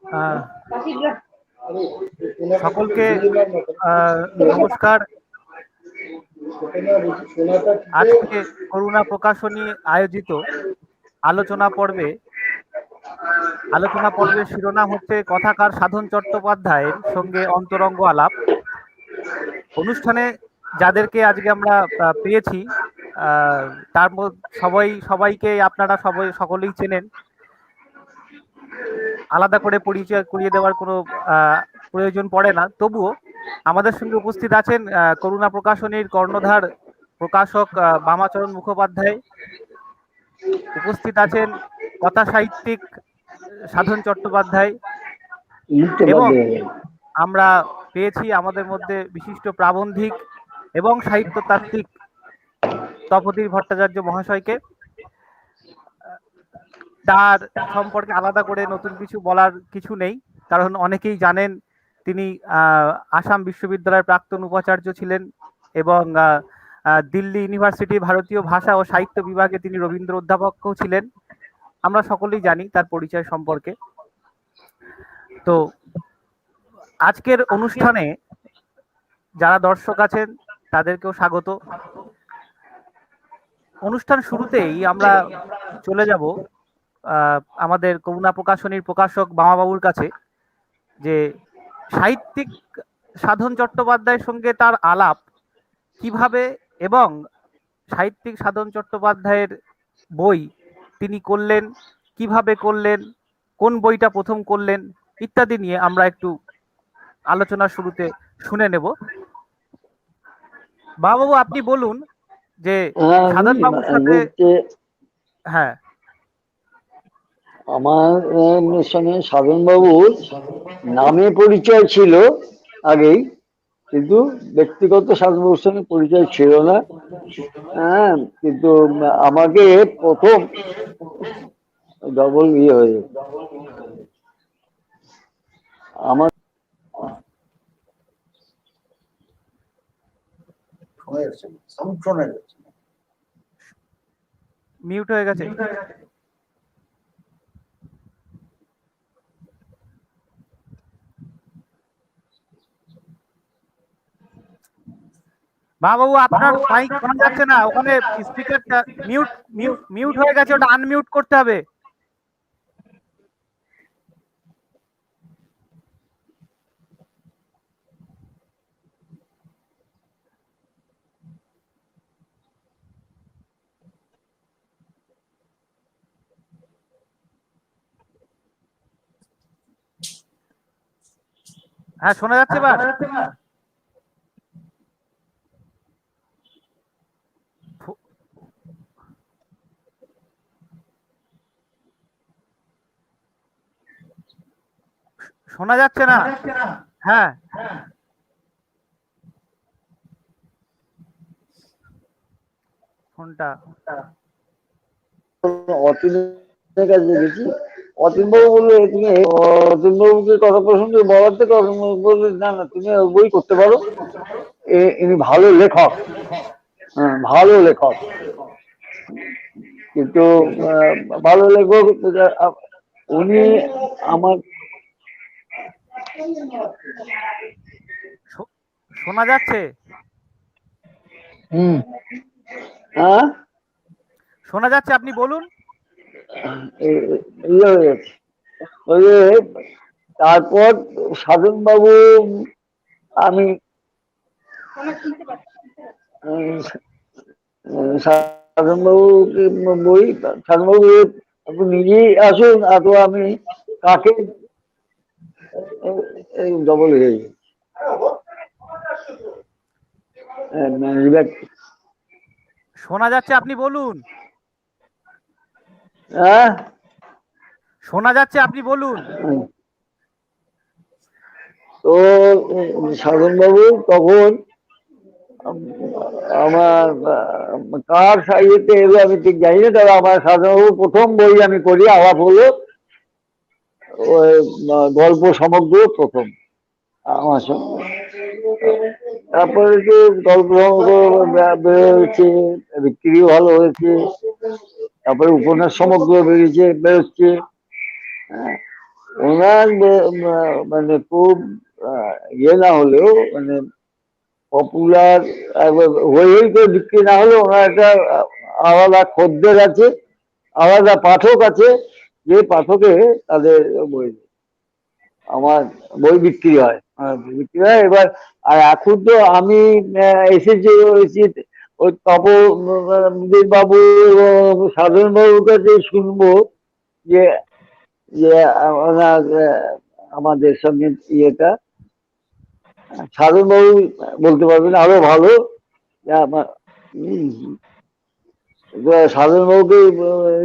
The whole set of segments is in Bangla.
আহ, সকলকে নমস্কার। আজকে করুণা প্রকাশনী আয়োজিত আলোচনা পর্বে আলোচনা পর্বের শিরোনাম হচ্ছে কথাকার সাধন চট্টোপাধ্যায়ের সঙ্গে অন্তরঙ্গ আলাপ। অনুষ্ঠানে যাদেরকে আজকে আমরা পেয়েছি, তার মধ্যে সবাইকে আপনারা সকলেই চেনেন। আলাদা করে পরিচয় করিয়ে দেওয়ার কোনো প্রয়োজন পড়ে না। তবুও আমাদের সঙ্গে উপস্থিত আছেন করুণা প্রকাশনীর কর্ণধার প্রকাশক বামাচরণ মুখোপাধ্যায়। উপস্থিত আছেন কথা সাহিত্যিক সাধন চট্টোপাধ্যায়, এবং আমরা পেয়েছি আমাদের মধ্যে বিশিষ্ট প্রাবন্ধিক এবং সাহিত্যতাত্ত্বিক তপোধীর ভট্টাচার্য মহাশয়কে। তার সম্পর্কে আলাদা করে নতুন কিছু বলার কিছু নেই, কারণ অনেকেই জানেন তিনি আসাম বিশ্ববিদ্যালয়ের প্রাক্তন উপাচার্য ছিলেন এবং দিল্লি ইউনিভার্সিটি ভারতীয় ভাষা ও সাহিত্য বিভাগে তিনি রবীন্দ্র অধ্যাপকও ছিলেন। আমরা সকলেই জানি তার পরিচয় সম্পর্কে। তো আজকের অনুষ্ঠানে যারা দর্শক আছেন তাদেরকেও স্বাগত। অনুষ্ঠান শুরুতেই আমরা চলে যাব আমাদের করুণা প্রকাশনীর প্রকাশক বামাবাবুর কাছে, যে সাহিত্যিক সাধন চট্টোপাধ্যায়ের সঙ্গে তার আলাপ কিভাবে এবং সাহিত্যিক সাধন চট্টোপাধ্যায়ের বই তিনি করলেন, কিভাবে করলেন, কোন বইটা প্রথম করলেন ইত্যাদি নিয়ে আমরা একটু আলোচনার শুরুতে শুনে নেব। বাবু, আপনি বলুন যে সাধন বাবুর সাথে। হ্যাঁ, আমার সঙ্গে সাধন বাবুর নামে পরিচয় ছিল আগেই, কিন্তু ব্যক্তিগত সাধন বাবুর সঙ্গে পরিচয় ছিল না। হ্যাঁ, কিন্তু আমাকে প্রথম ডবল হয়ে আমার মিউট হয়ে গেছে। বাবু, আপনার মাইক শোনা যাচ্ছে না, ওখানে স্পিকারটা মিউট মিউট মিউট হয়ে গেছে, ওটা আনমিউট করতে হবে। হ্যাঁ, শোনা যাচ্ছে এবার? শোনা যাচ্ছে না? হ্যাঁ, ফোনটা অতীনের কাছে গেছি। অতীনবাবু বললো তুমি অতীনবাবুকে কথা প্রসঙ্গে বলার থেকে অতীনবাবু বললে না না, তুমি বই করতে পারো, ইনি ভালো লেখক। হ্যাঁ, ভালো লেখক, কিন্তু ভালো লেখক উনি আমার। শোনা যাচ্ছে? হ্যাঁ, শোনা যাচ্ছে, আপনি বলুন। তারপর সাধন বাবু, আমি সাধন বাবু বই, সাধন বাবু আপনি নিজেই আসুন, অথবা আমি কাকে ডবল হয়ে যাই। শোনা যাচ্ছে, আপনি বলুন। হ্যাঁ, শোনা যাচ্ছে, আপনি বলুন। তো সাধন বাবু তখন আমার কার সাহিত্যে এলো আমি ঠিক জানি না, তবে আমার সাধন বাবু প্রথম বই আমি করি আলাপ হলো ওই গল্প সমগ্র প্রথম আমার সঙ্গে। তারপরে তো গল্প বেরোচ্ছে, বিক্রিও ভালো হয়েছে। তারপরে উপন্যাস সমগ্র বেরোচ্ছে। ওনার মানে খুব ইয়ে না হলেও মানে পপুলার হই হই করে বিক্রি না হলেও ওনার একটা আলাদা খদ্দের আছে, আলাদা পাঠক আছে, যে পাঠকে তাদের বই আমার বই বিক্রি হয়, বিক্রি হয়। এবার আর এখন তো আমি এসেছি ওই তপন বাবু এবং সাধন বাবুর কাছে শুনবো যে যে ওনার আমাদের সঙ্গে ইয়েটা সাধন বাবু বলতে পারবেন আরো ভালো। সাধন বাবুকে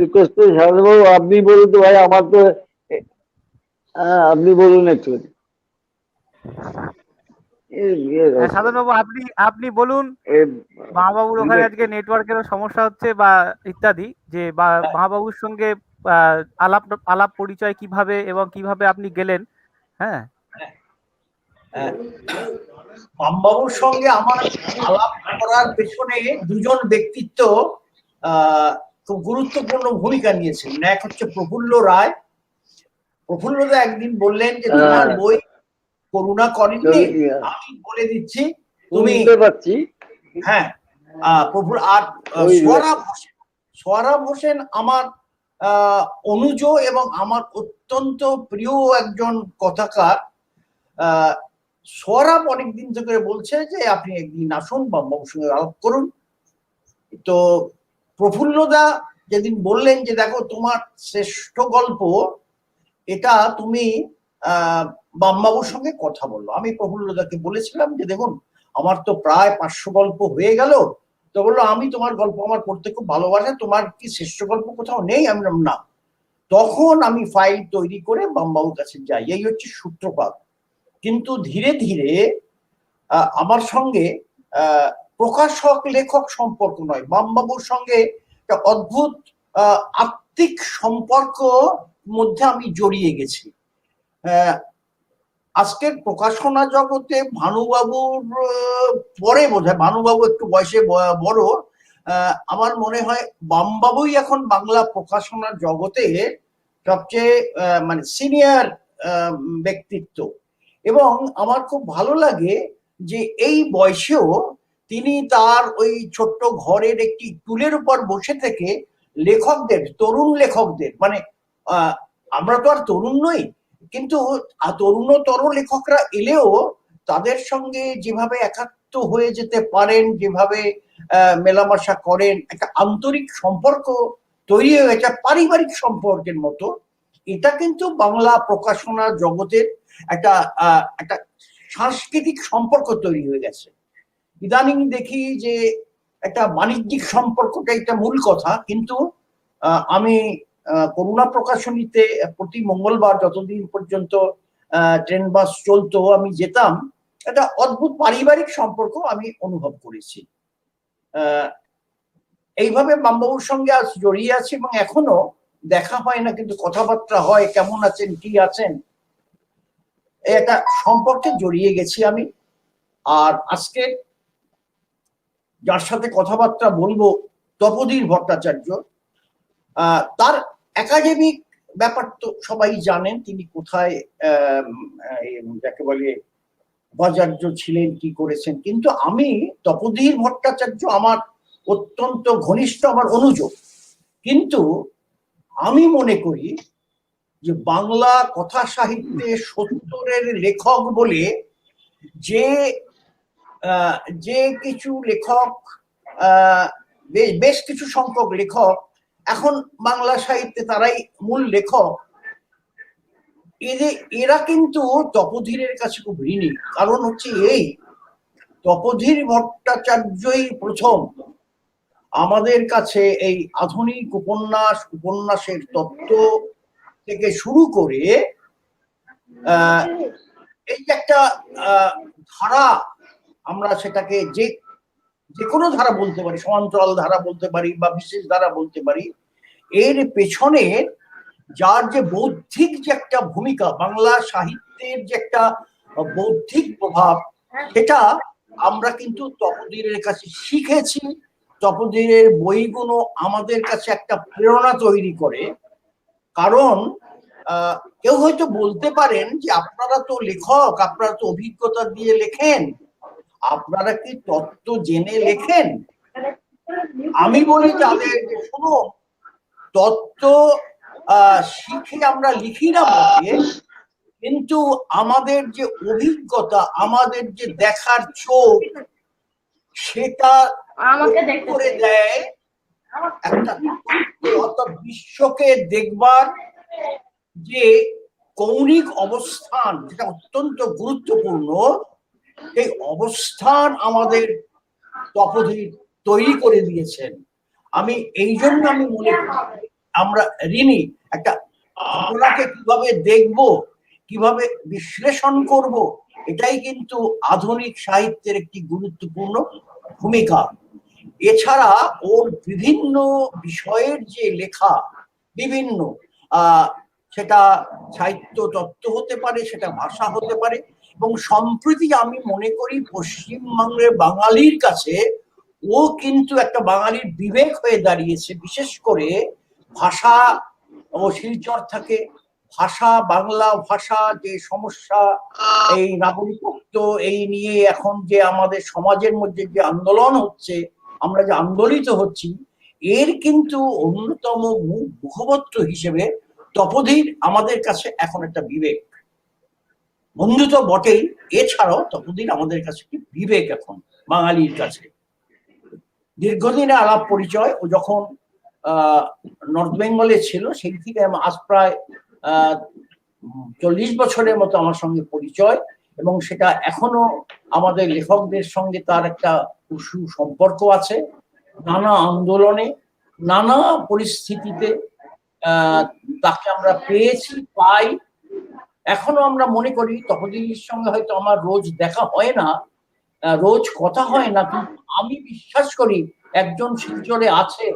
রিকোয়েস্ট করি, সাধন বাবু আপনি বলুন তো ভাই, আমার তো আপনি বলুন একটু। হ্যাঁ, সাধন বাবু, আপনি আপনি বলুন। মহাবাবুর ওখানে আজকে নেটওয়ার্কেরও সমস্যা হচ্ছে বা ইত্যাদি, যে মহাবাবুর সঙ্গে আলাপ আলাপ পরিচয় কিভাবে এবং কিভাবে আপনি গেলেন। হ্যাঁ, বামবাবুর সঙ্গে আমার আলাপ করার পেছনে দুজন ব্যক্তিত্ব খুব গুরুত্বপূর্ণ ভূমিকা নিয়েছিলেন। এক হচ্ছে প্রফুল্ল রায়। প্রফুল্লদা একদিন বললেন যে তোমার বই করুণা করেননি, আমি বলে দিচ্ছি তুমি। হ্যাঁ, প্রফুল্ল আর সোহরাব হোসেন আমার অনুজ এবং আমার অত্যন্ত প্রিয় একজন কথাকার। সোহরাব অনেকদিন থেকে বলছে যে আপনি একদিন আসুন, বামবাবুর সঙ্গে আলাপ করুন। তো প্রফুল্লদা যেদিন বললেন যে দেখো তোমার শ্রেষ্ঠ গল্প এটা, তুমি বামবাবুর সঙ্গে কথা বললো। আমি প্রফুল্লদাকে বলেছিলাম যে দেখুন আমার তো প্রায় 500 গল্প হয়ে গেল। তো বললো আমি তোমার গল্প আমার পড়তে খুব ভালোবাসে, তোমার কি শ্রেষ্ঠ গল্প কোথাও নেই? আমি বললাম না। তখন আমি ফাইল তৈরি করে বামবাবুর কাছে যাই, এই হচ্ছে সূত্রপাত। কিন্তু ধীরে ধীরে আমার সঙ্গে প্রকাশক লেখক সম্পর্ক নয়, বামবাবুর সঙ্গে একটা অদ্ভুত আত্মিক সম্পর্ক মধ্যে আমি জড়িয়ে গেছি। আজকের প্রকাশনা জগতে ভানুবাবুর পরে বোধহয়, ভানুবাবু একটু বয়সে বড়, আমার মনে হয় বামবাবুই এখন বাংলা প্রকাশনা জগতে সবচেয়ে মানে সিনিয়র ব্যক্তিত্ব। এবং আমার খুব ভালো লাগে যে এই বয়সেও তিনি তার ওই ছোট্ট ঘরের একটি টুলের উপর বসে থেকে লেখকদের, তরুণ লেখকদের, মানে আমরা তো আর তরুণ নই, কিন্তু তরুণতর লেখকরা এলেও তাদের সঙ্গে যেভাবে একাত্ম হয়ে যেতে পারেন, যেভাবে মেলামেশা করেন, একটা আন্তরিক সম্পর্ক তৈরি হয়ে গেছে, পারিবারিক সম্পর্কের মতো। এটা কিন্তু বাংলা প্রকাশনা জগতের একটা একটা সাংস্কৃতিক সম্পর্ক তৈরি হয়ে গেছে। ইদানিং দেখি যে একটা বাণিজ্যিক সম্পর্কটা এটা মূল কথা, কিন্তু আমি করুণা প্রকাশনীতে প্রতি মঙ্গলবার যতদিন পর্যন্ত ট্রেন বাস চলতো আমি যেতাম, একটা অদ্ভুত পারিবারিক সম্পর্ক আমি অনুভব করেছি। এইভাবে বামবাবুর সঙ্গে আজ জড়িয়ে আছি এবং এখনো দেখা হয় না, কিন্তু কথাবার্তা হয়, কেমন আছেন, কি আছেন, একটা সম্পর্কে জড়িয়ে গেছি আমি। আর আজকে যার সাথে কথাবার্তা বলবো তপোধীর ভট্টাচার্য। তার একাডেমিক ব্যাপার তো সবাই জানেন, তিনি কোথায় যাকে বলে উপাচার্য ছিলেন, কি করেছেন। কিন্তু আমি তপোধীর ভট্টাচার্য আমার অত্যন্ত ঘনিষ্ঠ, আমার অনুজ। কিন্তু আমি মনে করি যে বাংলা কথা সাহিত্যে 70-এর লেখক বলে যে যে কিছু লেখক, বেশ কিছু সংখ্যক লেখক এখন বাংলা সাহিত্যে তারাই মূল লেখক, এরা কিন্তু তপোধীরের কাছে খুব ঋণী। কারণ হচ্ছে এই, তপোধীর ভট্টাচার্যই প্রথম আমাদের কাছে এই আধুনিক উপন্যাসের তত্ত্ব থেকে শুরু করে এই যে একটা ধারা, আমরা সেটাকে যে কোনো ধারা বলতে পারি, সমান্তরাল ধারা বলতে পারি বা বিশেষ ধারা বলতে পারি, এর পেছনে যার যে বৌদ্ধিক যে একটা ভূমিকা, বাংলা সাহিত্যের যে একটা বৌদ্ধিক প্রভাব, সেটা আমরা কিন্তু তপোধীরের কাছে শিখেছি। তপোধীরের বইগুলো আমাদের কাছে একটা প্রেরণা তৈরি করে। কারণ কেউ হয়তো বলতে পারেন যে আপনারা তো লেখক, আপনারা তো অভিজ্ঞতা দিয়ে লেখেন, আপনারা কি তত্ত্ব জেনে লেখেন? আমি বলি তাদের যে শুনো, তত্ত্ব শিখে আমরা লিখি না বটে, কিন্তু আমাদের যে অভিজ্ঞতা, আমাদের যে দেখার চোখ, সেটা করে দেয় একটা অর্থাৎ বিশ্বকে দেখবার যে কৌণিক অবস্থান, যেটা অত্যন্ত গুরুত্বপূর্ণ, এই অবস্থান আমাদের তপোধী তৈরি করে দিয়েছেন। আমি এই জন্য আমি মনে করি আমরা ঋণী। একটা ঘটনাকে কিভাবে দেখব, কিভাবে বিশ্লেষণ করব, এটাই কিন্তু আধুনিক সাহিত্যের একটি গুরুত্বপূর্ণ ভূমিকা। এছাড়া ওর বিভিন্ন বিষয়ের যে লেখা, বিভিন্ন সেটা সাহিত্য তত্ত্ব হতে পারে, সেটা ভাষা হতে পারে, এবং সম্প্রতি আমি মনে করি পশ্চিমবঙ্গের বাঙালির কাছে ও কিন্তু একটা বাঙালির বিবেক হয়ে দাঁড়িয়েছে। বিশেষ করে ভাষা ও শিলচর থাকে, ভাষা, বাংলা ভাষা যে সমস্যা, এই নাগরিকত্ব এই নিয়ে এখন যে আমাদের সমাজের মধ্যে যে আন্দোলন হচ্ছে, আমরা যে আন্দোলিত হচ্ছি, এর কিন্তু অন্যতম মুখপত্র হিসেবে তপোধীর আমাদের কাছে এখন একটা বিবেক। বন্ধু তো বটেই, এছাড়াও তপোধীর আমাদের কাছে কি বিবেক এখন বাঙালির কাছে। দীর্ঘদিনের আলাপ পরিচয়, ও যখন নর্থ বেঙ্গলে ছিল সেই থেকে আজ প্রায় 40 বছরের মতো আমার সঙ্গে পরিচয়, এবং সেটা এখনো আমাদের লেখকদের সঙ্গে তার একটা সুসম্পর্ক আছে। নানা আন্দোলনে, নানা পরিস্থিতিতে তাকে আমরা পেয়েছি, পাই। এখনো আমরা মনে করি তপোধীর সঙ্গে হয়তো আমার রোজ দেখা হয় না, রোজ কথা হয় না, কিন্তু আমি বিশ্বাস করি একজন শিলচরে আছে,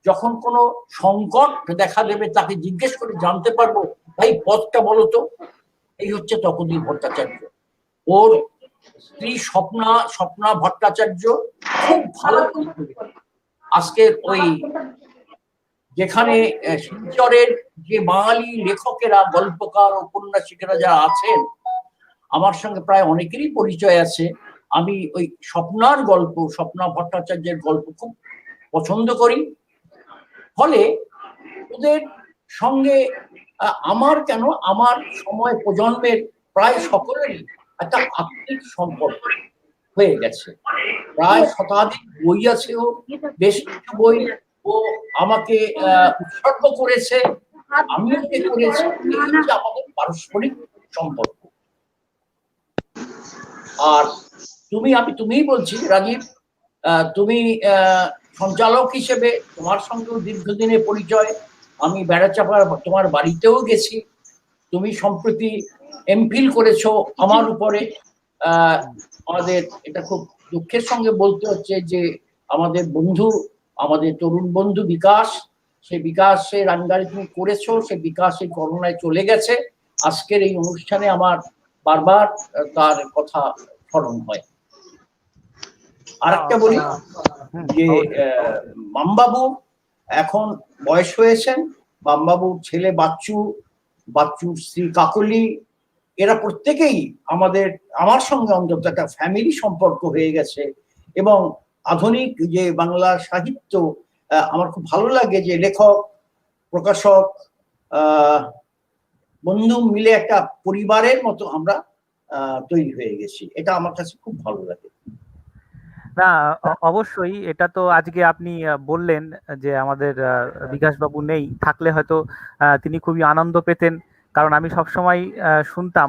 যখন কোনো সংকট দেখা দেবে তাকে জিজ্ঞেস করে জানতে পারবো, ভাই পথটা বলো তো। এই হচ্ছে তপোধী ভট্টাচার্য। ওর স্ত্রী স্বপ্না ভট্টাচার্য খুব ভালো। আজকের ওই যেখানে শিলচরের যে বাঙালি লেখকেরা, গল্পকার, উপন্যাসিকেরা যারা আছেন, আমার সঙ্গে প্রায় অনেকেরই পরিচয় আছে। আমি ওই স্বপ্না ভট্টাচার্যের গল্প খুব পছন্দ করি। ফলে ওদের সঙ্গে আমার কেন, আমার সময় প্রজন্মের প্রায় সকলেরই একটা আত্মিক সম্পর্ক হয়ে গেছে। প্রায় শতাধিক বই আছে, ও বেশ কিছু বই ও আমাকে উৎসর্গ করেছে, আমিও ওকে করেছি। এই হচ্ছে আমাদের পারস্পরিক সম্পর্ক। আর তুমিই বলছি রাজীব, তুমি সঞ্চালক হিসেবে তোমার সঙ্গেও দীর্ঘদিনের পরিচয়। আমি বেড়াচাপা তোমার বাড়িতেও গেছি। তুমি সম্প্রতি এমফিল করেছো আমার উপরে। আমাদের এটা খুব দুঃখের সঙ্গে বলতে হচ্ছে যে আমাদের তরুণ বন্ধু বিকাশ, সেই বিকাশের আন্ডারে তুমি করেছো, সেই বিকাশ এই করোনায় চলে গেছে। আজকের এই অনুষ্ঠানে আমার বারবার তার কথা স্মরণ হয়। আরেকটা বলি যে মামবাবু এখন বয়স হয়েছেন, মামবাবুর ছেলে বাচ্চুর স্ত্রী কাকলি, এরা প্রত্যেকেই আমার সঙ্গে অন্তত একটা ফ্যামিলি সম্পর্ক হয়ে গেছে। এবং আধুনিক যে বাংলা সাহিত্য, আমার খুব ভালো লাগে যে লেখক, প্রকাশক, বন্ধু মিলে একটা পরিবারের মতো আমরা তৈরি হয়ে গেছি। এটা আমার কাছে খুব ভালো লাগে। না, অবশ্যই এটা তো আজকে আপনি বললেন যে আমাদের বিকাশ বাবু নেই, থাকলে হয়তো তিনি খুবই আনন্দ পেতেন। কারণ আমি সবসময় শুনতাম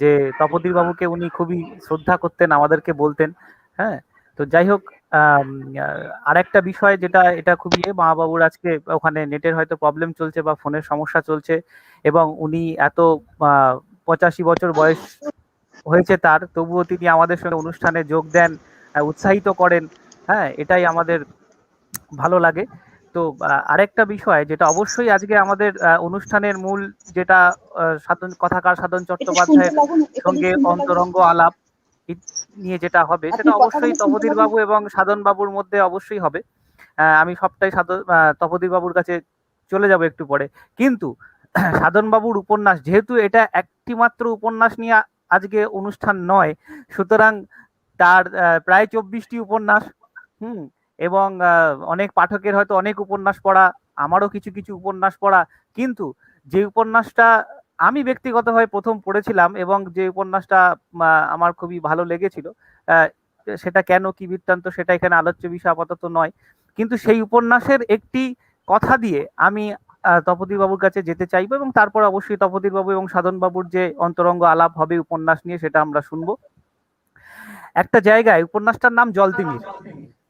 যে তপোধীর বাবুকে উনি খুবই শ্রদ্ধা করতেন, আমাদেরকে বলতেন। হ্যাঁ, তো যাই হোক, আরেকটা বিষয় যেটা, এটা খুবই মা বাবুর আজকে ওখানে নেটের হয়তো প্রবলেম চলছে বা ফোনের সমস্যা চলছে, এবং উনি এত 85 বছর বয়স হয়েছে তার, তবুও তিনি আমাদের সঙ্গে অনুষ্ঠানে যোগ দেন, উৎসাহিত করেন। হ্যাঁ, এটাই আমাদের ভালো লাগে। তো আরেকটা বিষয় যেটা অবশ্যই আজকে আমাদের অনুষ্ঠানের মূল, যেটা কথাকার সাধন চট্টোপাধ্যায়ের সঙ্গে অন্তরঙ্গ আলাপ নিয়ে যেটা হবে, সেটা অবশ্যই তপোধীর বাবু এবং সাধন বাবুর মধ্যে অবশ্যই হবে। আমি সবটাই তপোধীর বাবুর কাছে চলে যাব একটু পরে। কিন্তু সাধনবাবুর উপন্যাস, যেহেতু এটা একটি মাত্র উপন্যাস নিয়ে আজকে অনুষ্ঠান নয়, সুতরাং তার প্রায় 24টি উপন্যাস, হুম, এবং অনেক পাঠকের হয়তো অনেক উপন্যাস পড়া, আমারও কিছু কিছু উপন্যাস পড়া, কিন্তু যে উপন্যাসটা আমি ব্যক্তিগতভাবে প্রথম পড়েছিলাম এবং যে উপন্যাসটা আমার খুবই ভালো লেগেছিল, আহ, সেটা কেন কি বৃত্তান্ত সেটা এখানে আলোচ্য বিষয় আপাতত নয়, কিন্তু সেই উপন্যাসের একটি কথা দিয়ে আমি তপোদীপ বাবুর কাছে যেতে চাইবো, এবং তারপর অবশ্যই তপোদীপ বাবু এবং সাধন বাবুর যে অন্তরঙ্গ আলাপ হবে উপন্যাস নিয়ে সেটা আমরা শুনবো। একটা জায়গায় উপন্যাসটার নাম জলতিমির।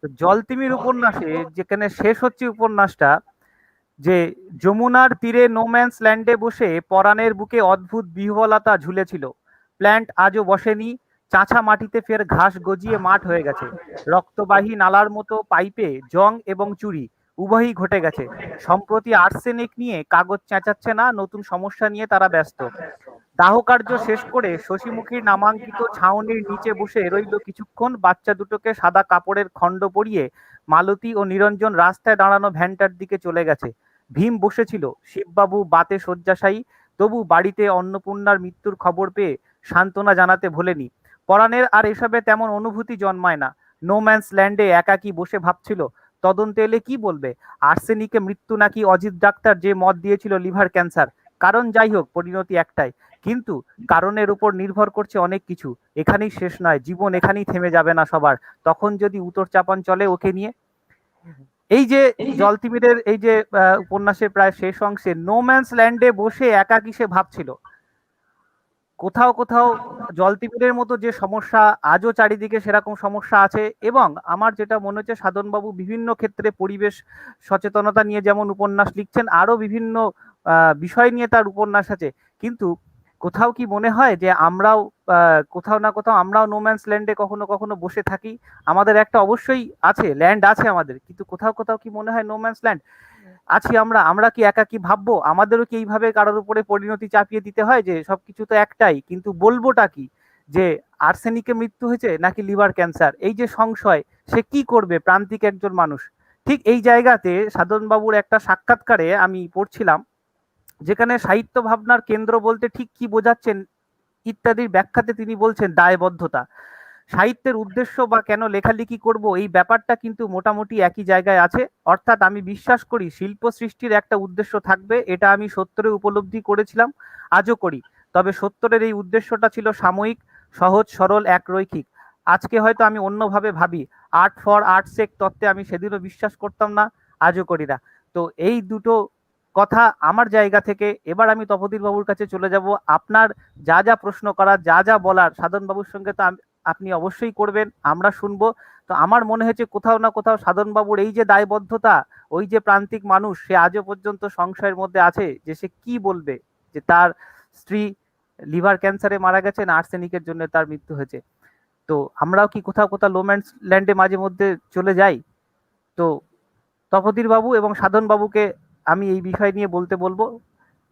তো জলতিমির উপন্যাসে যেখানে শেষ হচ্ছে উপন্যাসটা, যে যমুনার তীরে নোম্যান্স ল্যান্ডে বসে পরাণের বুকে অদ্ভুত বিহ্বলতা ঝুলেছিল, প্ল্যান্ট আজও বসেনি, চাঁচা মাটিতে ফের ঘাস গজিয়ে মাঠ হয়ে গেছে, রক্তবাহী নালার মতো পাইপে জং এবং চুরি উভয়ই ঘটে গেছে, সম্প্রতি আর্সেনিক নিয়ে কাগজ চেঁচাচ্ছে না, নতুন সমস্যা নিয়ে তারা ব্যস্ত। দাহকার্য শেষ করে শশীমুখীর নামাঙ্কিত ছাউনির নিচে বসে রইল কিছুক্ষণ, বাচ্চা দুটোকে সাদা কাপড়ের খণ্ড পরিয়ে মালতী ও নিরঞ্জন রাস্তায় দাঁড়ানো ভ্যানটার দিকে চলে গেছে। ভীম বসেছিল, শিববাবু বাতে শয্যাশায়ী, তবু বাড়িতে অন্নপূর্ণার মৃত্যুর খবর পেয়ে সান্ত্বনা জানাতে ভোলেনি। পরাণের আর এসবে তেমন অনুভূতি জন্মায় না, নোম্যান্স ল্যান্ডে একাকী বসে ভাবছিল তদন্তে এলে কি বলবে, আর্সেনিকে মৃত্যু নাকি অজিত ডাক্তার যে মত দিয়েছিল লিভার ক্যান্সার, কারণ যাই হোক পরিণতি একটাই, কিন্তু কারণের উপর নির্ভর করছে অনেক কিছু, এখানেই শেষ নয়, জীবন এখানেই থেমে যাবে না সবার, তখন যদি উতর চাপান চলে ওকে নিয়ে। এই যে জলতিমিরের এই যে উপন্যাসের প্রায় শেষ অংশে নোম্যান্স ল্যান্ডে বসে একাকী সে ভাবছিল, কোথাও কোথাও জলতিমিরের মতো যে সমস্যা আজও চারিদিকে সেরকম সমস্যা আছে, এবং আমার যেটা মনে হচ্ছে সাধনবাবু বিভিন্ন ক্ষেত্রে পরিবেশ সচেতনতা নিয়ে যেমন উপন্যাস লিখছেন, আরো বিভিন্ন বিষয় নিয়ে তার উপন্যাস আছে, কিন্তু কোথাও কি মনে হয় যে আমরাও কোথাও না কোথাও আমরাও নোম্যান্স ল্যান্ডে কখনো কখনো বসে থাকি? আমাদের একটা অবশ্যই আছে, ল্যান্ড আছে আমাদের, কিন্তু কোথাও কোথাও কি মনে হয় নোম্যান্স ল্যান্ড আছি আমরা? আমরা কি একা কি ভাববো? আমাদেরও কি এইভাবে কারোর উপরে পরিণতি চাপিয়ে দিতে হয় যে সবকিছু তো একটাই, কিন্তু বলবোটা কি, যে আর্সেনিকে মৃত্যু হয়েছে নাকি লিভার ক্যান্সার? এই যে সংশয়, সে কি করবে প্রান্তিক একজন মানুষ? ঠিক এই জায়গাতে সাধনবাবুর একটা সাক্ষাৎকারে আমি পড়ছিলাম, যেখানে সাহিত্য ভাবনার কেন্দ্র বলতে ঠিক কি বোঝাচ্ছেন ইত্যাদির ব্যাখ্যাতে তিনি বলছেন দায়বদ্ধতা। সাহিত্যের উদ্দেশ্য বা কেন লেখালেখি করব এই ব্যাপারটা কিন্তু মোটামুটি একই জায়গায় আছে, অর্থাৎ আমি বিশ্বাস করি শিল্প সৃষ্টির একটা উদ্দেশ্য থাকবে, এটা আমি সত্তরে উপলব্ধি করেছিলাম, আজও করি, তবে সত্তরের এই উদ্দেশ্যটা ছিল সাময়িক, সহজ সরল এক রৈখিক। আজকে হয়তো আমি অন্যভাবে ভাবি, আর্ট ফর আর্ট সেক তত্ত্বে আমি সেদিনও বিশ্বাস করতাম না, আজও করি না। তো এই দুটো কথা আমার জায়গা থেকে। এবার আমি তপোদীপ বাবুর কাছে চলে যাব, আপনার যা যা প্রশ্ন করার যা যা বলার সাধন বাবুর সঙ্গে তো আপনি অবশ্যই করবেন, আমরা শুনবো। তো আমার মনে হয়েছে কোথাও না কোথাও সাধনবাবুর এই যে দায়বদ্ধতা, ওই যে প্রান্তিক মানুষ, সে আজও পর্যন্ত সংশয়ের মধ্যে আছে যে সে কি বলবে, যে তার স্ত্রী লিভার ক্যান্সারে মারা গেছেন, আর্সেনিকের জন্য তার মৃত্যু হয়েছে। তো আমরাও কি কোথাও কোথাও লোম্যান্স ল্যান্ডে মাঝে মধ্যে চলে যাই? তো তপোদীপ বাবু এবং সাধন বাবুকে আমি এই বিষয় নিয়ে বলতে বলবো,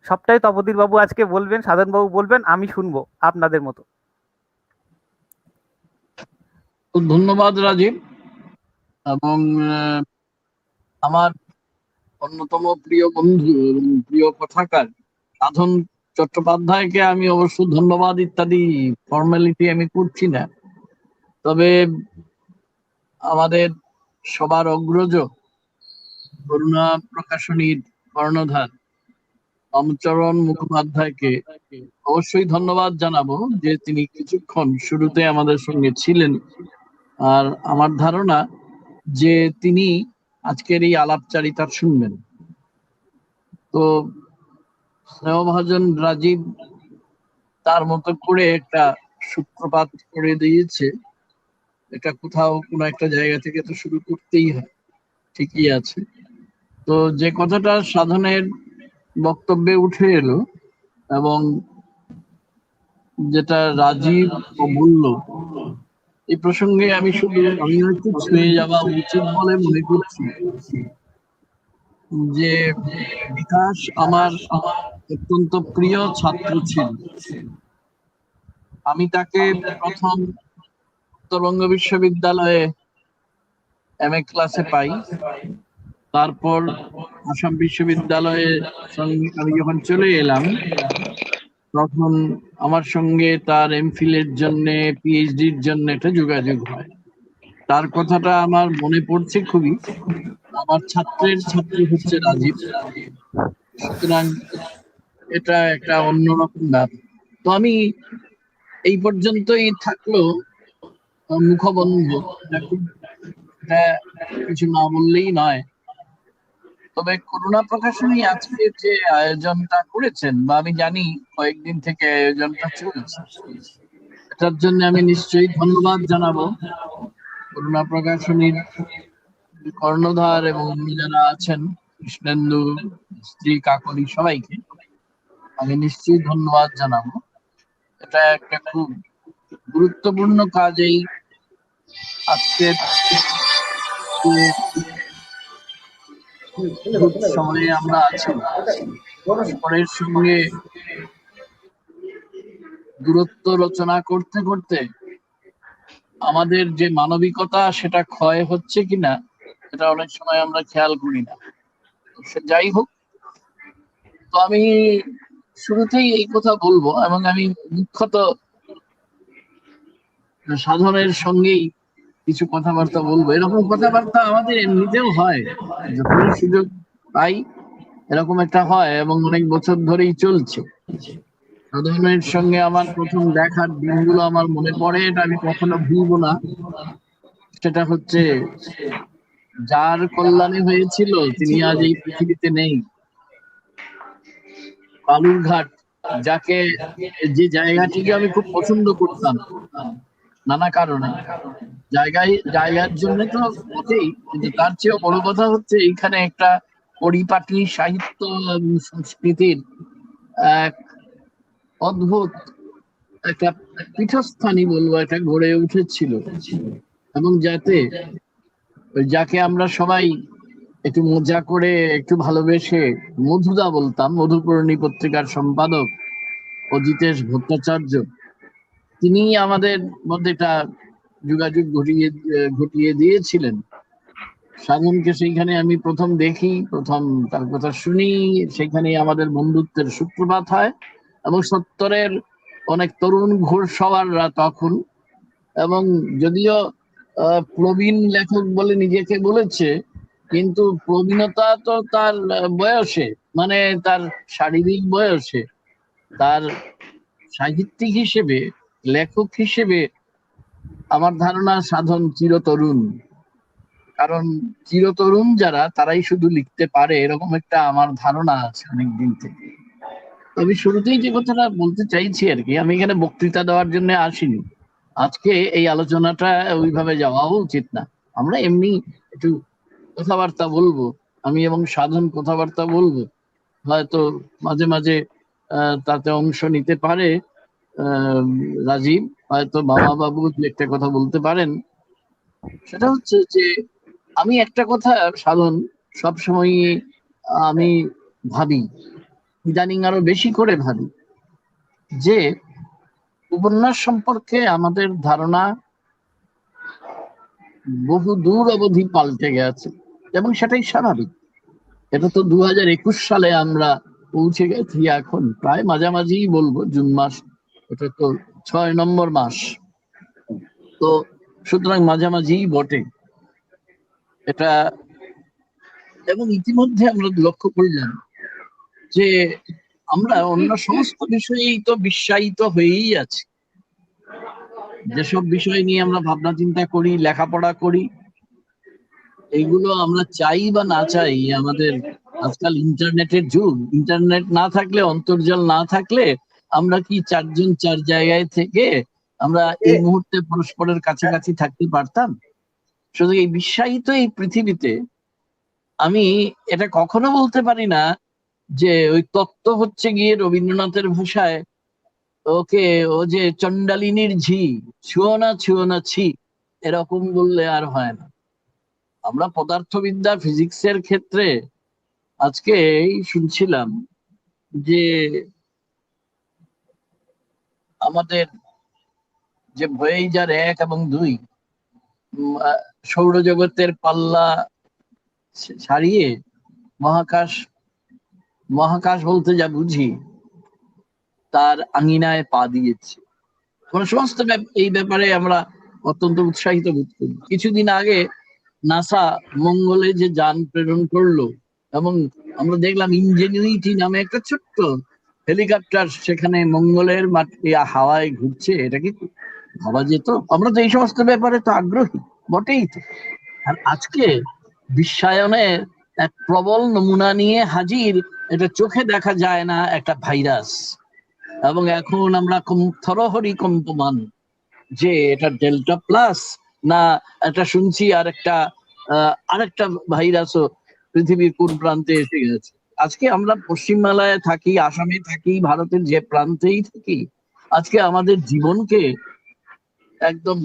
সবটাই তপোদীপ বাবু আজকে বলবেন, সাধন বাবু বলবেন, আমি শুনবো আপনাদের মতো। ধন্যবাদ রাজীব। এবং আমার অন্যতম প্রিয় বন্ধু এবং প্রিয় কথাকার সাধন চট্টোপাধ্যায়কে আমি অবশ্য ধন্যবাদ ইত্যাদি ফর্মালিটি আমি করছি না, তবে আমাদের সবার অগ্রজ করুণা প্রকাশনীর কর্ণধার রামচরণ মুখোপাধ্যায়কে অবশ্যই ধন্যবাদ জানাবো যে তিনি কিছুক্ষণ শুরুতে আমাদের সঙ্গে ছিলেন, আর আমার ধারণা যে তিনি আজকের এই আলাপচারিতা শুনবেন। তো স্নেহভাজন রাজীব তার মতো করে একটা সূত্রপাত করে দিয়েছে, এটা কোথাও কোনো একটা জায়গা থেকে তো শুরু করতেই হয়, ঠিকই আছে। তো যে কথাটা সাধনের বক্তব্যে উঠে এলো এবং যেটা রাজীব বলল, এই প্রসঙ্গে আমি হয়তো ছুঁয়ে যাওয়া উচিত বলে মনে করছি যে বিকাশ আমার অত্যন্ত প্রিয় ছাত্র ছিল। আমি তাকে প্রথম উত্তরবঙ্গ বিশ্ববিদ্যালয়ে MA ক্লাসে পাই, তারপর আসাম বিশ্ববিদ্যালয়ে আমি যখন চলে এলাম, তখন আমার সঙ্গে তার এমফিল এর জন্য, পিএইচডির জন্য একটা যোগাযোগ হয়। তার কথাটা আমার মনে পড়ছে খুবই। আমার ছাত্রের ছাত্র হচ্ছে রাজীব, সুতরাং এটা একটা অন্যরকম ব্যাপার। তো আমি এই পর্যন্তই থাকলো মুখবন্ধ। এটা কিছু না বললেই নয়। তবে করুণা প্রকাশনী আজকে যে আয়োজনটা করেছেন, বা আমি জানি কয়েকদিন থেকে আয়োজনটা চলছে, এটার জন্য আমি নিশ্চয়ই ধন্যবাদ জানাবো করুণা প্রকাশনীর কর্ণধার এবং যারা আছেন, কৃষ্ণেন্দু, স্ত্রী, কাকলি, সবাইকে আমি নিশ্চয়ই ধন্যবাদ জানাবো। এটা একটা খুব গুরুত্বপূর্ণ কাজ। এই আজকের সময়ে আমরা আছি, পরস্পরের সঙ্গে দূরত্ব রচনা করতে করতে আমাদের যে মানবিকতা সেটা ক্ষয় হচ্ছে কিনা এটা অনেক সময় আমরা খেয়াল করি না। সে যাই হোক, তো আমি শুরুতেই এই কথা বলবো, এবং আমি মুখ্যত সাধনের সঙ্গেই কিছু কথাবার্তা বলবো। এরকম কথাবার্তা আমাদের এমনিতেও হয়, যখনই সুযোগ পাই এরকম একটা হয়, এবং অনেক বছর ধরেই চলছে। সাধনের সঙ্গে আমার প্রথম দেখার দিনগুলো আমার মনে পড়ে, এটা আমি কখনো ভুলবো না। সেটা হচ্ছে, যার কল্যাণে হয়েছিল তিনি আজ এই পৃথিবীতে নেই। বালুরঘাট, যাকে, যে জায়গাটিকে আমি খুব পছন্দ করতাম নানা কারণে, জায়গার জন্য তো বটেই, কিন্তু তার চেয়েও বড় কথা হচ্ছে এইখানে একটা পরিপাটি সাহিত্য সংস্কৃতির এক অদ্ভুত একটা পীঠস্থানই বলবো, এটা গড়ে উঠেছিল। এবং যাকে আমরা সবাই একটু মজা করে, একটু ভালোবেসে মধুদা বলতাম, মধুপূর্ণী পত্রিকার সম্পাদক অজিতেশ ভট্টাচার্য, তিনি আমাদের মধ্যে একটা যোগাযোগ ঘটিয়ে দিয়েছিলেন। সাধনকে সেইখানে আমি প্রথম দেখি, প্রথম তার কথা শুনি, সেখানে আমাদের বন্ধুত্বের সূত্রপাত হয়। এবং 70-এর অনেক তরুণ ঘোড়সওয়াররা তখন, এবং যদিও প্রবীণ লেখক বলে নিজেকে বলেছে, কিন্তু প্রবীণতা তো তার বয়সে, মানে তার শারীরিক বয়সে, তার সাহিত্যিক হিসেবে, লেখক হিসেবে আমার ধারণা সাধন চিরতরুণ। কারণ চিরতরুণ যারা, তারাই শুধু লিখতে পারে, এরকম একটা আমার ধারণা আছে অনেকদিন থেকে। আমি শুরুতেই যে কথাটা বলতে চাইছি আর কি, আমি এখানে বক্তৃতা দেওয়ার জন্য আসিনি। আজকে এই আলোচনাটা ওইভাবে যাওয়াও উচিত না। আমরা এমনি একটু কথাবার্তা বলবো, আমি এবং সাধন কথাবার্তা বলবো। হয়তো মাঝে মাঝে তাতে অংশ নিতে পারে রাজীব, হয়তো বাবা বাবু দু একটা কথা বলতে পারেন। সেটা হচ্ছে যে, আমি একটা কথা সাধন সবসময় আমি ভাবি, ইদানিং আরো বেশি করে ভাবি, যে উপন্যাস সম্পর্কে আমাদের ধারণা বহু দূর অবধি পাল্টে গেছে, এবং সেটাই স্বাভাবিক। এটা তো 2021 সালে আমরা পৌঁছে গেছি, এখন প্রায় মাঝামাঝি বলবো, জুন মাস, এটা তো 6 নম্বর মাস, তো সুতরাং মাঝামাঝি বটে এটা। এবং ইতিমধ্যে আমরা লক্ষ্য করলাম যে আমরা অন্য সমস্ত বিষয়েই তো বিশ্বায়িত হয়েই আছি। যেসব বিষয় নিয়ে আমরা ভাবনা চিন্তা করি, লেখাপড়া করি, এইগুলো আমরা চাই বা না চাই, আমাদের আজকাল ইন্টারনেটের যুগ, ইন্টারনেট না থাকলে, অন্তর্জাল না থাকলে আমরা কি 4 জন 4 জায়গায় থেকে আমরা এই মুহূর্তে পরস্পরের কাছাকাছি থাকতে পারতাম? শুধু এই বিশ্বায়িত এই পৃথিবীতে আমি এটা কখনো বলতে পারি না যে ওই তত্ত্ব হচ্ছে গিয়ে রবীন্দ্রনাথের ভাষায়, ওকে, ও যে চন্ডালিনীর ঝি, ছুঁয়ো না ছি, এরকম বললে আর হয় না। আমরা পদার্থবিদ্যা, ফিজিক্সের ক্ষেত্রে আজকে শুনছিলাম যে আমাদের যে ভয়েজার 1 এবং 2 সৌরজগতের পাল্লা ছাড়িয়ে মহাকাশ মহাকাশ বলতে যা বুঝি তার আঙিনায় পা দিয়েছে। আমরা সমস্ত এই ব্যাপারে আমরা অত্যন্ত উৎসাহিত বোধ করি। কিছুদিন আগে নাসা মঙ্গলে যে যান প্রেরণ করলো, এবং আমরা দেখলাম ইনজেনিউইটি নামে একটা ছোট্ট হেলিকপ্টার সেখানে মঙ্গলের মাটি হাওয়ায় ঘুরছে। এটা কি ভাবা যেত? আমরা তো এই সমস্ত ব্যাপারে তো আগ্রহী বটেই তো। আর আজকে বিশ্বায়নের এক প্রবল নমুনা নিয়ে হাজির, এটা চোখে দেখা যায় না একটা ভাইরাস, এবং এখন আমরা থরহরি কম্পমান যে এটা ডেল্টা প্লাস না এটা শুনছি আরেকটা ভাইরাসও পৃথিবীর কোন প্রান্তে এসে গেছে। আজকে আমরা পশ্চিমবাংলায় থাকি, আসামে থাকি, ভারতের যে প্রান্তেই থাকি, আজকে আমাদের জীবনকে একদম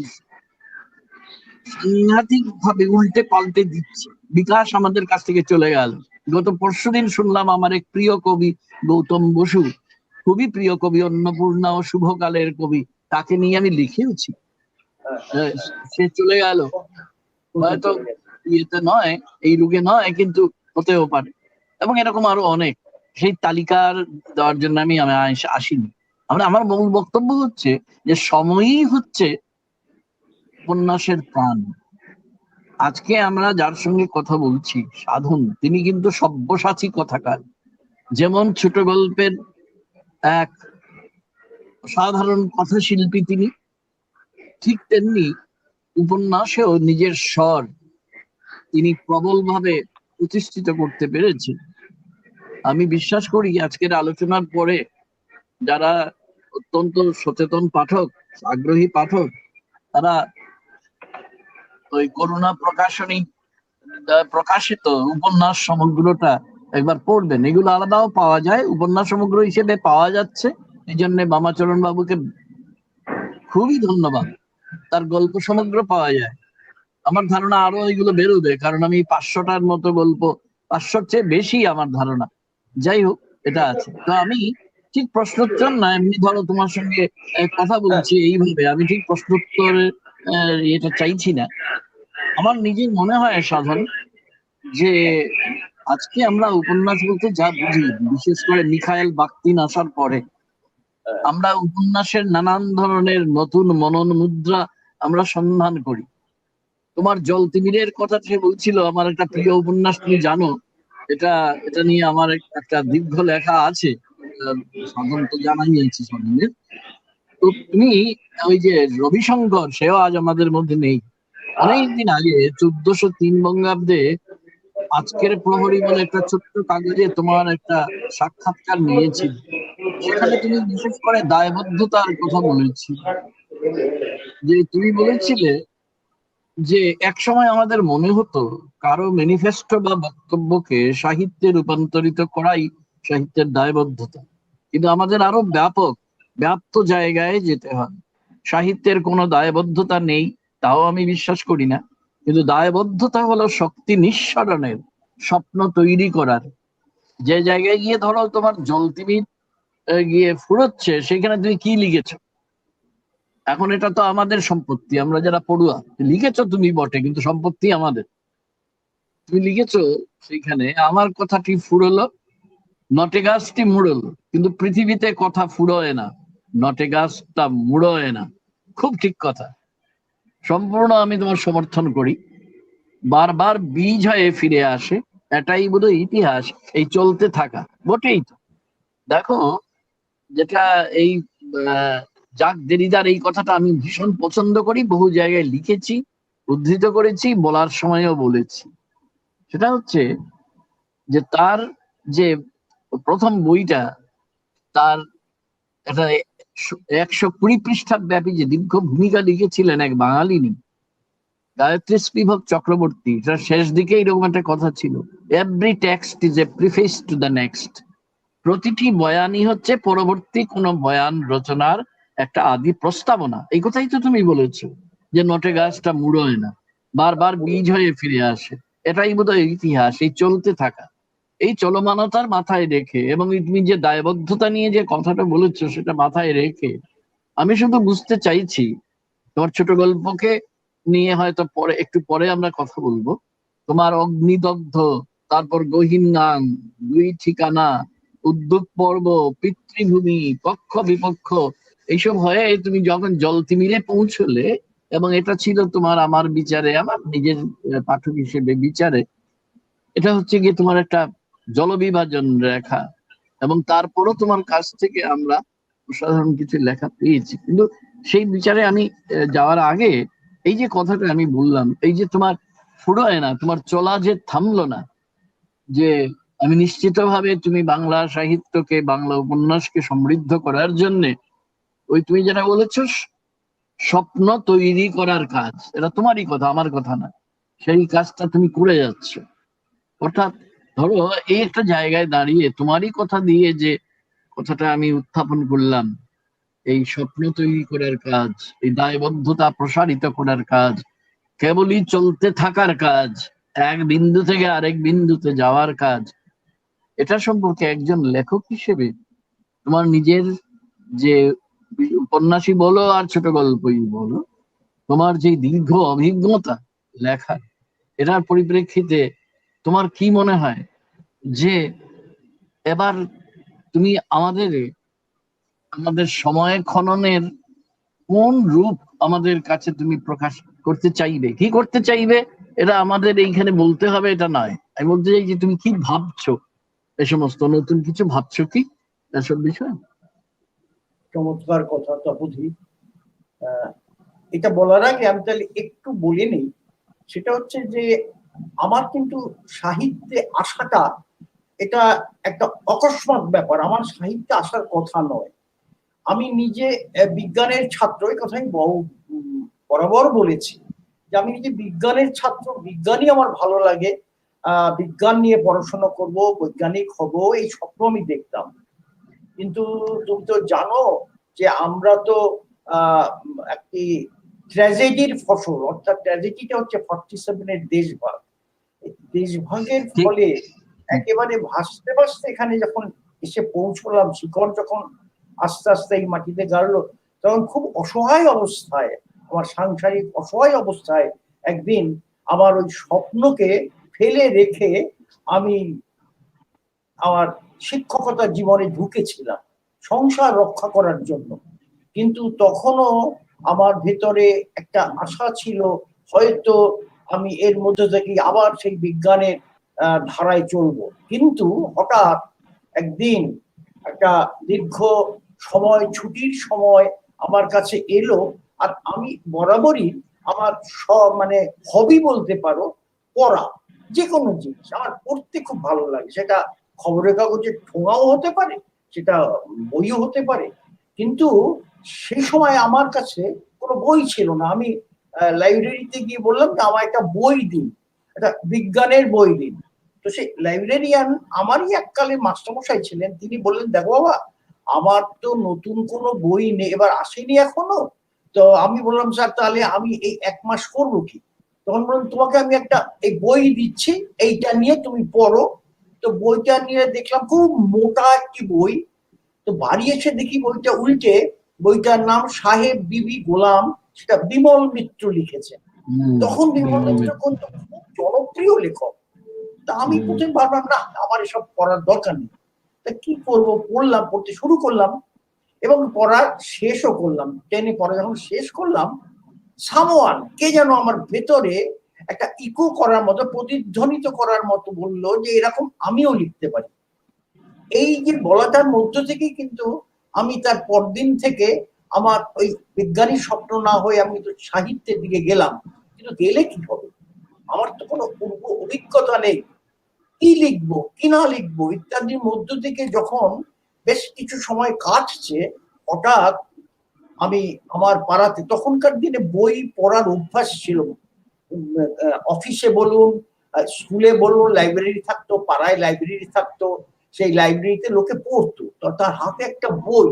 সাংঘাতিক ভাবে উল্টে পাল্টে দিচ্ছে। বিকাশ আমাদের কাছ থেকে চলে গেল। গত পরশুদিন শুনলাম আমার এক প্রিয় কবি গৌতম বসু, খুবই প্রিয় কবি, অন্নপূর্ণা ও শুভকালের কবি, তাকে নিয়ে আমি লিখেওছি। সে চলে গেল, হয়তো ইয়েতে নয়, এই রোগে নয়, কিন্তু হতেও পারে। এবং এরকম আরো অনেক, সেই তালিকার দেওয়ার জন্য আমি আসিনি। আমার মূল বক্তব্য হচ্ছে যে সময়ই হচ্ছে উপন্যাসের প্রাণ। আজকে আমরা যার সঙ্গে কথা বলছি সাধন, তিনি কিন্তু সব্যসাচী কথাকার। যেমন ছোট গল্পের এক সাধারণ কথা শিল্পী তিনি, ঠিক তেমনি উপন্যাসেও নিজের স্বর তিনি প্রবলভাবে প্রতিষ্ঠিত করতে পেরেছেন। আমি বিশ্বাস করি আজকের আলোচনার পরে যারা অত্যন্ত সচেতন পাঠক, আগ্রহী পাঠক, তারা ওই করুণা প্রকাশিত উপন্যাস সমগ্রটা একবার পড়বেন। এগুলো আলাদাও পাওয়া যায়, উপন্যাস সমগ্র হিসেবে পাওয়া যাচ্ছে, এই জন্য বামাচরণ বাবুকে খুবই ধন্যবাদ। তার গল্প সমগ্র পাওয়া যায়। আমার ধারণা আরো এগুলো বেরোবে, কারণ আমি 500টার মতো গল্প, 500-র চেয়ে বেশি আমার ধারণা। যাই হোক, এটা আছে। তো আমি ঠিক প্রশ্নোত্তর না, এমনি ধরো তোমার সঙ্গে কথা বলছি এইভাবে, আমি ঠিক প্রশ্নোত্তরের এটা চাইছি না। আমার নিজের মনে হয় সাধন, যে আজকে আমরা উপন্যাস বলতে যা বুঝি, বিশেষ করে মিখায়েল বাখতিন আসার পরে আমরা উপন্যাসের নানান ধরনের নতুন মনন মুদ্রা আমরা সন্ধান করি। তোমার জল তিমিরের কথা সে বলছিল, আমার একটা প্রিয় উপন্যাস, তুমি জানো। এটা নিয়ে আমার একটা দীর্ঘ লেখা আছে, সাধন তো জানাই আছে সাধনের। তো তুমি ওই যে রবিশঙ্কর, সেও আজ আমাদের মধ্যে নেই। অনেকদিন আগে 1403 বঙ্গাব্দে আজকের প্রহরী বলে একটা ছোট্ট কাগজে তোমার একটা সাক্ষাৎকার নিয়েছিল। সেখানে তুমি বিশেষ করে দায়বদ্ধতার কথা বলেছি, যে তুমি বলেছিলে যে একসময় আমাদের মনে হতো কারো ম্যানিফেস্টো বা বক্তব্যকে সাহিত্যে রূপান্তরিত করাই সাহিত্যের দায়বদ্ধতা, কিন্তু আমাদের আরো ব্যাপ্ত জায়গায় যেতে হয়। সাহিত্যের কোনো দায়বদ্ধতা নেই তাও আমি বিশ্বাস করি না, কিন্তু দায়বদ্ধতা হলো শক্তি নিঃসরণের, স্বপ্ন তৈরি করার। যে জায়গায় গিয়ে ধরো তোমার জলতিমির গিয়ে ফুরোচ্ছে, সেখানে তুমি কি লিখেছো? এখন এটা তো আমাদের সম্পত্তি, আমরা যারা পড়ুয়া। লিখেছো তুমি বটে, কিন্তু সম্পত্তি আমাদের। তুমি লিখেছো সেখানে, আমার কথাটি ফুরলো, নটে গাছটি মুড়লো, কিন্তু পৃথিবীতে কথা ফুরোয় না, নটে গাছটা মুড়োয় না। খুব ঠিক কথা, সম্পূর্ণ আমি তোমার সমর্থন করি। বারবার বীজ হয়ে ফিরে আসে, এটাই বোধহয় ইতিহাস, এই চলতে থাকা। বটেই তো। দেখো, যেটা এই জাক দেরিদার এই কথাটা আমি ভীষণ পছন্দ করি, বহু জায়গায় লিখেছি, উদ্ধৃত করেছি, বলার সময়ও বলেছি। সেটা হচ্ছে যে তার যে প্রথম বইটা, তার একটা 120 পৃষ্ঠা ব্যাপী যে দীর্ঘ ভূমিকা লিখেছিলেন এক বাঙালিনী, গায়ত্রী স্পিভক চক্রবর্তী। এটার শেষ দিকে এরকম একটা কথা ছিল, every text is a preface to the next. প্রতিটি বয়ানই হচ্ছে পরবর্তী কোন বয়ান রচনার একটা আদি প্রস্তাবনা। এই কথাই তো তুমি বলেছো, যে নটে গাছটা মুড়োয় না, বারবার বীজ হয়ে ফিরে আসে। এটাই বোধহয় ইতিহাস, এই চলতে থাকা, এই চলমানতার মাথায় রেখে, এবং তুমি যে দায়বদ্ধতা নিয়ে যে কথাটা বলেছো সেটা মাথায় রেখে, আমি শুধু বুঝতে চাইছি, তোমার ছোট গল্পকে নিয়ে হয়তো একটু পরে আমরা কথা বলবো, তোমার অগ্নিদগ্ধ, তারপর গহীন গান, দুই ঠিকানা, উদ্যোগ পর্ব, পিতৃভূমি, পক্ষ বিপক্ষ, এইসব হয়ে তুমি যখন জলতিমিরে পৌঁছলে, এবং এটা ছিল তোমার, আমার বিচারে, আমার নিজের পাঠক হিসেবে বিচারে, এটা হচ্ছে গিয়ে তোমার একটা জলবিভাজন রেখা। এবং তারপরও তোমার কাছ থেকে আমরা অসাধারণ কিছু লেখা পেয়েছি। কিন্তু সেই বিচারে আমি যাওয়ার আগে এই যে কথাটা আমি বললাম, এই যে তোমার ফুরোয় না, তোমার চলা যে থামলো না, যে আমি নিশ্চিতভাবে তুমি বাংলা সাহিত্যকে, বাংলা উপন্যাসকে সমৃদ্ধ করার জন্য ওই তুমি যেটা বলেছো স্বপ্ন তৈরি করার কাজ, এটা তোমারই কথা, আমার কথা না, সেই কাজটা তুমি করে যাচ্ছ। অর্থাৎ ধরো এই একটা জায়গায় দাঁড়িয়ে তোমারই কথা দিয়ে যে কথাটা আমি উত্থাপন করলাম, এই স্বপ্ন তৈরি করার কাজ, এই দায়বদ্ধতা প্রসারিত করার কাজ, কেবলই চলতে থাকার কাজ, এক বিন্দু থেকে আরেক বিন্দুতে যাওয়ার কাজ, এটা সম্পর্কে একজন লেখক হিসেবে তোমার নিজের যে উপন্যাসই বলো আর ছোট গল্পই বলো, তোমার যে দীর্ঘ অভিজ্ঞতা লেখা, এটার পরিপ্রেক্ষিতে তোমার কি মনে হয় যে এবার তুমি আমাদের সময় খননের কোন রূপ আমাদের কাছে তুমি প্রকাশ করতে চাইবে, কি করতে চাইবে, এটা আমাদের এইখানে বলতে হবে এটা নয়। আমি বলতে চাই যে তুমি কি ভাবছো, এই সমস্ত নতুন কিছু ভাবছো কি এসব বিষয়? চমৎকার কথা তপোধি। এটা বলার আগে আমি তাহলে একটু বলে নিই, সেটা হচ্ছে যে আমার কিন্তু সাহিত্যে আসাটা এটা একটা অকস্মাৎ ব্যাপার, আমার সাহিত্যে আসার কথা নয়। আমি নিজে বিজ্ঞানের ছাত্র, এই কথাই বরাবর বলেছি যে আমি নিজে বিজ্ঞানের ছাত্র, বিজ্ঞানই আমার ভালো লাগে, বিজ্ঞান নিয়ে পড়াশোনা করব, বৈজ্ঞানিক হব, এই স্বপ্ন আমি দেখতাম। কিন্তু তুমি তো জানো যে আমরা তো একটি ট্র্যাজেডির ফসল, অর্থাৎ ট্র্যাজেডিটা হচ্ছে 47-এর দেশভাগ। দেশভাগের ফলে একেবারে ভাসতে ভাসতে এখানে যখন এসে পৌঁছলাম, শিকড় যখন আস্তে আস্তে এই মাটিতে গাড়লো, তখন খুব অসহায় অবস্থায়, আমার সাংসারিক অসহায় অবস্থায় একদিন আমার ওই স্বপ্নকে ফেলে রেখে আমি আমার শিক্ষকতার জীবনে ঢুকেছিলাম সংসার রক্ষা করার জন্য। কিন্তু তখনও আমার ভেতরে একটা আশা ছিল, হয়তো আমি এর মধ্যে থেকে আবার সেই বিজ্ঞানের ধারায় চলবো। কিন্তু হঠাৎ একদিন একটা দীর্ঘ সময়, ছুটির সময় আমার কাছে এলো, আর আমি বরাবরই আমার মানে হবি বলতে পারো পড়া, যে কোনো জিনিস আমার পড়তে খুব ভালো লাগে, সেটা খবরের কাগজে ঠোঙাও হতে পারে, সেটা বইও হতে পারে। কিন্তু সেই সময় আমার কাছে কোনো বই ছিল না। আমি লাইব্রেরিতে গিয়ে বললাম যে আমার একটা বই দিন, একটা বিজ্ঞানের বই দিন। তো সেই লাইব্রেরিয়ান আমারই এককালে মাস্টারমশাই ছিলেন, তিনি বললেন, দেখো বাবা, আমার তো নতুন কোনো বই নেই, এবার আসেনি এখনো। তো আমি বললাম, স্যার তাহলে আমি এই 1 মাস করবো কি? তখন বললাম, তোমাকে আমি একটা এই বই দিচ্ছি, এইটা নিয়ে তুমি পড়ো। তো বইটা নিয়ে দেখলাম খুব মোটা একটি বই। তো বাড়ি এসে দেখি বইটা উল্টে, বইটার নাম সাহেব বিবি গোলাম, সেটা বিমল মিত্র লিখেছেন। তখন বিমল মিত্র কিন্তু খুব জনপ্রিয় লেখক। তা আমি প্রথমে ভাবলাম, না আমার এসব পড়ার দরকার নেই। তা কি করবো, পড়লাম, পড়তে শুরু করলাম এবং পড়া শেষও করলাম। 10-এ পড়া যখন শেষ করলাম, সামওয়ান কে যেন আমার ভেতরে একটা ইকো করার মতো, প্রতিধ্বনিত করার মতো বললো যে এরকম আমিও লিখতে পারি। এই যে বলাটার মধ্য থেকেই কিন্তু আমি তার পরদিন থেকে আমার ওই বিজ্ঞানী স্বপ্ন না হয়ে আমি তো সাহিত্যের দিকে গেলাম। কিন্তু গেলে কি হবে, আমার তো কোনো পূর্ব অভিজ্ঞতা নেই, কি লিখবো কি না লিখবো ইত্যাদির মধ্য থেকে যখন বেশ কিছু সময় কাটছে, হঠাৎ আমি আমার পাড়াতে, তখনকার দিনে বই পড়ার অভ্যাস ছিল, অফিসে বলুন, স্কুলে বলুন, লাইব্রেরি থাকতো, পাড়ায় লাইব্রেরি থাকতো, সেই লাইব্রেরিতে লোকে পড়তো, তো তার হাতে একটা বই।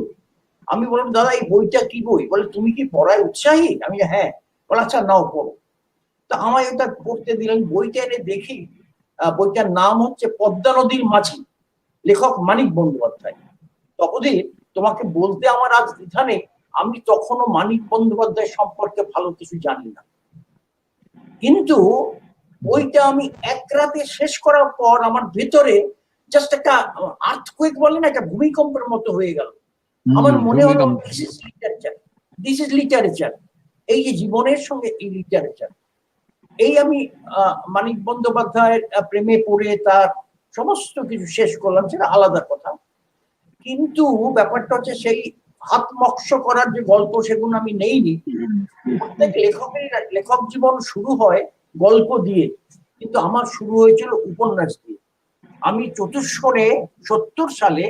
আমি বললাম, দাদা এই বইটা কি বই? বলে, তুমি কি পড়ায় উৎসাহী? আমি হ্যাঁ। বলে, আচ্ছা নাও পড়ো। তা আমায় ওটা পড়তে দিলেন। বইটা এনে দেখি বইটার নাম হচ্ছে পদ্মা নদীর মাঝি, লেখক মানিক বন্দ্যোপাধ্যায়। তপোধি, তোমাকে বলতে আমার আজ দ্বিধা নেই, আমি তখনও মানিক বন্দ্যোপাধ্যায় সম্পর্কে ভালো কিছু জানি না। কিন্তু বইটা আমি এক রাতে শেষ করার পর আমার ভেতরে জাস্ট একটা আর্থকুয়েক বলে না, একটা ভূমিকম্পের মতো হয়ে গেল। আমার মনে হলো this is literature, this is literature, এই যে জীবনের সঙ্গে এই লিটারেচার। এই আমি মানিক বন্দ্যোপাধ্যায়ের প্রেমে পড়ে তার সমস্ত কিছু শেষ করলাম, সেটা আলাদা কথা। কিন্তু ব্যাপারটা হচ্ছে সেই হাত মক্স করার যে গল্প, সেগুলো আমি নেইনি। প্রত্যেক লেখক জীবন শুরু হয় গল্প দিয়ে, কিন্তু আমার শুরু হয়েছিল উপন্যাস দিয়ে। আমি চতুষ্কোণে 70 সালে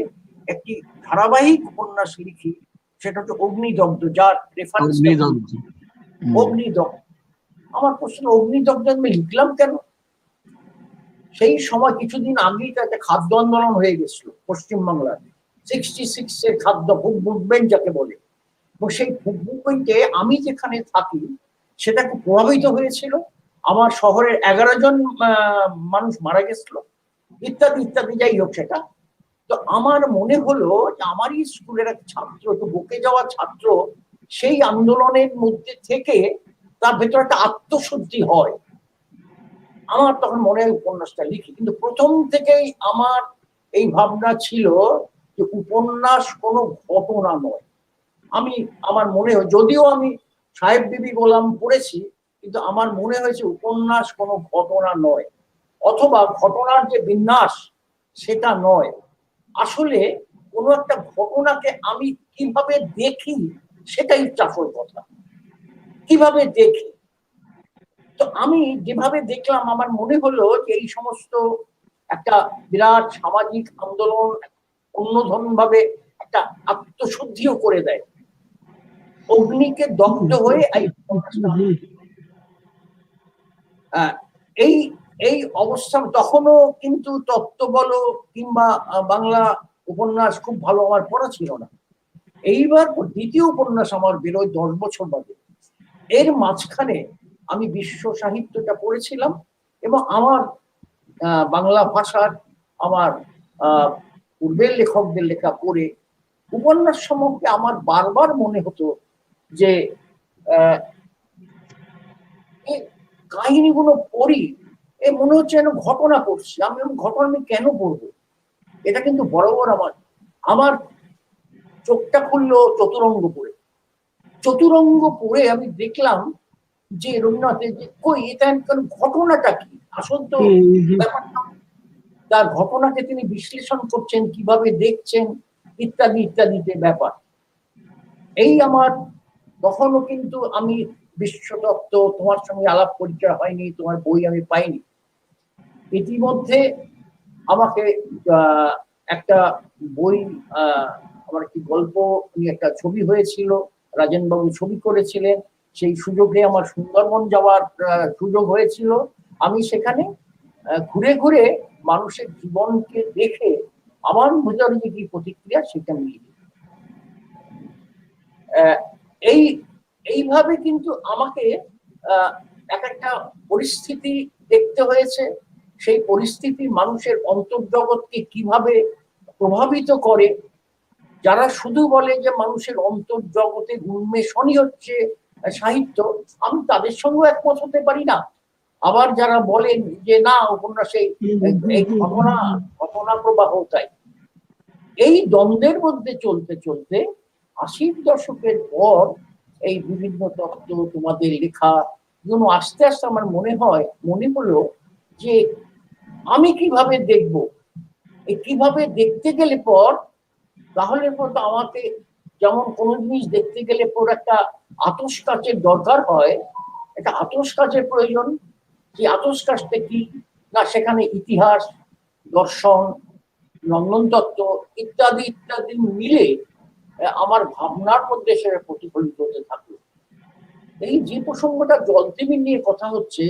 একটি ধারাবাহিক উপন্যাস লিখি, সেটা হচ্ছে অগ্নিদগ্ধ, যার রেফারেন্স অগ্নিদগ্ধ। আমার প্রশ্ন, অগ্নিদগ্ধ আমি লিখলাম কেন? সেই সময় কিছুদিন আগেই তো একটা খাদ্য আন্দোলন হয়ে গেছিল পশ্চিমবাংলার, 66 খাদ্য ভোগ মুভমেন্ট যাকে বলে, এবং সেই ভোগ মুভমেন্টে আমি যেখানে থাকি সেটা খুব প্রভাবিত হয়েছিল। আমার শহরের 11 জন মানুষ মারা গেছিল, ইত্যাদি ইত্যাদি। যাই হোক, সেটা তো আমার মনে হলো যে আমারই স্কুলের এক ছাত্র, তো বকে যাওয়া ছাত্র, সেই আন্দোলনের মধ্যে থেকে তার ভেতরে একটা আত্মশুদ্ধি হয়। আমার তখন মনে হয় উপন্যাসটা লিখি, কিন্তু প্রথম থেকেই আমার এই ভাবনা ছিল যে উপন্যাস কোনো ঘটনা নয়। আমার মনে হয়, যদিও আমি সাহেব বিবি গোলাম পড়েছি, কিন্তু আমার মনে হয়েছে উপন্যাস কোনো ঘটনা নয়, অথবা ঘটনার যে বিন্যাস সেটা নয়। আসলে কোনো একটা ঘটনাকে আমি কিভাবে দেখি সেটাই আসল কথা, কিভাবে দেখি। তো আমি যেভাবে দেখলাম, আমার মনে হলো যে এই সমস্ত একটা বিরাট সামাজিক আন্দোলন অন্যধরন ভাবে একটা আত্মশুদ্ধিও করে দেয়। অগ্নিকে দগ্ধ হয়ে এই এই অবস্থা, তখনও কিন্তু তত্ত্ব বলো কিংবা বাংলা উপন্যাস খুব ভালো আমার পড়া ছিল না। এইবার দ্বিতীয় উপন্যাস আমার বেরোয় 10 বছর বাদে। এর মাঝখানে আমি বিশ্ব সাহিত্যটা পড়েছিলাম, এবং আমার বাংলা ভাষার আমার পূর্বের লেখকদের লেখা পড়ে উপন্যাস সম্বন্ধে আমার বারবার মনে হতো যে কাহিনীগুলো পড়ি, এ মনে হচ্ছে যেন ঘটনা পড়ছি। আমি ঘটনা আমি কেন পড়বো? এটা কিন্তু বরাবর আমার চোখটা খুললো চতুরঙ্গ পড়ে। চতুরঙ্গ পড়ে আমি দেখলাম যে রবীন্দ্রনাথের যে কই এটা ঘটনাটা কি, আসল তো ব্যাপারটা, তার ঘটনাকে তিনি বিশ্লেষণ করছেন, কিভাবে দেখছেন, ইত্যাদি ইত্যাদিতে ব্যাপার। এই আমার তখনও কিন্তু আমি বিশ্বতত্ত্ব, তোমার সঙ্গে আলাপ পরিচয় হয়নি, তোমার বই আমি পাইনি। ইতিমধ্যে আমাকে একটা বই, আমার একটি গল্প নিয়ে একটা ছবি হয়েছিল, রাজেনবাবু ছবি করেছিলেন, সেই সুযোগে আমার সুন্দরবন যাওয়ার সুযোগ হয়েছিল। আমি সেখানে ঘুরে ঘুরে মানুষের জীবনকে দেখে আমার ভিতরে যে কি প্রতিক্রিয়া সেটা নিয়ে এইভাবে কিন্তু আমাকে এক একটা পরিস্থিতি দেখতে হয়েছে। সেই পরিস্থিতি মানুষের অন্তর্জগৎকে কিভাবে প্রভাবিত করে। যারা শুধু বলে যে মানুষের অন্তর্জগতে উন্মেষণই হচ্ছে সাহিত্য, আমি তাদের সঙ্গে একমত হতে পারি না। আবার যারা বলেন যে না, উপন্যাসে এই ঘটনা প্রবাহ, তাই এই দ্বন্দ্বের মধ্যে চলতে চলতে 80-র দশকের পর এই বিভিন্ন তত্ত্ব, তোমাদের লেখা যেন আস্তে আস্তে আমার মনে হলো যে আমি কিভাবে দেখব, এই কিভাবে দেখতে গেলে পর, তাহলে তো আমাকে যেমন কোনো জিনিস দেখতে গেলে পর একটা আতশ কাচের দরকার হয়, একটা আতশ কাচের প্রয়োজন। যে আতশ কাচটা কি না, সেখানে ইতিহাস, দর্শন, নন্দনতত্ত্ব ইত্যাদি ইত্যাদি মিলে আমার ভাবনার মধ্যে সেটা প্রতিফলিত হতে থাকলো। এই যে প্রসঙ্গটা জলতিমির নিয়ে কথা হচ্ছে,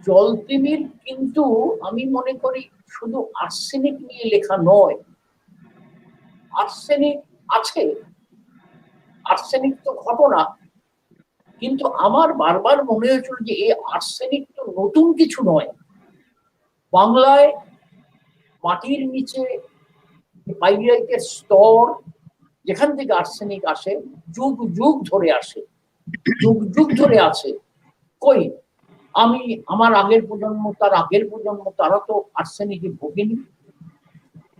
জলতিমির কিন্তু আমি মনে করি শুধু আর্সেনিক নিয়ে লেখা নয়। আর্সেনিক আছে, আর্সেনিক তো ঘটনা, কিন্তু আমার বারবার মনে হয়েছিল যে এই আর্সেনিক তো নতুন কিছু নয়। বাংলায় মাটির নিচে পাইরাইটের স্তর, যেখান থেকে আর্সেনিক আসে, যুগ যুগ ধরে আসে, যুগ যুগ ধরে আছে। কই আমি, আমার আগের প্রজন্ম, তার আগের প্রজন্ম, তারা তো আর্সেনিকে ভোগেনি।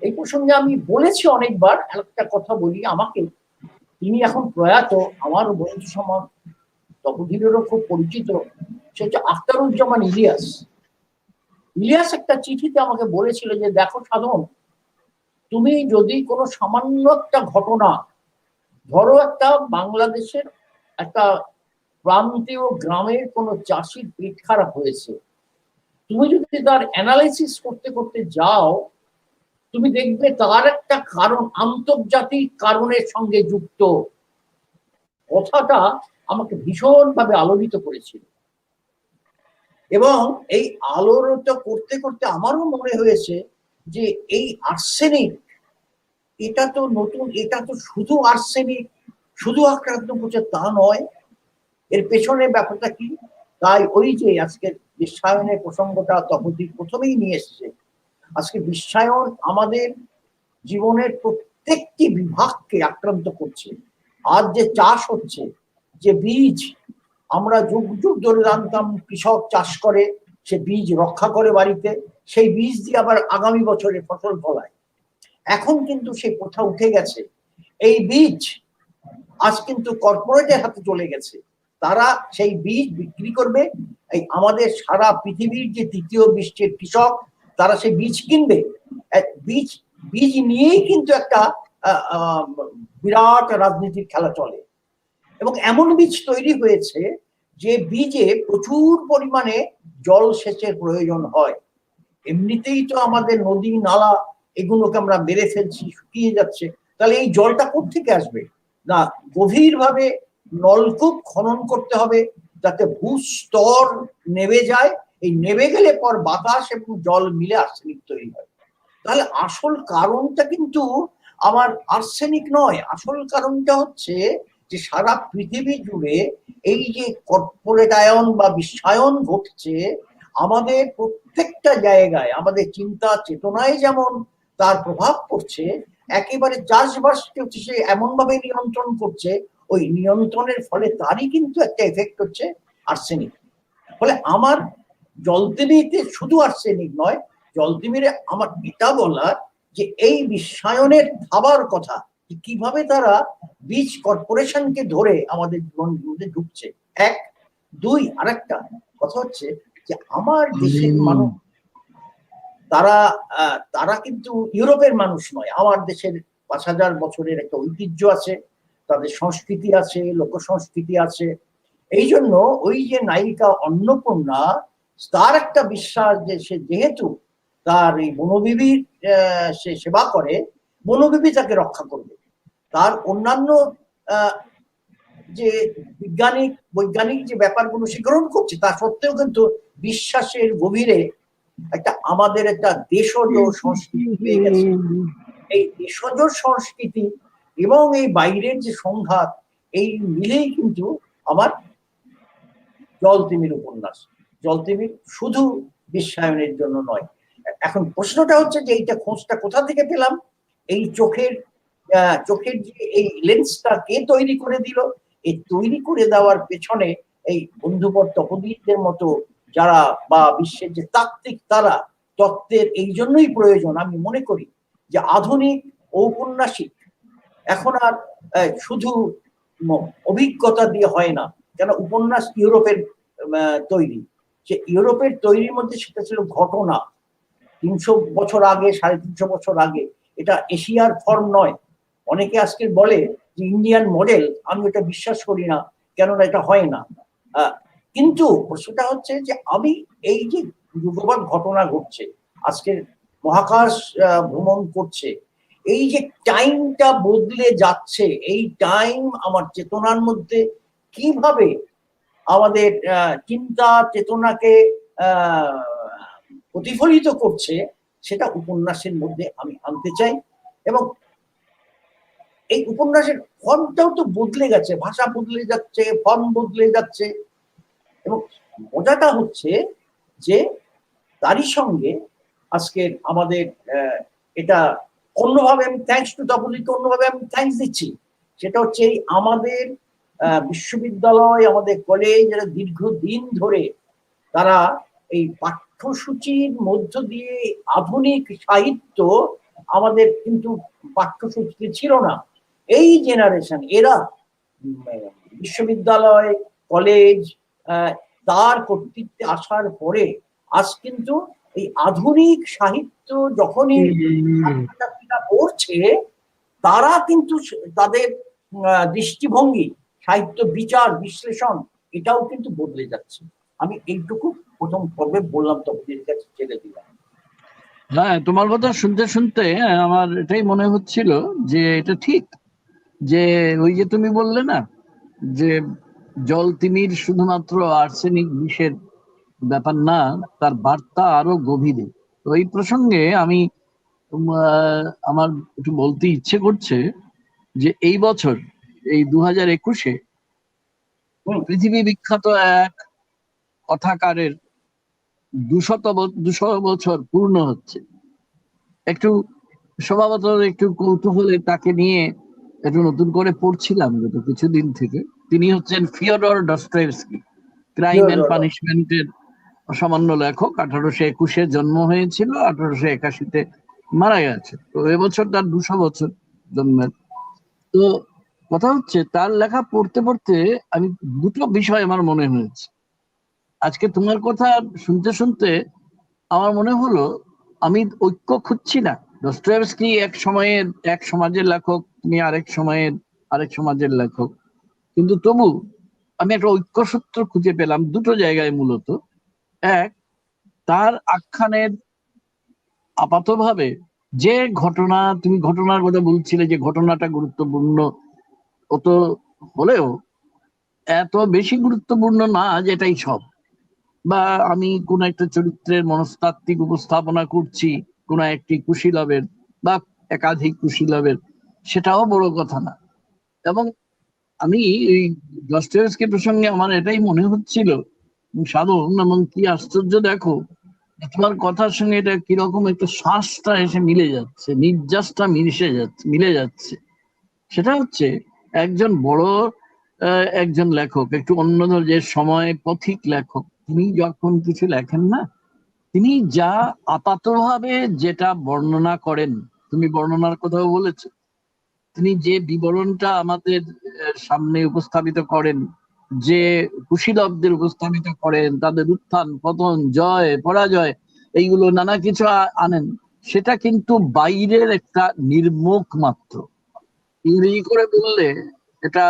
এই প্রসঙ্গে আমি বলেছি অনেকবার, একটা কথা বলি, আমাকে, তিনি এখন প্রয়াত, আমার বন্ধু সমাজ তপধীরেরও খুব পরিচিত, সেটা আখতারুজ্জামান ইলিয়াস। ইলিয়াস একটা চিঠিতে আমাকে বলেছিল যে দেখো সাধন, তুমি যদি কোনো সামান্য একটা ঘটনা, ধরো একটা বাংলাদেশের একটা প্রান্তীয় গ্রামের কোনো চাষির পেট খারাপ হয়েছে, তুমি যদি তার অ্যানালাইসিস করতে করতে যাও, তুমি দেখবে তার একটা কারণ আন্তর্জাতিক কারণের সঙ্গে যুক্ত। কথাটা আমাকে ভীষণভাবে আলোড়িত করেছিল, এবং এই আলোড়িত করতে করতে আমারও মনে হয়েছে যে এই আর্সেনিক, এটা তো নতুন, এটা তো শুধু আর্সেনিক শুধু আক্রান্ত করছে তা নয়, এর পেছনে ব্যাপারটা কি। তাই ওই যে আজকের বিশ্বায়নের প্রসঙ্গটা তপতি প্রথমেই নিয়ে এসছে, আজকে বিশ্বায়ন আমাদের জীবনের প্রত্যেকটি বিভাগকে আক্রান্ত করছে। আজ যে চাষ হচ্ছে, যে বীজ আমরা যুগ যুগ ধরে জানতাম কৃষক চাষ করে, সে বীজ রক্ষা করে বাড়িতে, সেই বীজ দিয়ে আবার আগামী বছরে ফসল ফলায়। এখন কিন্তু সেই প্রথা উঠে গেছে, এই বীজ আজ কিন্তু কর্পোরেটের হাতে চলে গেছে, তারা সেই বীজ বিক্রি করবে। এই আমাদের সারা পৃথিবীর যে তৃতীয় বিশ্বের কৃষক, তারা সেই বীজ কিনবে। বীজ বীজ নিয়েই কিন্তু একটা বিরাট রাজনীতির খেলা চলে, এবং এমন বীজ তৈরি হয়েছে যে বীজে প্রচুর পরিমাণে জল সেচের প্রয়োজন হয়। এমনিতেই তো আমাদের নদী নালা এগুলোকে আমরা মেরে ফেলছি, শুকিয়ে যাচ্ছে, তাহলে এই জলটা কোত্থেকে আসবে? না, গভীরভাবে নলকূপ খনন করতে হবে যাতে ভূস্তর নেমে যায়, এই নেমে গেলে পর বাতাস এবং জল মিলে আর্সেনিক তৈরি হয়। তাহলে আসল কারণটা কিন্তু আমার আর্সেনিক নয়, আসল কারণটা হচ্ছে যে সারা পৃথিবী জুড়ে এই যে কর্পোরেটায়ন বা বিশ্বায়ন ঘটছে, আমাদের প্রত্যেকটা জায়গায়, আমাদের চিন্তা চেতনায় যেমন তার প্রভাব পড়ছে, একেবারে চাষবাসকে সে এমন ভাবে নিয়ন্ত্রণ করছে, ওই নিয়ন্ত্রণের ফলে তারই কিন্তু একটা এফেক্ট হচ্ছে আর্সেনিক। ফলে আমার জলতিমিতে শুধু আর্সেনিক নয়, জলতিমিরে আমার এটা বলার যে এই বিশ্বায়নের ভাবার কথা, কিভাবে তারা বীজ কর্পোরেশনকে ধরে আমাদের জীবন মধ্যে ঢুকছে। এক, দুই, আরেকটা কথা হচ্ছে যে আমার দেশের মানুষ, তারা তারা কিন্তু ইউরোপের মানুষ নয়। আমার দেশের ৫,০০০ বছরের একটা ঐতিহ্য আছে, তাদের সংস্কৃতি আছে, লোক সংস্কৃতি আছে। এই জন্য ওই যে নায়িকা অন্নপূর্ণা, তার একটা বিশ্বাস যে সে যেহেতু তার এই বনবিবির সে সেবা করে, বনবিবি তাকে রক্ষা করবে। তার অন্যান্য যে বৈজ্ঞানিক যে ব্যাপারগুলো সে গ্রহণ করছে, তা সত্ত্বেও কিন্তু বিশ্বাসের গভীরে একটা আমাদের একটা দেশজ সংস্কৃতি পেয়ে গেছে। এই দেশজ সংস্কৃতি এবং এই বাইরের যে সংঘাত, এই মিলেই কিন্তু আমার জলতিমির উপন্যাস। জলতিমির শুধু বিশ্বায়নের জন্য নয়। এখন প্রশ্নটা হচ্ছে যে এইটা খোঁজটা কোথা থেকে পেলাম? এই চোখের যে এই লেন্সটা কে তৈরি করে দিল? এই তৈরি করে দেওয়ার পেছনে এই বন্ধুবর তপোবীরদের মতো যারা, বা বিশ্বের যে তাত্ত্বিক, তারা তত্ত্বের এই জন্যই প্রয়োজন। আমি মনে করি যে আধুনিক ঔপন্যাসিক এখন আর শুধু অভিজ্ঞতা দিয়ে হয় না। কেন, উপন্যাস ইউরোপের তৈরি, সে ইউরোপের তৈরির মধ্যে সেটা ছিল ঘটনা ৩০০ বছর আগে, ৩৫০ বছর আগে। এটা এশিয়ার ফর্ম নয়। অনেকে আজকে বলে যে ইন্ডিয়ান মডেল, আমি এটা বিশ্বাস করি না, কেননা এটা হয় না। কিন্তু প্রশ্নটা হচ্ছে যে আমি এই যে যুগপৎ ঘটনা ঘটছে, আজকের মহাকাশ ভ্রমণ করছে, এই যে টাইমটা বদলে যাচ্ছে, এই টাইম আমার চেতনার মধ্যে কিভাবে আমাদের চিন্তা চেতনাকে প্রতিফলিত করছে, সেটা উপন্যাসের মধ্যে আমি আনতে চাই। এবং এই উপন্যাসের ফর্মটাও তো বদলে গেছে, ভাষা বদলে যাচ্ছে, ফর্ম বদলে যাচ্ছে। এবং মজাটা হচ্ছে যে তারই সঙ্গে আজকের আমাদের এটা অন্যভাবে, আমি থ্যাঙ্কস টু তপোজিকে অন্যভাবে আমি থ্যাঙ্কস দিচ্ছি। সেটা হচ্ছে আমাদের বিশ্ববিদ্যালয়, আমাদের কলেজ, যারা দীর্ঘদিন ধরে তারা এই পাঠ্যসূচির মধ্য দিয়ে আধুনিক সাহিত্য আমাদের কিন্তু পাঠ্যসূচিতে ছিল না। এই জেনারেশন এরা বিশ্ববিদ্যালয় কলেজ তার কর্তৃত্বে আসার পরে আজ কিন্তু এই আধুনিক সাহিত্য যখনই ছাত্রছাত্রীরা পড়ছে, তারা কিন্তু তাদের দৃষ্টিভঙ্গি, সাহিত্য বিচার বিশ্লেষণ এটাও কিন্তু বদলে যাচ্ছে। আমি এইটুকু প্রথম পর্বে বললাম, তোমাদের কাছে ছেড়ে দিলাম। হ্যাঁ, তোমার কথা শুনতে শুনতে আমার এটাই মনে হচ্ছিল যে এটা ঠিক, যে ওই যে তুমি বললে না যে জল তিমির শুধুমাত্র আর্সেনিক বিষের ব্যাপার না, তার বার্তা আরো গভীরে। তো এই প্রসঙ্গে আমি আমার একটু বলতে ইচ্ছে করছে যে এই বছর, এই 2021-এ পৃথিবী বিখ্যাত এক কথাকারের 200 বছর পূর্ণ হচ্ছে। একটু স্বভাবত একটু কৌতূহলে তাকে নিয়ে একটু নতুন করে পড়ছিলাম গত কিছুদিন থেকে। তিনি হচ্ছেন ফিওডর ডস্টয়েভস্কি, ক্রাইম এন্ড পানিশমেন্টের অসামান্য লেখক। 1821-এ জন্ম হয়েছিল, 1881-তে মারা গেছে। তো এবছর তার 200 বছর জন্মের। তো কথা হচ্ছে, তার লেখা পড়তে পড়তে আমি দুটো বিষয় আমার মনে হয়েছে। আজকে তোমার কথা শুনতে শুনতে আমার মনে হলো আমি ঐক্য খুঁজছি না। দস্তয়েভস্কি এক সময়ের এক সমাজের লেখক, তুমি আরেক সময়ের আরেক সমাজের লেখক, কিন্তু তবু আমি একটা ঐক্যসূত্র খুঁজে পেলাম দুটো জায়গায় মূলত। এক, তার আখ্যানের আপাতভাবে যে ঘটনা, তুমি ঘটনার কথা বলছিলে যে ঘটনাটা গুরুত্বপূর্ণ, অত হলেও এত বেশি গুরুত্বপূর্ণ না যেটাই সব, বা আমি কোন একটা চরিত্রের মনস্তাত্ত্বিক উপস্থাপনা করছি কোন একটি কুশীলবের বা একাধিক কুশীলবের, সেটাও বড় কথা না। এবং আমি এই দস্তয়েভস্কি প্রসঙ্গে আমার এটাই মনে হচ্ছিল সাধন, এবং কি আশ্চর্য দেখো তোমার কথার সঙ্গে এটা কিরকম একটু শ্বাসটা এসে মিলে যাচ্ছে, নির্যাসটা মিলে যাচ্ছে। সেটা হচ্ছে একজন বড় একজন লেখক, একটু অন্য যে সময় পথিক লেখক, তিনি যখন কিছু লেখেন না, তিনি যা আপাতভাবে যেটা বর্ণনা করেন, তুমি বর্ণনার কথাও বলেছো, তিনি যে বিবরণটা আমাদের সামনে উপস্থাপিত করেন, যে কুশীলবদের উপস্থাপিত করেন, তাদের উত্থান পতন, জয় পরাজয়, এইগুলো নানা কিছু আনেন, সেটা কিন্তু বাইরের একটা নির্মুখ মাত্র। ইংরেজি করে বললে এটা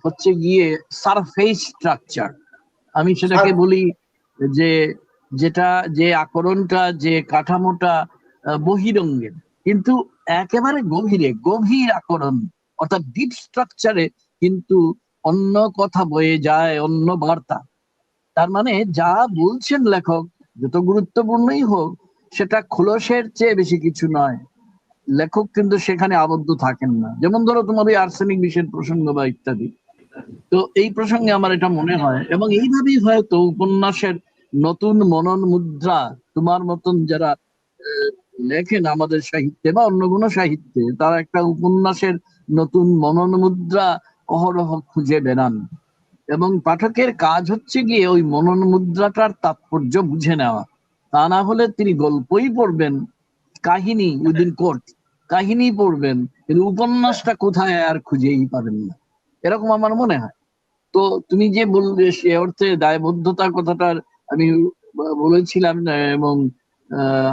হচ্ছে গিয়ে সারফেস স্ট্রাকচার। আমি সেটাকে বলি যে যেটা, যে আকরণটা, যে কাঠামোটা বহিরঙ্গের, কিন্তু একেবারে গভীর আকরণ, অর্থাৎ ডিপ স্ট্রাকচারে কিন্তু অন্য কথা বয়ে যায়, অন্য বার্তা। তার মানে যা বলছেন লেখক, যত গুরুত্বপূর্ণই হোক, সেটা খোলসের চেয়ে বেশি কিছু নয়। লেখক কিন্তু সেখানে আবদ্ধ থাকেন না। যেমন ধরো তোমার ওই আর্সেনিক বিষের প্রসঙ্গ বা ইত্যাদি। তো এই প্রসঙ্গে আমার এটা মনে হয়, এবং এইভাবেই হয়তো উপন্যাসের নতুন মনন মুদ্রা, তোমার মতন যারা লেখেন আমাদের সাহিত্যে বা অন্য কোনো সাহিত্যে, তারা একটা উপন্যাসের নতুন মনন মুদ্রা অহরহ খুঁজে বেড়ান, এবং পাঠকের কাজ হচ্ছে গিয়ে ওই মনন মুদ্রাটার তাৎপর্য বুঝে নেওয়া। তা না হলে তিনি গল্পই পড়বেন, কাহিনী উইদিন কোট, কাহিনী পড়বেন, কিন্তু উপন্যাসটা কোথায় আর খুঁজেই পাবেন না, এরকম আমার মনে হয়। তো তুমি যে বললে সে অর্থে দায়বদ্ধতার কথাটার আমি বলেছিলাম, এবং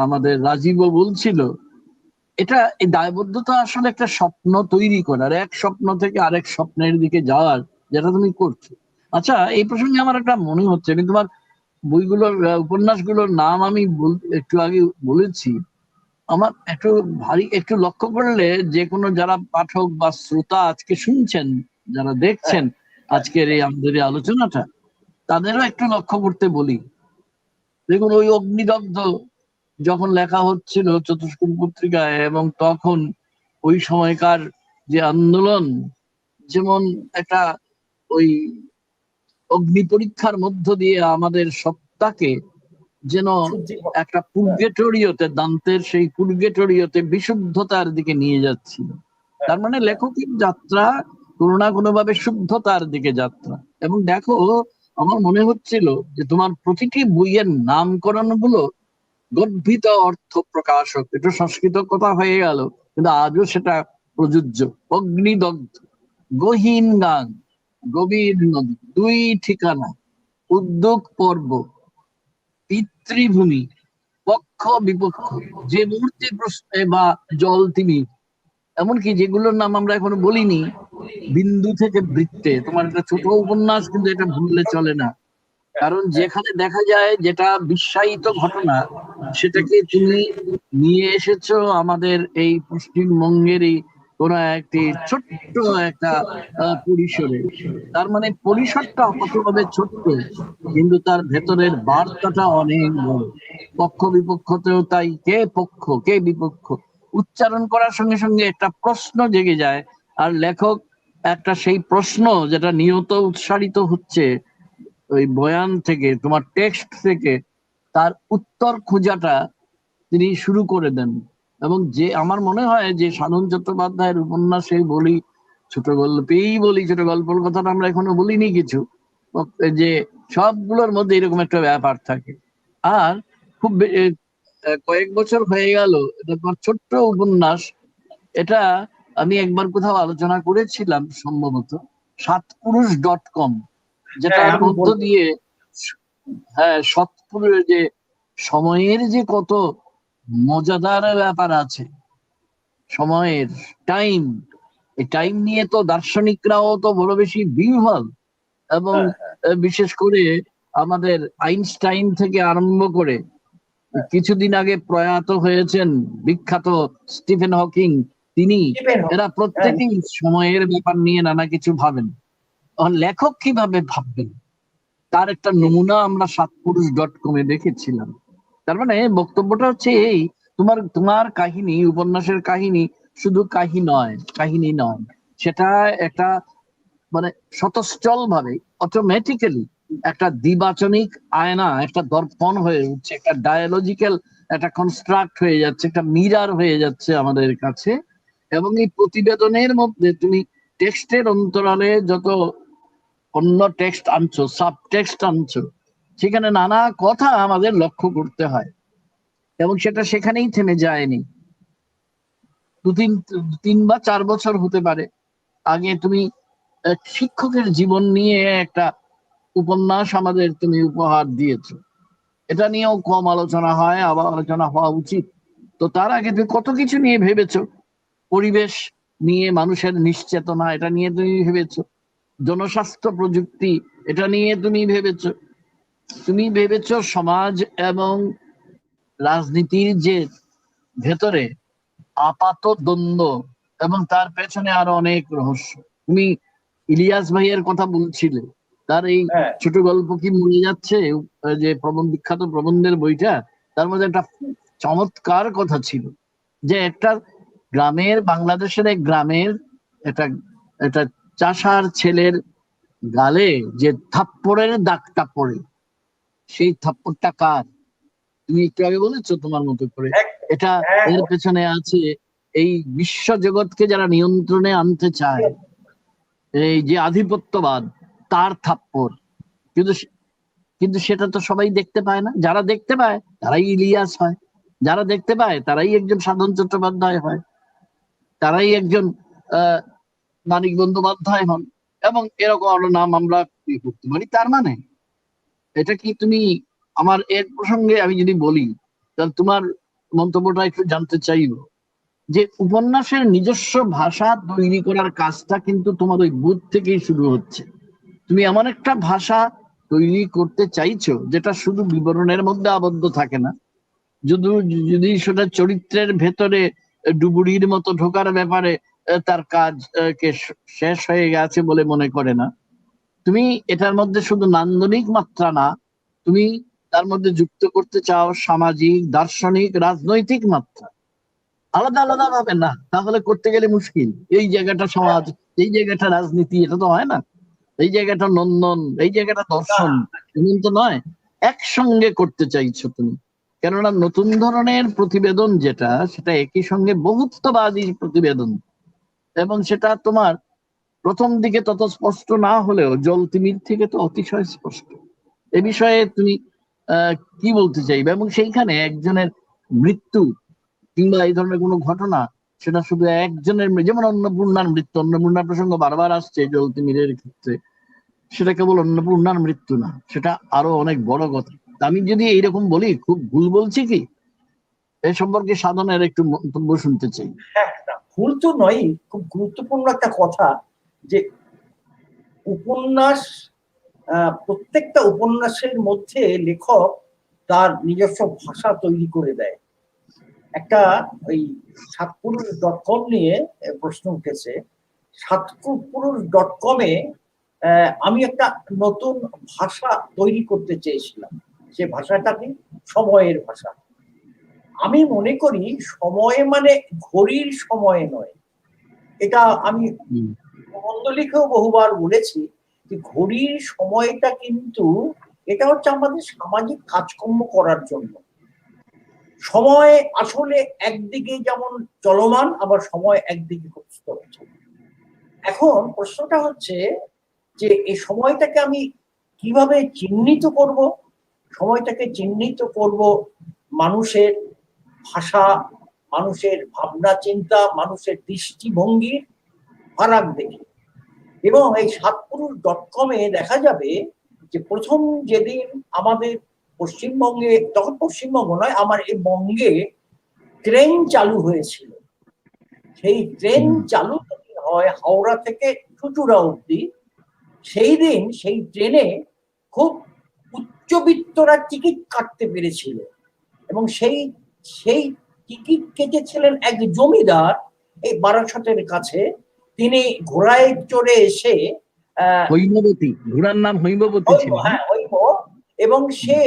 আমাদের রাজীবও বলছিল, এটা এই দায়বদ্ধতা আসলে একটা স্বপ্ন তৈরি করার, এক স্বপ্ন থেকে আরেক স্বপ্নের দিকে যাওয়ার, যেটা তুমি করছো। আচ্ছা, এই প্রসঙ্গে আমার একটা মনে হচ্ছে, আমি তোমার বইগুলোর উপন্যাসগুলোর নাম আমি একটু আগে বলেছি, আমার একটু ভারী একটু লক্ষ্য করলে যে কোনো যারা পাঠক বা শ্রোতা আজকে শুনছেন, যারা দেখছেন আজকের এই আমাদের এই আলোচনাটা, তাদেরও একটু লক্ষ্য করতে বলি। দেখুন, ওই অগ্নিদগ্ধ যখন লেখা হচ্ছিল চতুষ্কোণ পত্রিকায়, এবং তখন ওই সময়কার যে আন্দোলন, যেমন একটা ওই অগ্নি পরীক্ষার মধ্য দিয়ে আমাদের সত্তাকে যেন একটা পুর্গেটরিওতে, দান্তের সেই পুর্গেটরিওতে বিশুদ্ধতার দিকে নিয়ে যাচ্ছিল। তার মানে লেখকের যাত্রা কোনো না কোনো ভাবে শুদ্ধতার দিকে যাত্রা। এবং দেখো, আমার মনে হচ্ছিল যে তোমার প্রতিটি বইয়ের নামকরণ গুলো গর্ভিত অর্থ প্রকাশক, একটু সংস্কৃত কথা হয়ে গেল কিন্তু আজও সেটা প্রযোজ্য। অগ্নিদগ্ধ, গহীন গান, গভীর নদী, দুই ঠিকানা, উদ্যোগ পর্ব, পিতৃভূমি, পক্ষ বিপক্ষ, যে মুহূর্তে প্রশ্নে বা জল তিমি, এমনকি যেগুলোর নাম আমরা এখনো বলিনি, বিন্দু থেকে বৃত্তে। তোমার একটা ছোট উপন্যাস কিন্তু এটা ভুললে চলে না, কারণ যেখানে দেখা যায় যেটা বিশ্বায়িত ঘটনা সেটাকে তুমি নিয়ে এসেছো আমাদের এই পশ্চিমবঙ্গেরই কোন একটি ছোট্ট একটা পরিসরে। তার মানে পরিসরটা কতভাবে ছোট্ট, কিন্তু তার ভেতরের বার্তাটা অনেক বড়। পক্ষ বিপক্ষতেও তাই, কে পক্ষ কে বিপক্ষ উচ্চারণ করার সঙ্গে সঙ্গে একটা প্রশ্ন জেগে যায়, আর লেখক একটা সেই প্রশ্ন যেটা নিয়ত উৎসারিত হচ্ছে ওই বয়ান থেকে, তোমার টেক্সট থেকে, তার উত্তর খোঁজাটা তিনি শুরু করে দেন। এবং যে আমার মনে হয় যে সাধন চট্টোপাধ্যায়ের উপন্যাসে বলি, ছোট গল্পেই বলি, ছোট গল্পের কথাটা আমরা এখনো বলিনি কিছু, যে সবগুলোর মধ্যে এরকম একটা ব্যাপার থাকে। আর খুব কয়েক বছর হয়ে গেল এটা তোমার ছোট্ট উপন্যাস, এটা আমি একবার কোথাও আলোচনা করেছিলাম সম্ভবত, সাতপুরুষ.com, যেটার আমি মধ্য বলবো। দিয়ে হ্যাঁ সৎপুরের যে সময়ের যে কত মজাদার ব্যাপার আছে, সময়ের টাইম, এই টাইম নিয়ে তো দার্শনিকরাও তো বড় বেশি বিহ্বল। এবং বিশেষ করে আমাদের আইনস্টাইন থেকে আরম্ভ করে কিছুদিন আগে প্রয়াত হয়েছেন বিখ্যাত স্টিফেন হকিং, তিনি, এরা প্রত্যেকেই সময়ের ব্যাপার নিয়ে নানা কিছু ভাবেন। লেখক কিভাবে ভাববেন তার একটা নমুনা আমরা সাতপুরুষ.com-এ দেখেছিলাম। তার মানে বক্তব্যটা হচ্ছে এই, তোমার তোমার কাহিনী, উপন্যাসের কাহিনী শুধু কাহিনী নয়, সেটা একটা মানে স্বতঃস্থল ভাবে অটোমেটিক্যালি একটা দ্বিবাচনিক আয়না, একটা দর্পণ হয়ে উঠছে, একটা ডায়ালজিক্যাল একটা কনস্ট্রাক্ট হয়ে যাচ্ছে, একটা মিরার হয়ে যাচ্ছে আমাদের কাছে। এবং এই প্রতিবেদনের মধ্যে তুমি টেক্সটের অন্তরালে যত অন্য টেক্সট আনছো, সাব টেক্সট আনছো, সেখানে নানা কথা আমাদের লক্ষ্য করতে হয়। এবং সেটা সেখানেই থেমে যায়নি, তিন বা 4 বছর হতে পারে আগে তুমি শিক্ষকের জীবন নিয়ে একটা উপন্যাস আমাদের তুমি উপহার দিয়েছো। এটা নিয়েও কম আলোচনা হয়, আবার আলোচনা হওয়া উচিত। তো তার আগে তুমি কত কিছু নিয়ে ভেবেছো, পরিবেশ নিয়ে, মানুষের নিশ্চেতনা, এটা নিয়ে তুমি ভেবেছো, জনস্বাস্থ্য প্রযুক্তি, এটা নিয়ে তুমি ভেবেছো সমাজ এবং রাজনীতির যে ভেতরে আপাত দ্বন্দ্ব, এবং তার পেছনে আরো অনেক রহস্য। তুমি ইলিয়াস ভাইয়ের কথা বলছিলে, তার এই ছোট গল্প কি মনে যাচ্ছে, যে বিখ্যাত প্রবন্ধের বইটা, তার মধ্যে একটা চমৎকার কথা ছিল যে একটা গ্রামের, বাংলাদেশের এক গ্রামের একটা একটা চাষার ছেলের গালে যে থাপ্পড়ের দাগটা পড়ে, সেই থাপ্পড়টা কার? তুমি একটু আগে বলেছো তোমার মতো করে, এটা এর পেছনে আছে এই বিশ্ব জগৎকে যারা নিয়ন্ত্রণে আনতে চায়, এই যে আধিপত্যবাদ, তার থাপ্পড়। কিন্তু কিন্তু সেটা তো সবাই দেখতে পায় না। যারা দেখতে পায় তারাই ইলিয়াস হয়, যারা দেখতে পায় তারাই একজন সাধন চট্টোপাধ্যায় হয়, তারাই একজন মানিক বন্দ্যোপাধ্যায় হন, এবং এরকম আরো নাম আমরা করতে পারি। তার মানে এটা কি তুমি, আমার এর প্রসঙ্গে আমি যদি বলি, তাহলে তোমার মন্তব্যটা একটু জানতে চাইব, যে উপন্যাসের নিজস্ব ভাষা তৈরি করার কাজটা কিন্তু তোমার ওই বোধ থেকেই শুরু হচ্ছে। তুমি এমন একটা ভাষা তৈরি করতে চাইছো যেটা শুধু বিবরণের মধ্যে আবদ্ধ থাকে না, যদি সেটা চরিত্রের ভেতরে ডুবুরির মতো ঢোকার ব্যাপারে তার কাজ কে শেষ হয়ে গেছে বলে মনে করে না। তুমি এটার মধ্যে শুধু নান্দনিক মাত্রা না, তুমি তার মধ্যে যুক্ত করতে চাও সামাজিক, দার্শনিক, রাজনৈতিক মাত্রা। আলাদা আলাদা ভাবে না, তাহলে করতে গেলে মুশকিল। এই জায়গাটা সমাজ, এই জায়গাটা রাজনীতি, এটা তো হয় না। এই জায়গাটা নন্দন, এই জায়গাটা দর্শন, এমন তো নয়। একসঙ্গে করতে চাইছো তুমি, কেননা নতুন ধরনের প্রতিবেদন সেটা একই সঙ্গে বহুত্ববাদী প্রতিবেদন, এবং সেটা তোমার প্রথম দিকে তত স্পষ্ট না হলেও জল তিমির থেকে তো অতিশয় স্পষ্ট। এ বিষয়ে তুমি কি বলতে চাইবে? এবং সেইখানে একজনের মৃত্যু কিংবা এই ধরনের কোনো ঘটনা, সেটা শুধু একজনের, যেমন অন্নপূর্ণার মৃত্যু, অন্নপূর্ণার প্রসঙ্গ বারবার আসছে জল তিমিরের ক্ষেত্রে, সেটা কেবল অন্নপূর্ণার মৃত্যু না, সেটা আরো অনেক বড় কথা। আমি যদি এইরকম বলি, খুব ভুল বলছি কি? এ সম্পর্কে সাধনের একটু মন্তব্য শুনতে চাই। হ্যাঁ, ভুল তো নয়, খুব গুরুত্বপূর্ণ একটা কথা যে উপন্যাস, প্রত্যেকটা উপন্যাসের মধ্যে লেখক তার নিজস্ব ভাষা তৈরি করে দেয়। একটা ওই সাতপুরুষ.com নিয়ে প্রশ্ন উঠেছে। সাতপুরুষ.com-এ আমি একটা নতুন ভাষা তৈরি করতে চেয়েছিলাম। সে ভাষাটা কি? সময়ের ভাষা। আমি মনে করি সময় মানে ঘড়ির সময় নয়। এটা আমি প্রবন্ধ লিখেও বহুবার বলেছি যে ঘড়ির সময়টা কিন্তু এটা হচ্ছে আমাদের সামাজিক কাজকর্ম করার জন্য। সময় আসলে একদিকে যেমন চলমান, আবার সময় একদিকে খুব চলছে। এখন প্রশ্নটা হচ্ছে যে এই সময়টাকে আমি কিভাবে চিহ্নিত করব? সময়টাকে চিহ্নিত করব মানুষের ভাষা, মানুষের ভাবনা চিন্তা, মানুষের দৃষ্টিভঙ্গির ফারাক দেখে। এবং এই সাতপুরুষ.com-এ দেখা যাবে যে প্রথম যেদিন আমাদের পশ্চিমবঙ্গে, তখন পশ্চিমবঙ্গ নয়, আমার এই বঙ্গে ট্রেন চালু হয়েছিল। সেই ট্রেন চালু হয় হাওড়া থেকে চুঁচুড়া অব্দি। সেই দিন সেই ট্রেনে খুব উচ্চবিত্তরা টিকিট কাটতে পেরেছিল, এবং সেই সেই টিকিট কেটেছিলেন এক জমিদার এই বারাসতের কাছে। তিনি ঘোড়ায় চড়ে এসে হৈমবতী, ঘোড়ার নাম হৈমবতী ছিল। হ্যাঁ, এবং সে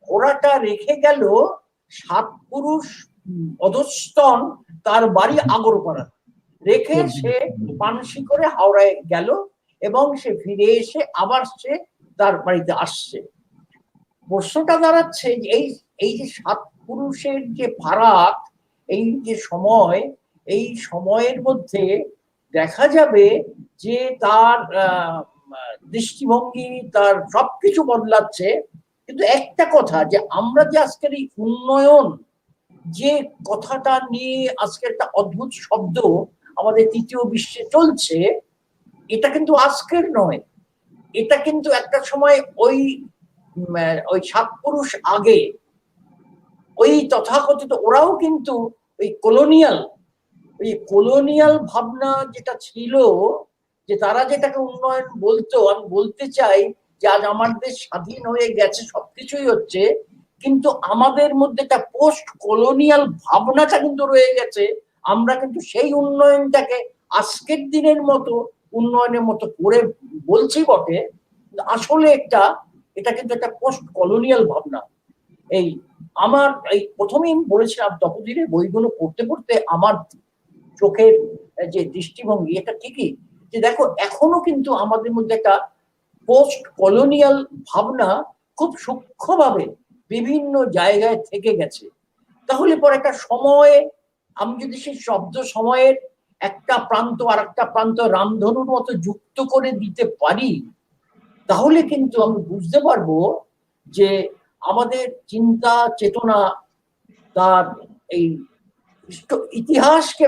ঘোড়াটা রেখে গেল সাতপুরুষ অধস্তন তার বাড়ি আগরপাড়া, রেখে সে মানসি করে হাওড়ায় গেল, এবং সে ফিরে এসে আবার সে তার বাড়িতে আসছে। প্রশ্নটা দাঁড়াচ্ছে যে এই যে সাতপুরুষের যে ফারাক, এই যে সময়, এই সময়ের মধ্যে দেখা যাবে যে তার দৃষ্টিভঙ্গি, তার সবকিছু বদলাচ্ছে। কিন্তু একটা কথা, যে আমরা যে আজকের এই উন্নয়ন, যে কথাটা নিয়ে আজকে একটা অদ্ভুত শব্দ আমাদের তৃতীয় বিশ্বে চলছে, এটা কিন্তু আজকের নয়। এটা কিন্তু একটা সময় ওই সাতপুরুষ আগে ওই তথাকথিত ওরাও কিন্তু ওই কলোনিয়াল ভাবনা যেটা ছিল, যে তারা যেটাকে উন্নয়ন বলতো। আমি বলতে চাই যে আজ আমার দেশ স্বাধীন হয়ে গেছে, সবকিছুই হচ্ছে, কিন্তু আমাদের মধ্যে একটা পোস্ট কলোনিয়াল ভাবনাটা কিন্তু রয়ে গেছে। আমরা কিন্তু সেই উন্নয়নটাকে আজকের দিনের মতো উন্নয়নের মতো করে বলছি বটে, আসলে এটা কিন্তু একটা পোস্ট কলোনিয়াল ভাবনা। এই আমার এই প্রথমেই বলেছিলাম, তপোধীরের বইগুলো পড়তে পড়তে আমার চোখের যে দৃষ্টিভঙ্গি, এটা ঠিকই যে দেখো এখনো কিন্তু আমাদের মধ্যে একটা পোস্ট কলোনিয়াল ভাবনা খুব সূক্ষ্মভাবে বিভিন্ন জায়গায় থেকে গেছে। তাহলে পরে একটা সময়ে আমি যদি সেই শব্দ সময়ের একটা প্রান্ত আর একটা প্রান্ত রামধনুর মতো যুক্ত করে দিতে পারি, তাহলে কিন্তু আমি বুঝতে পারবো যে আমাদের চিন্তা চেতনা, তার এই ইতিহাসকে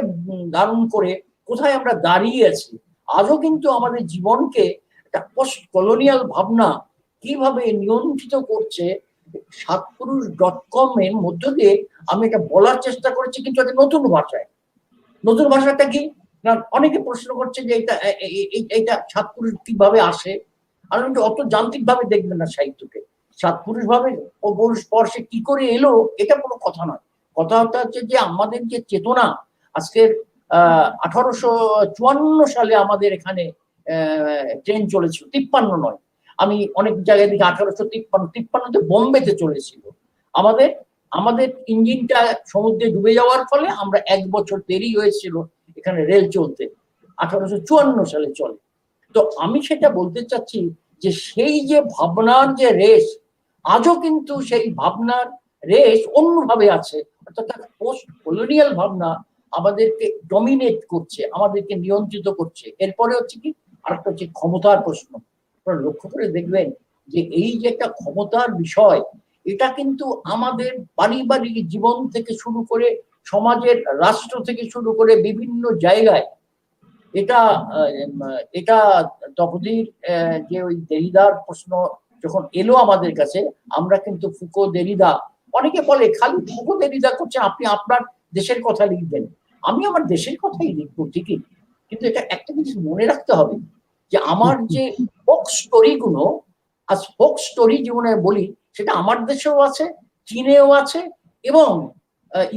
ধারণ করে কোথায় আমরা দাঁড়িয়ে আছি। আজও কিন্তু আমাদের জীবনকে একটা পোস্ট কলোনিয়াল ভাবনা কিভাবে নিয়ন্ত্রিত করছে। সাতপুরুষ.com-এর মধ্য দিয়ে আমি এটা বলার চেষ্টা করেছি, কিন্তু একটা নতুন ভাষায়। নতুন ভাষাটা কি না, অনেকে প্রশ্ন করছে যে এইটা সাতপুরুষ কিভাবে আসে। আর অত যান্ত্রিক ভাবে দেখবেন না সাহিত্যকে। সাতপুরুষ ভাবে ও পুরুষ স্পর্শে কি করে এলো, এটা কোনো কথা নয়। কথাটা হচ্ছে যে আমাদের যে চেতনা, আজকের 1854 সালে আমাদের এখানে ট্রেন চলেছিল, 53 নয়, আমি অনেক জায়গায় দিকে 1853 বোম্বেতে চলেছিল। আমাদের আমাদের ইঞ্জিনটা সমুদ্রে ডুবে যাওয়ার ফলে আমরা 1 বছর দেরি হয়েছিল এখানে রেল চলতে। 1854 সালে চলে। তো আমি সেটা বলতে চাচ্ছি যে সেই যে ভাবনার যে রেশ, আজও কিন্তু সেই ভাবনার রেশ অন্যভাবে আছে। অর্থাৎ পোস্ট কলোনিয়াল ভাবনা আমাদেরকে ডমিনেট করছে, আমাদেরকে নিয়ন্ত্রিত করছে। এরপরে হচ্ছে কি আরেকটা হচ্ছে ক্ষমতার প্রশ্ন। আপনারা লক্ষ্য করে দেখবেন যে এই যে একটা ক্ষমতার বিষয়, এটা কিন্তু আমাদের পারিবারিক জীবন থেকে শুরু করে সমাজের, রাষ্ট্র থেকে শুরু করে বিভিন্ন জায়গায় এটা এটা তপোদির যে ওই দেরিদার প্রশ্ন যখন এলো আমাদের কাছে, আমরা কিন্তু ফুকো দেরিদা, অনেকে বলে খালি ফুকো দেরিদা করছে, আপনি আপনার দেশের কথা লিখবেন। আমি আমার দেশের কথাই লিখবো ঠিকই, কিন্তু এটা একটা জিনিস মনে রাখতে হবে যে আমার যে ফোক স্টোরি গুলো, আর ফোক স্টোরি জীবনে বলি, সেটা আমার দেশেও আছে, চীনেও আছে, এবং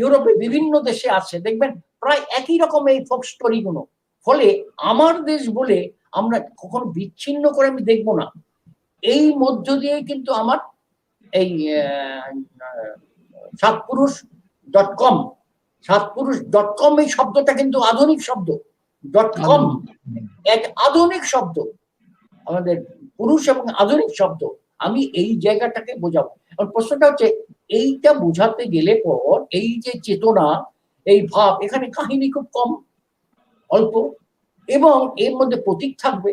ইউরোপে বিভিন্ন দেশে আছে। দেখবেন প্রায় একই রকম এই ফোক স্টোরি গুলো। ফলে আমার দেশ বলে আমরা কখনো বিচ্ছিন্ন করে আমি দেখবো না। এই মধ্য দিয়ে কিন্তু আমার এই সাতপুরুষ.com, সাতপুরুষ.com এই শব্দটা কিন্তু আধুনিক শব্দ। .com এক আধুনিক শব্দ, আমাদের পুরুষ এবং আধুনিক শব্দ। আমি এই জায়গাটাকে বোঝাবো। প্রশ্নটা হচ্ছে এইটা বোঝাতে গেলে পর এই যে চেতনা, এই ভাব, এখানে কাহিনী খুব কম, অল্প, এবং এর মধ্যে প্রতীক থাকবে,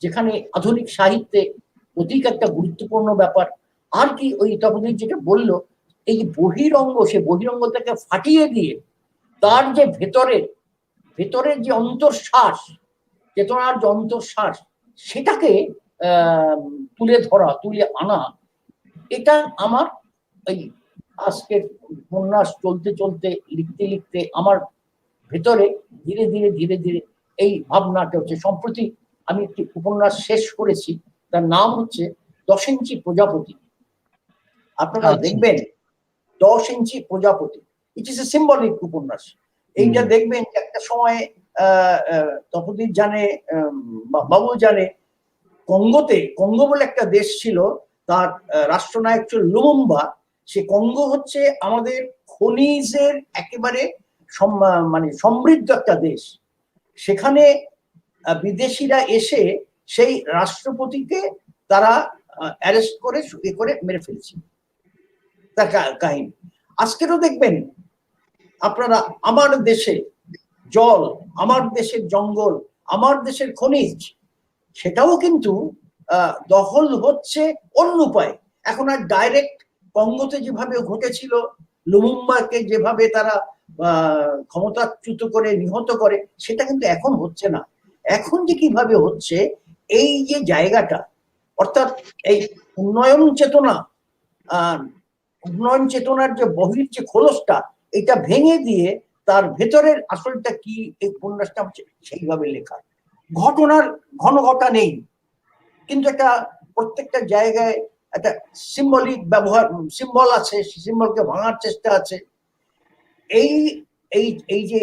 যেখানে আধুনিক সাহিত্যে প্রতীক একটা গুরুত্বপূর্ণ ব্যাপার। আর কি ওই তপদিন যেটা বললো, এই যে বহিরঙ্গ, সে বহিরঙ্গটাকে ফাটিয়ে দিয়ে তার যে ভেতরের যে অন্তর্শ্বাস, চেতনার যে অন্তর্শ্বাস, সেটাকে তুলে ধরা, তুলে আনা, এটা আমার এই আজকের উপন্যাস চলতে চলতে, লিখতে লিখতে আমার ভেতরে ধীরে ধীরে ধীরে ধীরে এই ভাবনাটা হচ্ছে। সম্প্রতি আমি একটি উপন্যাস শেষ করেছি, তার নাম হচ্ছে 10 ইঞ্চি প্রজাপতি। আপনারা দেখবেন 10 ইঞ্চি প্রজাপতি, ইট ইজ এ সিম্বলিক উপন্যাস। এইটা দেখবেন একটা সময় তপোদির জানে, বাবু জানে, কঙ্গো বলে একটা দেশ ছিল, তার রাষ্ট্রনায়ক ছিল লুমুম্বা। সে কঙ্গো হচ্ছে আমাদের খনিজের একেবারে মানে সমৃদ্ধ একটা দেশ। সেখানে বিদেশিরা এসে সেই রাষ্ট্রপতিকে তারা অ্যারেস্ট করে মেরে ফেলেছে, তার কাহিনী। আজকেরও দেখবেন আপনারা, আমার দেশে জল, আমার দেশের জঙ্গল, আমার দেশের খনিজ, সেটাও কিন্তু দখল হচ্ছে অন্য উপায়। এখন আর ডাইরেক্ট কঙ্গোতে যেভাবে ঘটেছিল, লুমুম্বাকে যেভাবে তারা ক্ষমতাচ্যুত করে নিহত করে, সেটা কিন্তু এখন হচ্ছে না। এখন যে কিভাবে হচ্ছে, এই যে জায়গাটা, অর্থাৎ এই উন্নয়ন চেতনার যে বহির যে খোলসটা, এটা ভেঙে দিয়ে তার ভেতরের আসলটা কি, এই উপন্যাসটা হচ্ছে সেইভাবে লেখা। ঘটনার ঘনঘটা নেই, কিন্তু একটা প্রত্যেকটা জায়গায় একটা সিম্বলিক ব্যবহার, সিম্বল আছে, সিম্বলকে ভাঙার চেষ্টা আছে। এই এই এই যে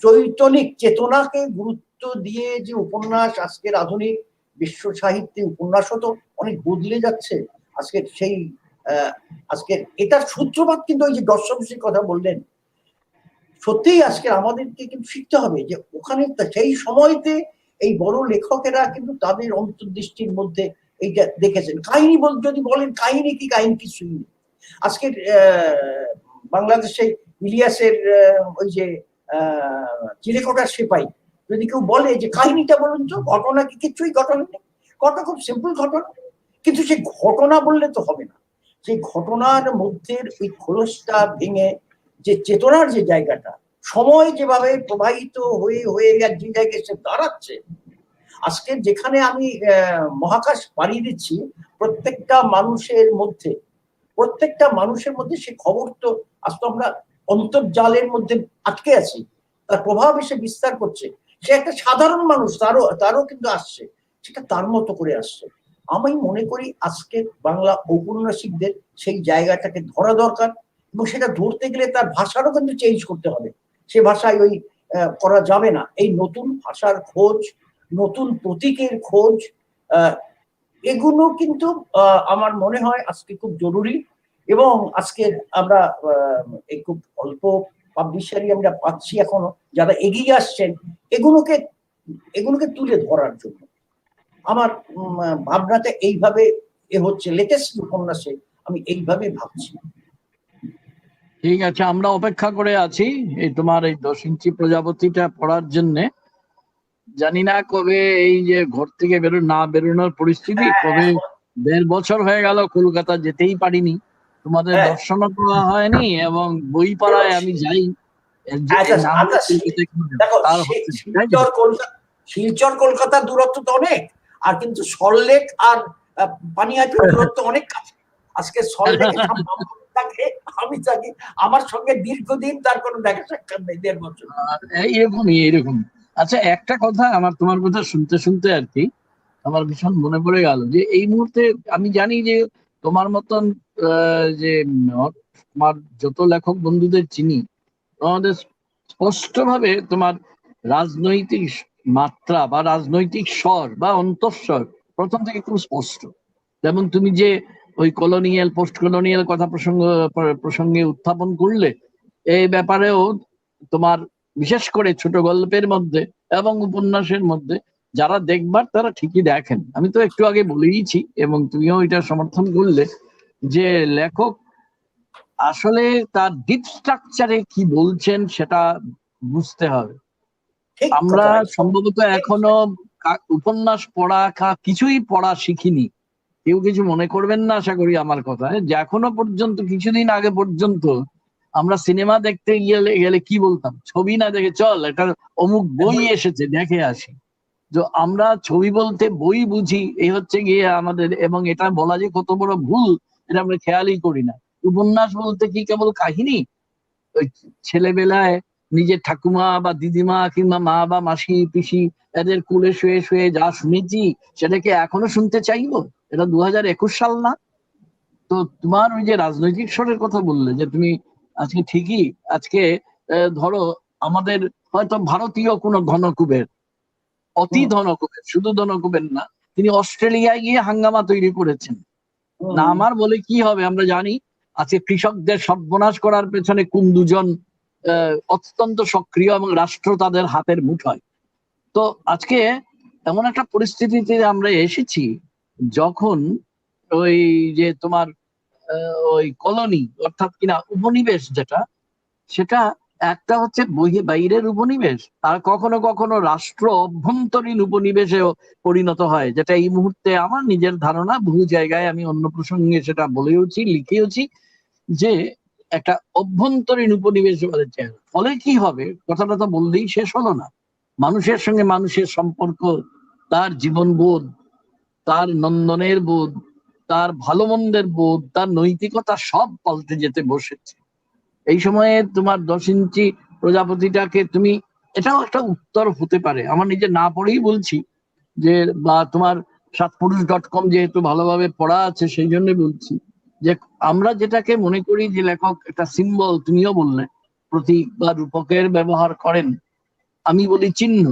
চৈতনিক চেতনাকে গুরুত্ব দিয়ে যে উপন্যাস, আজকের আধুনিক বিশ্ব সাহিত্যে উপন্যাসও তো অনেক বদলে যাচ্ছে। আজকের সেই আজকের এটার সূত্রপাত কিন্তু ওই যে দর্শকশ্রীর কথা বললেন, সত্যিই আজকে আমাদেরকে কিন্তু শিখতে হবে যে ওখানে সেই সময়তে এই বড় লেখকেরা কিন্তু তাদের অন্তর্দৃষ্টির মধ্যে এইটা দেখেছেন। কাহিনী যদি বলেন, কাহিনী কিছুই নেই। আজকের বাংলাদেশে ইলিয়াসের ওই যে চিলেকোঠার সেপাই, যদি কেউ বলে যে কাহিনীটা বলুন তো, ঘটনা কি, কিছুই ঘটনা নেই, ঘটনা খুব সিম্পল ঘটনা, কিন্তু সেই ঘটনা বললে তো হবে না। সেই ঘটনার মধ্যে ওই খোলসটা ভেঙে যে চেতনার যে জায়গাটা, সময় যেভাবে প্রবাহিত হয়ে হয়ে যে জায়গায় সে দাঁড়াচ্ছে, আজকে যেখানে আমি মহাকাশ পাড়িয়ে দিচ্ছি, প্রত্যেকটা মানুষের মধ্যে সে খবর তো আজকে আমরা অন্তর্জালের মধ্যে আটকে আছি, তার প্রভাব এসে বিস্তার করছে। সে একটা সাধারণ মানুষ, তারও কিন্তু আসছে, সেটা তার মতো করে আসছে। আমি মনে করি আজকে বাংলা ঔপন্যাসিকদের সেই জায়গাটাকে ধরা দরকার, এবং সেটা ধরতে গেলে তার ভাষারও কিন্তু চেঞ্জ করতে হবে। সে ভাষায় ওই করা যাবে না। এই নতুন ভাষার খোঁজ, নতুন প্রতীকের খোঁজ, এগুলো কিন্তু আমার মনে হয় আজকে খুব জরুরি। এবং আজকে আমরা এই খুব অল্প পাবলিশারই আমরা পাচ্ছি এখনো, যারা এগিয়ে আসছেন এগুলোকে তুলে ধরার জন্য। আমার ভাবনাটা এইভাবে হচ্ছে, লেটেস্ট উপন্যাসে আমি এইভাবে ভাবছি। ঠিক আছে, আমরা অপেক্ষা করে আছি এই তোমার এই 10 ইঞ্চি প্রজাপতিটা পড়ার জন্য। জানি না কবে এই যে ঘর থেকে বেরোনোর পরিস্থিতি, হ্যাঁ, কবে 1.5 বছর হয়ে গেল কলকাতা যেতেই পারিনি, তোমাদের হ্যাঁ। দর্শনও করা হয়নি, এবং বই দেখো, পাড়ায় আমি যাই যে আচ্ছা না হলে আচ্ছা, কলকাতায় কেন যাবো? দেখো তার হচ্ছে না, তাই তো? শিলচর কলকাতার দূরত্ব তো অনেক, আর কিন্তু সল্টলেক আর পানিহাটির দূরত্ব অনেক কাছে। আজকে সল্টলেকে থাকে, আমি থাকি, আমার সঙ্গে দীর্ঘদিন তার কোনো দেখা সাক্ষাৎ নেই, 1.5 বছর। এইরকম। আচ্ছা, একটা কথা আমার তোমার কথা শুনতে শুনতে আর কি আমার ভীষণ মনে পড়ে গেল যে এই মুহূর্তে আমি জানি যে তোমার মতন যে তোমার যত লেখক বন্ধুদের চিনি, আমাদের স্পষ্টভাবে তোমার রাজনৈতিক মাত্রা বা রাজনৈতিক স্বর বা অন্তঃস্বর প্রথম থেকে খুব স্পষ্ট। যেমন তুমি যে ওই কলোনিয়াল পোস্ট কলোনিয়াল কথা প্রসঙ্গে উত্থাপন করলে, এই ব্যাপারেও তোমার বিশেষ করে ছোট গল্পের মধ্যে এবং উপন্যাসের মধ্যে যারা দেখবার তারা ঠিকই দেখেন। আমি তো একটু আগে বলেইছি এবং তুমিও এটা সমর্থন করলে যে লেখক আসলে তার ডিপ স্ট্রাকচারে কি বলছেন সেটা বুঝতে হবে। ঠিক আমরা কথা, সম্ভবত এখনো উপন্যাস পড়া কিছুই পড়া শিখিনি। কেউ কিছু মনে করবেন না আশা করি আমার কথায়, যে এখনো পর্যন্ত কিছুদিন আগে পর্যন্ত আমরা সিনেমা দেখতে গেলে কি বলতাম, ছবি না দেখে চল একটা অমুক বই এসেছে দেখে আসি। তো আমরা ছবি বলতে বই বুঝি, এই হচ্ছে গিয়ে আমাদের, এবং এটা বলা যে কত বড় ভুল এটা আমরা খেয়ালই করি না। উপন্যাস বলতে কি কেবল কাহিনী? ওই ছেলেবেলায় নিজের ঠাকুমা বা দিদিমা কিংবা মা বা মাসি পিসি এদের কোলে শুয়ে শুয়ে যা শুনেছি সেটাকে এখনো শুনতে চাইবো? এটা 2021 সাল না? তো তোমার ওই যে রাজনৈতিক স্বরের কথা বললে যে তুমি আজকে ঠিকই, আজকে ধরো আমাদের হয়তো ভারতীয় কোনো ধনকুবের, অতি ধনকুবের, শুধু ধনকুবের না, তিনি অস্ট্রেলিয়ায় গিয়ে হাঙ্গামা তৈরি করেছেন। না আমার বলে কি হবে, আমরা জানি আজকে কৃষকদের সর্বনাশ করার পেছনে কোন দুজন অত্যন্ত সক্রিয় এবং রাষ্ট্র তাদের হাতের মুঠোয়। তো আজকে এমন একটা পরিস্থিতিতে আমরা এসেছি যখন ওই যে তোমার ওই কলোনি অর্থাৎ কিনা উপনিবেশ যেটা, সেটা একটা হচ্ছে বাইরের উপনিবেশ, আর কখনো কখনো রাষ্ট্র অভ্যন্তরীণ উপনিবেশেও পরিণত হয়, যেটা এই মুহূর্তে আমার নিজের ধারণা, বহু জায়গায় আমি অন্য প্রসঙ্গে সেটা বলেওছি লিখেওছি, যে একটা অভ্যন্তরীণ উপনিবেশ বলে চেহারা। ফলে কি হবে কথাটা তো বললেই শেষ হলো না। মানুষের সঙ্গে মানুষের সম্পর্ক, তার জীবনবোধ, তার নন্দনের বোধ, তার ভালো মন্দের বোধ, তার নৈতিকতা সব পাল্টে যেতে বসেছে। এই সময়ে তোমার 10 ইঞ্চি প্রজাপতিটাকে তুমি, এটাও একটা উত্তর হতে পারে, আমার নিজে না পড়েই বলছি, যে বা তোমার সাতপুরুষ.com যেহেতু ভালোভাবে পড়া আছে সেই জন্য বলছি, যে আমরা যেটাকে মনে করি যে লেখক একটা সিম্বল, তুমিও বললে প্রতীক বা রূপকের ব্যবহার করেন, আমি বলি চিহ্ন।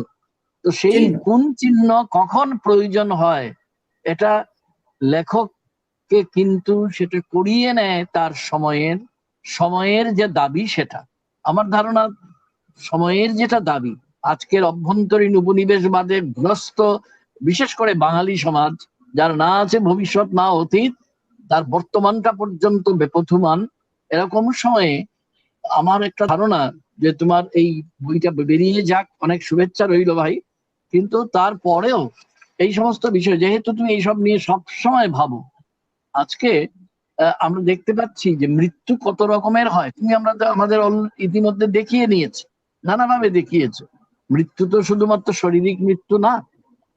তো সেই চিহ্ন। কোন চিহ্ন কখন প্রয়োজন হয় এটা লেখককে কিন্তু সেটা করিয়ে নেয় তার সময়ের যে দাবি সেটা। আমার ধারণা সময়ের যেটা দাবি, আজকের অভ্যন্তরীণ উপনিবেশবাদে গ্রস্ত বিশেষ করে বাঙালি সমাজ, যার না আছে ভবিষ্যৎ না অতীত, তার বর্তমানটা পর্যন্ত বেপথুমান, এরকম সময়ে আমার একটা ধারণা যে তোমার এই বইটা বেরিয়ে যাক, অনেক শুভেচ্ছা রইল ভাই, কিন্তু তারপরেও এই সমস্ত বিষয় যেহেতু তুমি এইসব নিয়ে সবসময় ভাবো, আজকে আমরা দেখতে পাচ্ছি যে মৃত্যু কত রকমের হয়, তুমি আমরা আমাদের ইতিমধ্যে দেখিয়ে নিয়েছি, নানাভাবে দেখিয়েছে। মৃত্যু তো শুধুমাত্র শারীরিক মৃত্যু না,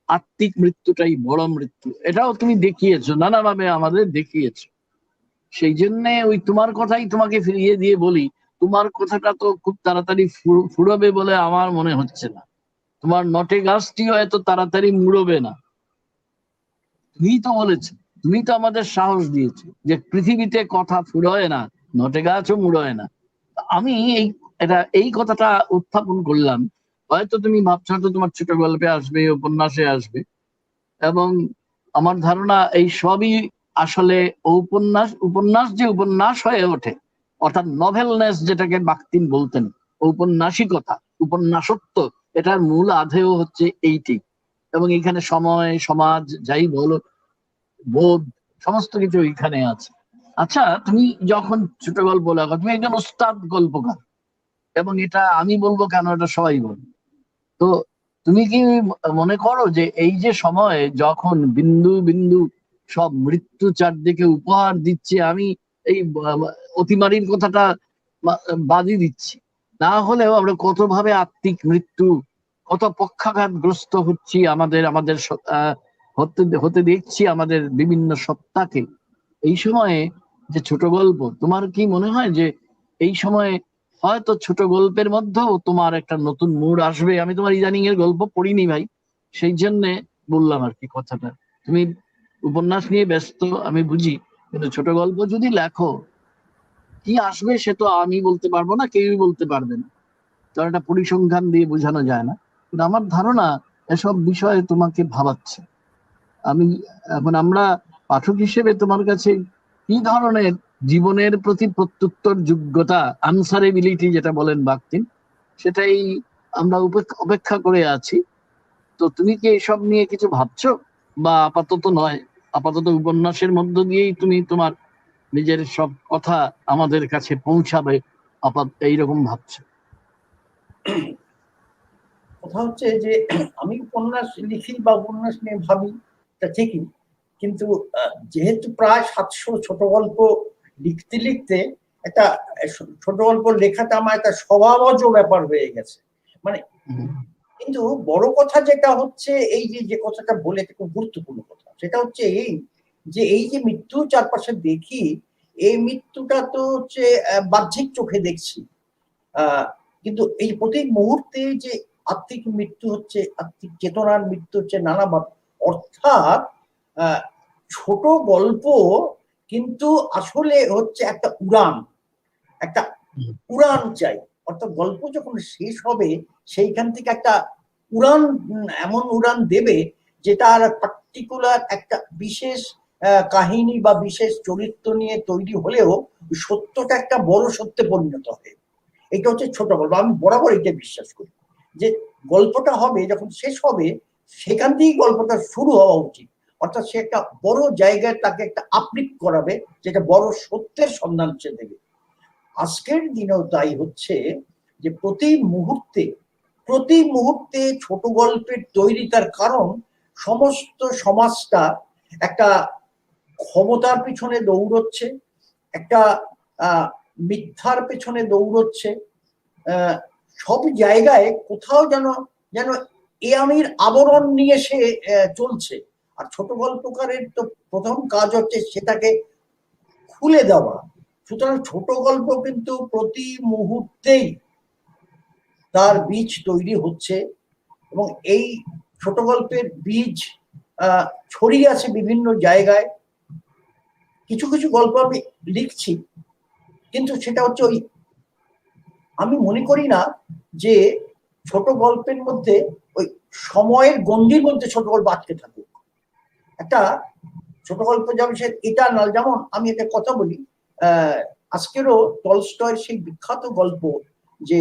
আত্মিক মৃত্যুটাই বড় মৃত্যু, এটাও তুমি দেখিয়েছো, নানাভাবে আমাদের দেখিয়েছো। সেই জন্য ওই তোমার কথাই তোমাকে ফিরিয়ে দিয়ে বলি, তোমার কথাটা তো খুব তাড়াতাড়ি ফুরবে বলে আমার মনে হচ্ছে না। তোমার নটে গাছটিও এত তাড়াতাড়ি মুড়বে না। তুমিই তো বলেছো, তুমি তো আমাদের সাহস দিয়েছো যে পৃথিবীতে কথা ফুরোয় না, নটে গাছও মুড়োয় না। আমি এই কথাটা উত্থাপন করলাম, হয়তো তুমি ভাবছো হয়তো তোমার ছোট গল্পে আসবে, উপন্যাসে আসবে, এবং আমার ধারণা এই সবই আসলে উপন্যাস উপন্যাস যে উপন্যাস হয়ে ওঠে, অর্থাৎ নভেলনেস যেটাকে বাকতিন বলতেন, ঔপন্যাসিকতা, উপন্যাসত্ব, এটার মূল আধেয় হচ্ছে এইটি। এবং এখানে সময় সমাজ যাই বলো, বোধ, সমস্ত কিছু এখানে আছে। আচ্ছা, তুমি যখন ছোট গল্প লেখো, তুমি একজন ওস্তাদ গল্পকার, এবং এটা আমি বলবো কেন, এটা সবাই বলে। তো তুমি কি মনে করো যে এই যে সময় যখন বিন্দু বিন্দু সব মৃত্যু চারদিকে উপহার দিচ্ছে, আমি এই অতিমারির কথাটা বাদই দিচ্ছি, না হলেও আমরা কত ভাবে আত্মিক মৃত্যু, কত পক্ষাঘাতগ্রস্ত হচ্ছি, আমাদের আমাদের হতে হতে দেখছি আমাদের বিভিন্ন সত্তাকে। এই সময়ে যে ছোট গল্প, তোমার কি মনে হয় যে এই সময়ে হয়তো ছোট গল্পের মধ্যেও তোমার একটা নতুন মুড আসবে? আমি তোমার ইদানিং এর গল্প পড়িনি ভাই, সেই জন্য বললাম আর কি কথাটা। তুমি উপন্যাস নিয়ে ব্যস্ত আমি বুঝি, কিন্তু ছোট গল্প যদি লেখো, কি আসবে সে তো আমি বলতে পারবো না, কেউই বলতে পারবে না, কারণ এটা পরিসংখ্যান দিয়ে বোঝানো যায় না। কিন্তু আমার ধারণা এসব বিষয়ে তোমাকে ভাবাচ্ছে। আমি এখন আমরা পাঠক হিসেবে তোমার কাছে কি ধরনের জীবনের প্রতি প্রত্যুত্তর যোগ্যতা, আনসারেবিলিটি যেটা বলেন বাগচিন, সেটাই আমরা অপেক্ষা করে আছি। তো তুমি কি এসব নিয়ে কিছু ভাবছো, বা আপাতত নয়, আপাতত উপন্যাসের মধ্য দিয়েই তুমি তোমার নিজের সব কথা আমাদের কাছে পৌঁছাবে, এইরকম ভাবছো? কথা হচ্ছে যে আমি উপন্যাস লিখি বা উপন্যাস নিয়ে ভাবি, তা ঠিকই, কিন্তু যেহেতু প্রায় 700 ছোট গল্প লিখতে লিখতে একটা ছোট গল্প লেখাটা আমার একটা স্বভাবজ ব্যাপার হয়ে গেছে। মানে কিন্তু বড় কথা যেটা হচ্ছে, এই যে যে কথাটা বলে, খুব গুরুত্বপূর্ণ কথা, সেটা হচ্ছে এই যে এই যে মৃত্যু চারপাশে দেখি, এই মৃত্যুটা তো হচ্ছে বাহ্যিক চোখে দেখছি, কিন্তু এই প্রতি মুহূর্তে যে আত্মিক মৃত্যু হচ্ছে, আত্মিক চেতনার মৃত্যু হচ্ছে নানাভাবে। অর্থাৎ ছোট গল্প কিন্তু আসলে হচ্ছে একটা উড়ান, একটা উড়ান চাই। অর্থাৎ গল্প যখন শেষ হবে, সেইখান থেকে একটা উড়ান, এমন উড়ান দেবে যেটা আর পার্টিকুলার একটা বিশেষ কাহিনী বা বিশেষ চরিত্র নিয়ে তৈরি হলেও সত্যটা একটা বড় সত্যে পরিণত হয়। এটা হচ্ছে ছোট গল্প। আমি বরাবর এটা বিশ্বাস করি যে গল্পটা হবে, যখন শেষ হবে সেখান থেকেই গল্পটা শুরু হওয়া উচিত। অর্থাৎ সে একটা বড় জায়গায় তাকে একটা আপলিফ্ট করাবে, যেটা বড় সত্যের সন্ধান সে দেবে। আজকের দিনেও তাই হচ্ছে যে প্রতি মুহূর্তে ছোট গল্পের তৈরি, তার কারণ সমস্ত সমাজটা একটা ক্ষমতার পিছনে দৌড়চ্ছে, একটা মিথ্যার পেছনে দৌড়চ্ছে, সব জায়গায় কোথাও যেন যেন এ আমির আবরণ নিয়ে সে চলছে। আর ছোট গল্পকারের তো প্রথম কাজ হচ্ছে সেটাকে খুলে দেওয়া। সুতরাং ছোট গল্প কিন্তু প্রতি মুহূর্তেই তার বীজ তৈরি হচ্ছে, এবং এই ছোট গল্পের বীজ ছড়িয়ে আছে বিভিন্ন জায়গায়। কিছু কিছু গল্প আমি লিখছি, কিন্তু সেটা হচ্ছে ওই, আমি মনে করি না যে ছোট গল্পের মধ্যে ওই সময়ের গণ্ডির মধ্যে ছোট গল্প আটকে থাকুক। একটা ছোট গল্প যেমন সে ইটারনাল, যেমন আমি একটা কথা বলি, আজকেরও টলস্টয়ের সেই বিখ্যাত গল্প যে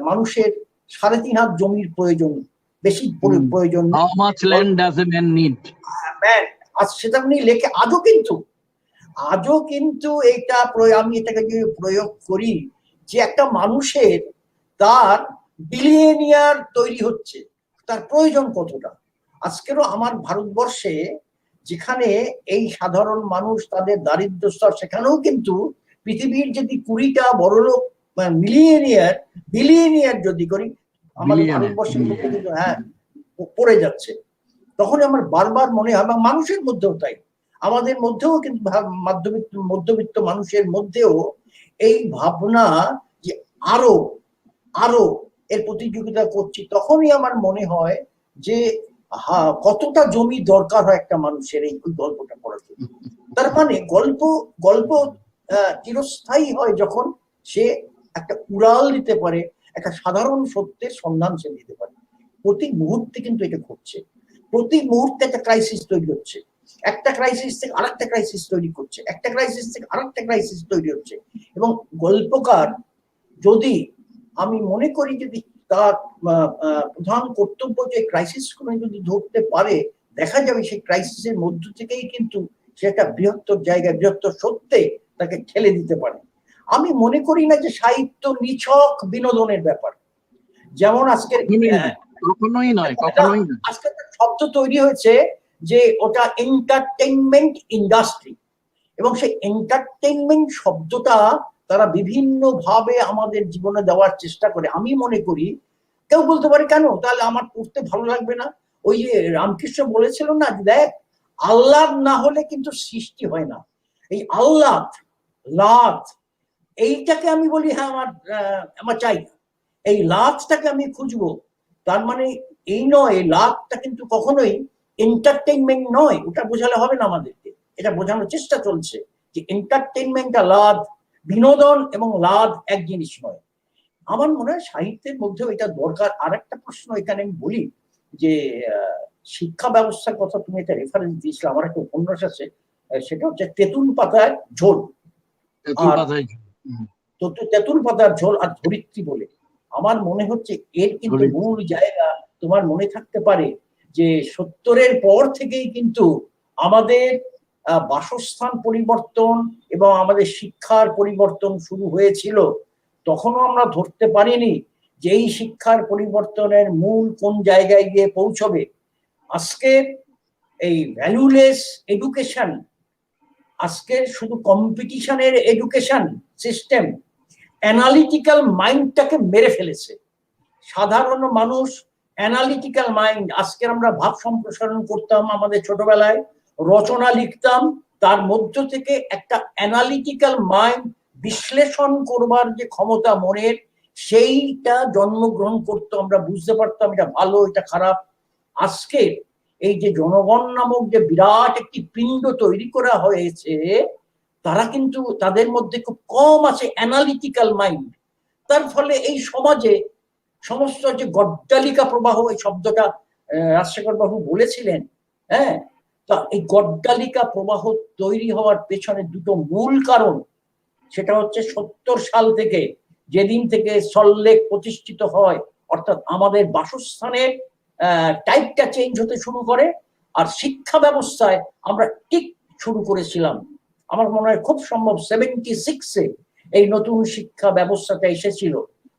মানুষের 3.5 হাত জমির প্রয়োজন, বেশি প্রয়োজন, সেটা উনি লেখে। আজও কিন্তু এটা আমি এটাকে যদি প্রয়োগ করি যে একটা মানুষের তার বিলিয়নিয়ার তৈরি হচ্ছে, তার প্রয়োজন কতটা। আজকেরও আমার ভারতবর্ষে যেখানে এই সাধারণ মানুষ তাদের দারিদ্র স্তর, সেখানেও কিন্তু পৃথিবীর যদি 20টা বড়লোক বিলিয়নিয়ার যদি করি, আমাদের ভারতবর্ষের মধ্যে কিন্তু পড়ে যাচ্ছে। তখন আমার বারবার মনে হয়, এবং মানুষের মধ্যেও তাই, আমাদের মধ্যেও কিন্তু মধ্যবিত্ত মানুষের মধ্যেও এই ভাবনা যে আরো আরো এর প্রতিযোগিতা করছি। তখনই আমার মনে হয় যে কতটা জমি দরকার হয় একটা মানুষের এই গল্পটা পড়ার জন্য। তার মানে গল্প চিরস্থায়ী হয় যখন সে একটা উড়াল দিতে পারে, একটা সাধারণ সত্যের সন্ধান সে দিতে পারে। প্রতি মুহূর্তে কিন্তু এটা ঘটছে, প্রতি মুহূর্তে একটা ক্রাইসিস তৈরি হচ্ছে, একটা ক্রাইসিস থেকে আরেকটা ক্রাইসিস তৈরি করছে, একটা ক্রাইসিস থেকে আরেকটা ক্রাইসিস তৈরি হচ্ছে। এবং গল্পকার যদি, আমি মনে করি, যদি তার প্রধান কর্তব্য যে ক্রাইসিস গুলো যদি ধরতে পারে, দেখা যাবে সেই ক্রাইসিসের মধ্য থেকেই কিন্তু সে একটা বৃহত্তর জায়গায়, বৃহত্তর সত্যে তাকে ঠেলে দিতে পারে। আমি মনে করি না যে সাহিত্য নিছক বিনোদনের ব্যাপার। যেমন আজকের কখনোই নয়, এটা কখনোই নয়। আজকে একটা শব্দ তৈরি হয়েছে যে ওটা এন্টারটেইনমেন্ট ইন্ডাস্ট্রি, এবং সেই এন্টারটেইনমেন্ট শব্দটা তারা বিভিন্ন ভাবে আমাদের জীবনে দেওয়ার চেষ্টা করে। আমি মনে করি কেউ বলতে পারে কেন তাহলে আমার পড়তে ভালো লাগবে না। ওই যে রামকৃষ্ণ বলেছিল না, দেখ আহ্লাদ না হলে কিন্তু সৃষ্টি হয় না। এই আহ্লাদ লাদ এইটাকে আমি বলি হ্যাঁ আমার চাই, এই লাভটাকে আমি খুঁজবো। তার মানে এই নয়, এই লাভটা কিন্তু কখনোই এন্টারটেইনমেন্ট নয়, ওটা বোঝালে হবে না আমাদেরকে। এটা বোঝানোর চেষ্টা চলছে যে এন্টারটেইনমেন্ট আর লাভ, বিনোদন এবং লাভ এক জিনিস নয়। আমার মনে হয় সাহিত্যের মধ্যেও এটা দরকার। আর একটা প্রশ্ন এখানে আমি বলি যে শিক্ষা ব্যবস্থার কথা তুমি একটা রেফারেন্স দিয়েছিলে, আমার একটা উপন্যাস আছে, সেটা হচ্ছে তেঁতুল পাতায় ঝোল। তেঁতুল পাতায় তো তেঁতুল পাতার ঝোল আর ধরিত্রী বলে, আমার মনে হচ্ছে এর কিন্তু মূল জায়গা তোমার মনে থাকতে পারে যে 70-এর পর থেকেই কিন্তু আমাদের বাসস্থান পরিবর্তন এবং আমাদের শিক্ষার পরিবর্তন শুরু হয়েছিল। তখনও আমরা ধরতে পারিনি যে এই শিক্ষার পরিবর্তনের মূল কোন জায়গায় গিয়ে পৌঁছবে। আজকে এই ভ্যালুলেস এডুকেশন, আজকে শুধু কম্পিটিশনের এডুকেশন সিস্টেম অ্যানালিটিক্যাল মাইন্ডটাকে মেরে ফেলেছে। সাধারণ মানুষ অ্যানালিটিক্যাল মাইন্ড, আজকে আমরা ভাব সম্প্রসারণ করতাম আমাদের ছোটবেলায়, রচনা লিখতাম, তার মধ্য থেকে একটা অ্যানালিটিক্যাল মাইন্ড, বিশ্লেষণ করবার যে ক্ষমতা মনের, সেইটা জন্মগ্রহণ করতো। আমরা বুঝতে পারতাম এটা ভালো এটা খারাপ। আজকে এই যে জনগণ নামক যে বিরাট একটি পিণ্ড তৈরি করা হয়েছে, তারা কিন্তু তাদের মধ্যে খুব কম আছে অ্যানালিটিক্যাল মাইন্ড। তার ফলে এই সমাজে সমস্ত যে গড্ডালিকা প্রবাহ, এই শব্দটা রাজশেখর বাবু বলেছিলেন, হ্যাঁ, তা এই গড্ডালিকা প্রবাহ তৈরি হওয়ার পেছনে দুটো মূল কারণ। সেটা হচ্ছে 70 সাল থেকে, যেদিন থেকে সল্টলেক প্রতিষ্ঠিত হয়, অর্থাৎ আমাদের বাসস্থানের টাইপটা চেঞ্জ হতে শুরু করে, আর শিক্ষা ব্যবস্থায় আমরা ঠিক শুরু করেছিলাম। আমার মনে হয় খুব সম্ভব 76-এ এই নতুন শিক্ষা ব্যবস্থাটা এসেছিল,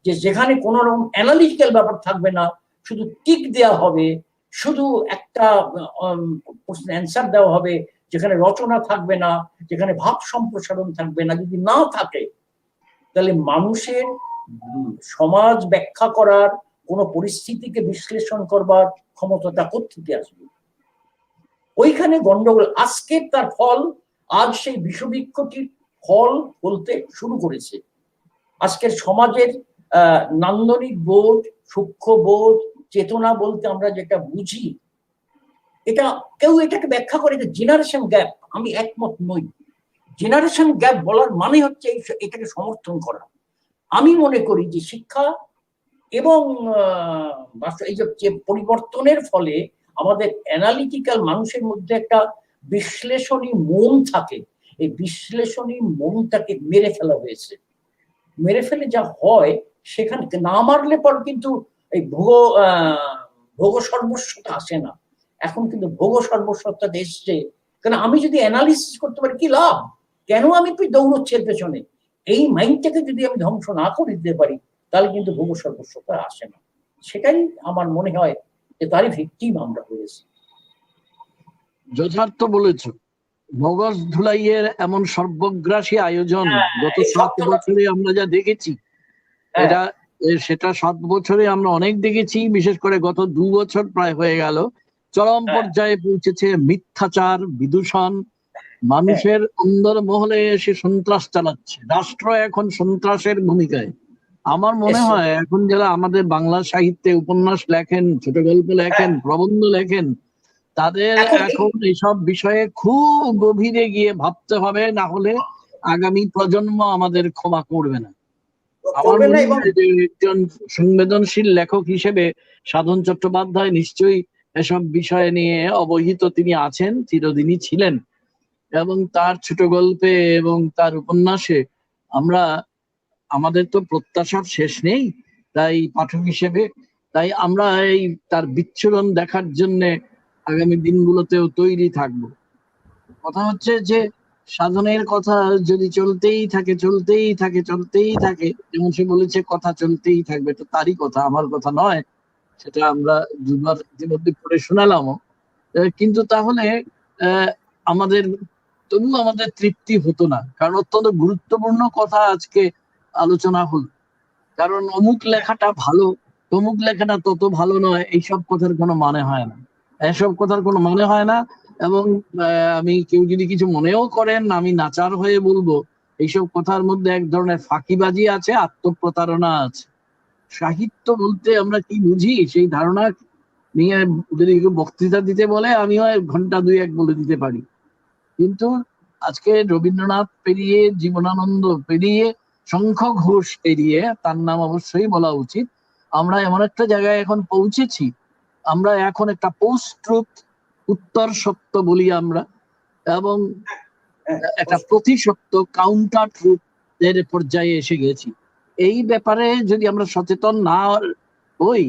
যে যেখানে কোনো রকম অ্যানালিটিক্যাল ব্যাপার থাকবে না, শুধু টিক দেওয়া হবে, শুধু একটা প্রশ্নের অ্যান্সার দেওয়া হবে, যেখানে রচনা থাকবে না, যেখানে ভাব সম্প্রসারণ থাকবে না। যদি না থাকে তাহলে মানুষের সমাজ ব্যাখ্যা করার, কোনো পরিস্থিতিকে বিশ্লেষণ করবার ক্ষমতাটা কোত্থেকে আসবে? ওইখানে গন্ডগোল। আজকে তার ফল, আজ সেই বিষবৃক্ষটির ফল বলতে শুরু করেছে। আজকের সমাজের নান্দনিক বোধ, সূক্ষ্ম বোধ, চেতনা বলতে আমরা যেটা বুঝি, এটা কেউ এটাকে ব্যাখ্যা করে যে জেনারেশন গ্যাপ। আমি একমত নই। জেনারেশন গ্যাপ বলার মানে হচ্ছে এটাকে সমর্থন করা। আমি মনে করি যে শিক্ষা এবং এই যে পরিবর্তনের ফলে আমাদের অ্যানালিটিক্যাল মানুষের মধ্যে একটা বিশ্লেষণী মন থাকে, এই বিশ্লেষণী মনটাকে মেরে ফেলা হয়েছে। মেরে ফেলে যা হয়, সেখানে না মারলে পর কিন্তু এই ভোগ সর্বস্বতা আসে না। এখন কিন্তু ভোগ সর্বস্বতা এসছে, কারণ আমি যদি অ্যানালিসিস করতে পারি কি লাভ, কেন আমি দৌড়চ্ছি এর পেছনে, এই মাইন্ডটাকে যদি আমি ধ্বংস না করে দিতে পারি, তাহলে কিন্তু ভোগ সর্বস্বতা আসে না। সেটাই আমার মনে হয় যে তারই ভিকটিম আমরা হয়েছি। যথার্থ বলেছ। মগজ ধুলাইয়ের এমন সর্বগ্রাসী আয়োজন গত 7 বছরে আমরা যা দেখেছি, এটা সেটা 7 বছরে আমরা অনেক দেখেছি। বিশেষ করে গত 2 বছর প্রায় হয়ে গেল, চরম পর্যায়ে পৌঁছেছে মিথ্যাচার, বিদূষণ, মানুষের অন্দর মহলে এসে সন্ত্রাস চালাচ্ছে। রাষ্ট্র এখন সন্ত্রাসের ভূমিকায়। আমার মনে হয় এখন যারা আমাদের বাংলা সাহিত্যে উপন্যাস লেখেন, ছোট গল্প লেখেন, প্রবন্ধ লেখেন, তাদের এখন এইসব বিষয়ে খুব গভীরে গিয়ে ভাবতে হবে, না হলে আগামী প্রজন্ম আমাদের ক্ষমা করবে না। আমার মনে হয় যে একজন সংবেদনশীল লেখক হিসেবে সাধন চট্টোপাধ্যায় নিশ্চয়ই এসব বিষয় নিয়ে অবহিত তিনি আছেন, চিরদিনই ছিলেন, এবং তার ছোট গল্পে এবং তার উপন্যাসে আমাদের তো প্রত্যাশার শেষ নেই। তাই পাঠক হিসেবে তাই আমরা এই তার বিচ্ছুরণ দেখার জন্য আগামী দিনগুলোতেও তৈরি থাকবো। কথা হচ্ছে যে সাধনের কথা যদি চলতেই থাকে, যেমন সে বলেছে কথা চলতেই থাকবে, তো তারই কথা, আমার কথা নয়। সেটা আমরা দুবার ইতিমধ্যে পড়ে শোনালামও। কিন্তু তাহলে আমাদের তবু আমাদের তৃপ্তি হতো না, কারণ অত্যন্ত গুরুত্বপূর্ণ কথা আজকে আলোচনা হল। কারণ অমুক লেখাটা ভালো, তমুক লেখাটা তত ভালো নয়, এইসব কথার কোনো মানে হয় না, এসব কথার কোনো মানে হয় না। এবং আমি কেউ যদি কিছু মনেও করেন, আমি নাচার হয়ে বলবো, এইসব কথার মধ্যে এক ধরনের ফাঁকিবাজি আছে, আত্মপ্রতারণা আছে। সাহিত্য বলতে আমরা কি বুঝি সেই ধারণা নিয়ে যদি কেউ বক্তৃতা দিতে বলে, আমিও ঘন্টা দুই এক বলে দিতে পারি। কিন্তু আজকে রবীন্দ্রনাথ পেরিয়ে, জীবনানন্দ পেরিয়ে, শঙ্খ ঘোষ পেরিয়ে, তার নাম অবশ্যই বলা উচিত, আমরা এমন একটা জায়গায় এখন পৌঁছেছি, আমরা এখন একটা পোস্ট ট্রুথ, উত্তর সত্য বলি আমরা, এবং একটা প্রতিসত্য, কাউন্টার ট্রুথ এর পর্যায়ে এসে গেছি। এই ব্যাপারে যদি আমরা সচেতন না হই,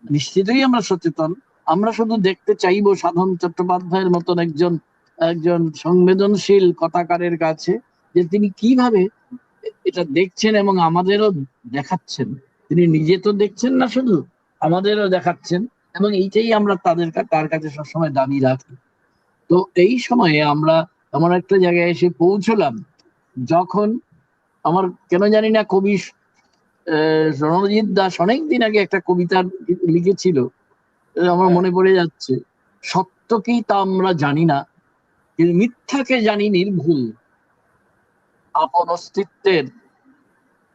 নিশ্চিতই আমরা সচেতন, আমরা শুধু দেখতে চাইবো সাধন চট্টোপাধ্যায়ের মতন একজন সংবেদনশীল কথাকারের কাছে, যে তিনি কিভাবে এটা দেখছেন এবং আমাদেরও দেখাচ্ছেন। তিনি নিজে তো দেখছেন না, শুধু আমাদেরও দেখাচ্ছেন, এবং এইটাই আমরা তার কাছে সবসময় দাবি রাখি। তো এই সময়ে আমরা এমন একটা জায়গায় এসে পৌঁছলাম, যখন আমার কেন জানি না কবি রণজিৎ দাস অনেকদিন আগে একটা কবিতা লিখেছিল, আমার মনে পড়ে যাচ্ছে, সত্যকেই তা আমরা জানি না, কিন্তু মিথ্যাকে জানি নির্ভুল, আপন অস্তিত্বের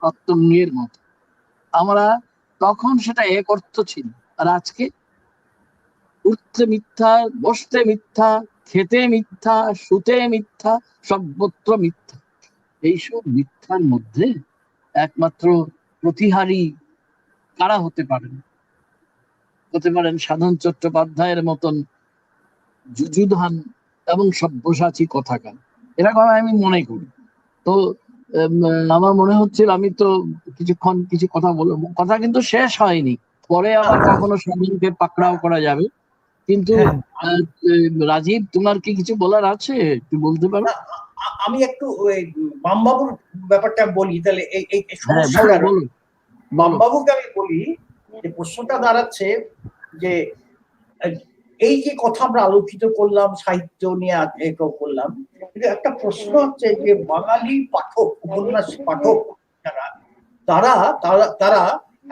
প্রত্যঙ্গের মতো। আমরা তখন সেটা এক অর্থ ছিল, আর আজকে উঠতে মিথ্যা, বসতে মিথ্যা, খেতে মিথ্যা, শুতে মিথ্যা, সর্বত্র মিথ্যা। এইসব মিথ্যার মধ্যে একমাত্র প্রতিহারী কারা হতে পারেন? হতে পারেন সাধন চট্টোপাধ্যায়ের মতন যুযুধান এবং সব্যসাচী কথাকার, এরকম আমি মনে করি। তো আমার মনে হচ্ছিল, আমি তো কিছুক্ষণ কিছু কথা বলবো, কথা কিন্তু শেষ হয়নি, পরে আবার কখনো সাধনকে পাকড়াও করা যাবে। কিন্তু রাজীব, তোমার কি কিছু বলার আছে, একটু বলতে পারো? আমি একটু বামবাবুর ব্যাপারটা বলি, তাহলে এই সমস্যাটা বামবাবুকে আমি বলি, যে প্রশ্নটা দাঁড়াচ্ছে যে এই যে কথা আমরা আলোচিত করলাম, সাহিত্য নিয়ে করলাম, কিন্তু একটা প্রশ্ন হচ্ছে যে বাঙালি পাঠক, উপন্যাস পাঠক যারা, তারা তারা তারা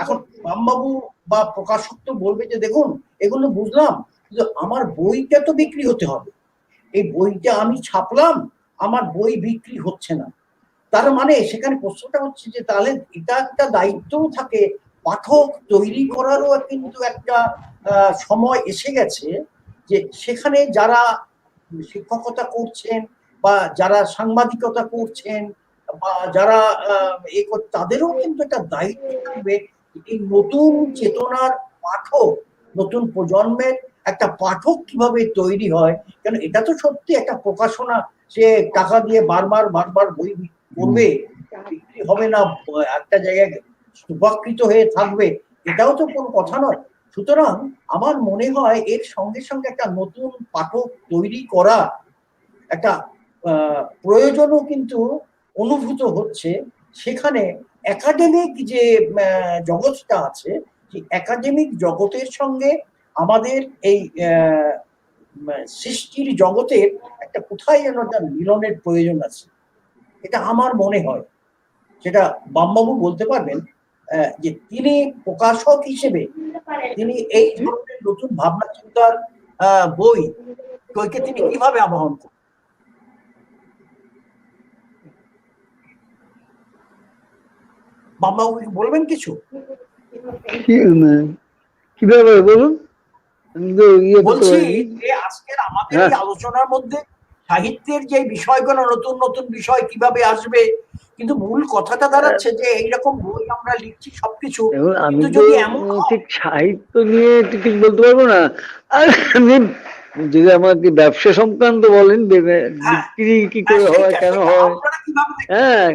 এখন বামবাবু বা প্রকাশক তো বলবে যে দেখুন এগুলো বুঝলাম, কিন্তু আমার বইটা তো বিক্রি হতে হবে, এই বইটা আমি ছাপলাম, আমার বই বিক্রি হচ্ছে না। তার মানে সেখানে প্রশ্নটা হচ্ছে যে তাহলে এটা একটা দায়িত্বও থাকে, পাঠক তৈরি করারও কিন্তু একটা সময় এসে গেছে, যে সেখানে যারা শিক্ষকতা করছেন বা যারা সাংবাদিকতা করছেন বা যারা তাদেরও কিন্তু একটা দায়িত্ব থাকবে, এই নতুন চেতনার পাঠক, নতুন প্রজন্মের একটা পাঠক কিভাবে তৈরি হয়। কেন এটা তো সত্যি একটা প্রকাশনা, সে টাকা দিয়ে বারবার বই করবে, বিক্রি হবে না, একটা জায়গায় সুপাকৃত হয়ে থাকবে, এটাও তো কোনো কথা নয়। সুতরাং আমার মনে হয় এর সঙ্গে সঙ্গে একটা নতুন পাঠক তৈরি করা একটা প্রয়োজনও কিন্তু অনুভূত হচ্ছে। সেখানে একাডেমিক যে জগৎটা আছে, সেই একাডেমিক জগতের সঙ্গে আমাদের এই সৃষ্টির জগতের একটা কোথায় যেন একটা মিলনের প্রয়োজন আছে, এটা আমার মনে হয়। সেটা বামবাবু বলতে পারবেন, যে তিনি প্রকাশক হিসেবে তিনি এই ধরনের নতুন ভাবনা চিন্তার বইকে তিনি কিভাবে আবাহন করেন। বামবাবু বলবেন কিছু? কিভাবে বলুন? বলছি যে আজকের আমাদের এই আলোচনার মধ্যে সাহিত্যের যে বিষয়গুলো, নতুন নতুন বিষয় কিভাবে আসবে, কিন্তু মূল কথাটা দাঁড়াচ্ছে যে এইরকম বই আমরা লিখছি সবকিছু, আমি তো ঠিক সাহিত্য নিয়ে ঠিক বলতে পারবো না। আর যদি আমাকে ব্যবসা সংক্রান্ত বলেন, বিক্রি কি করে হয়, কেন হয়, হ্যাঁ,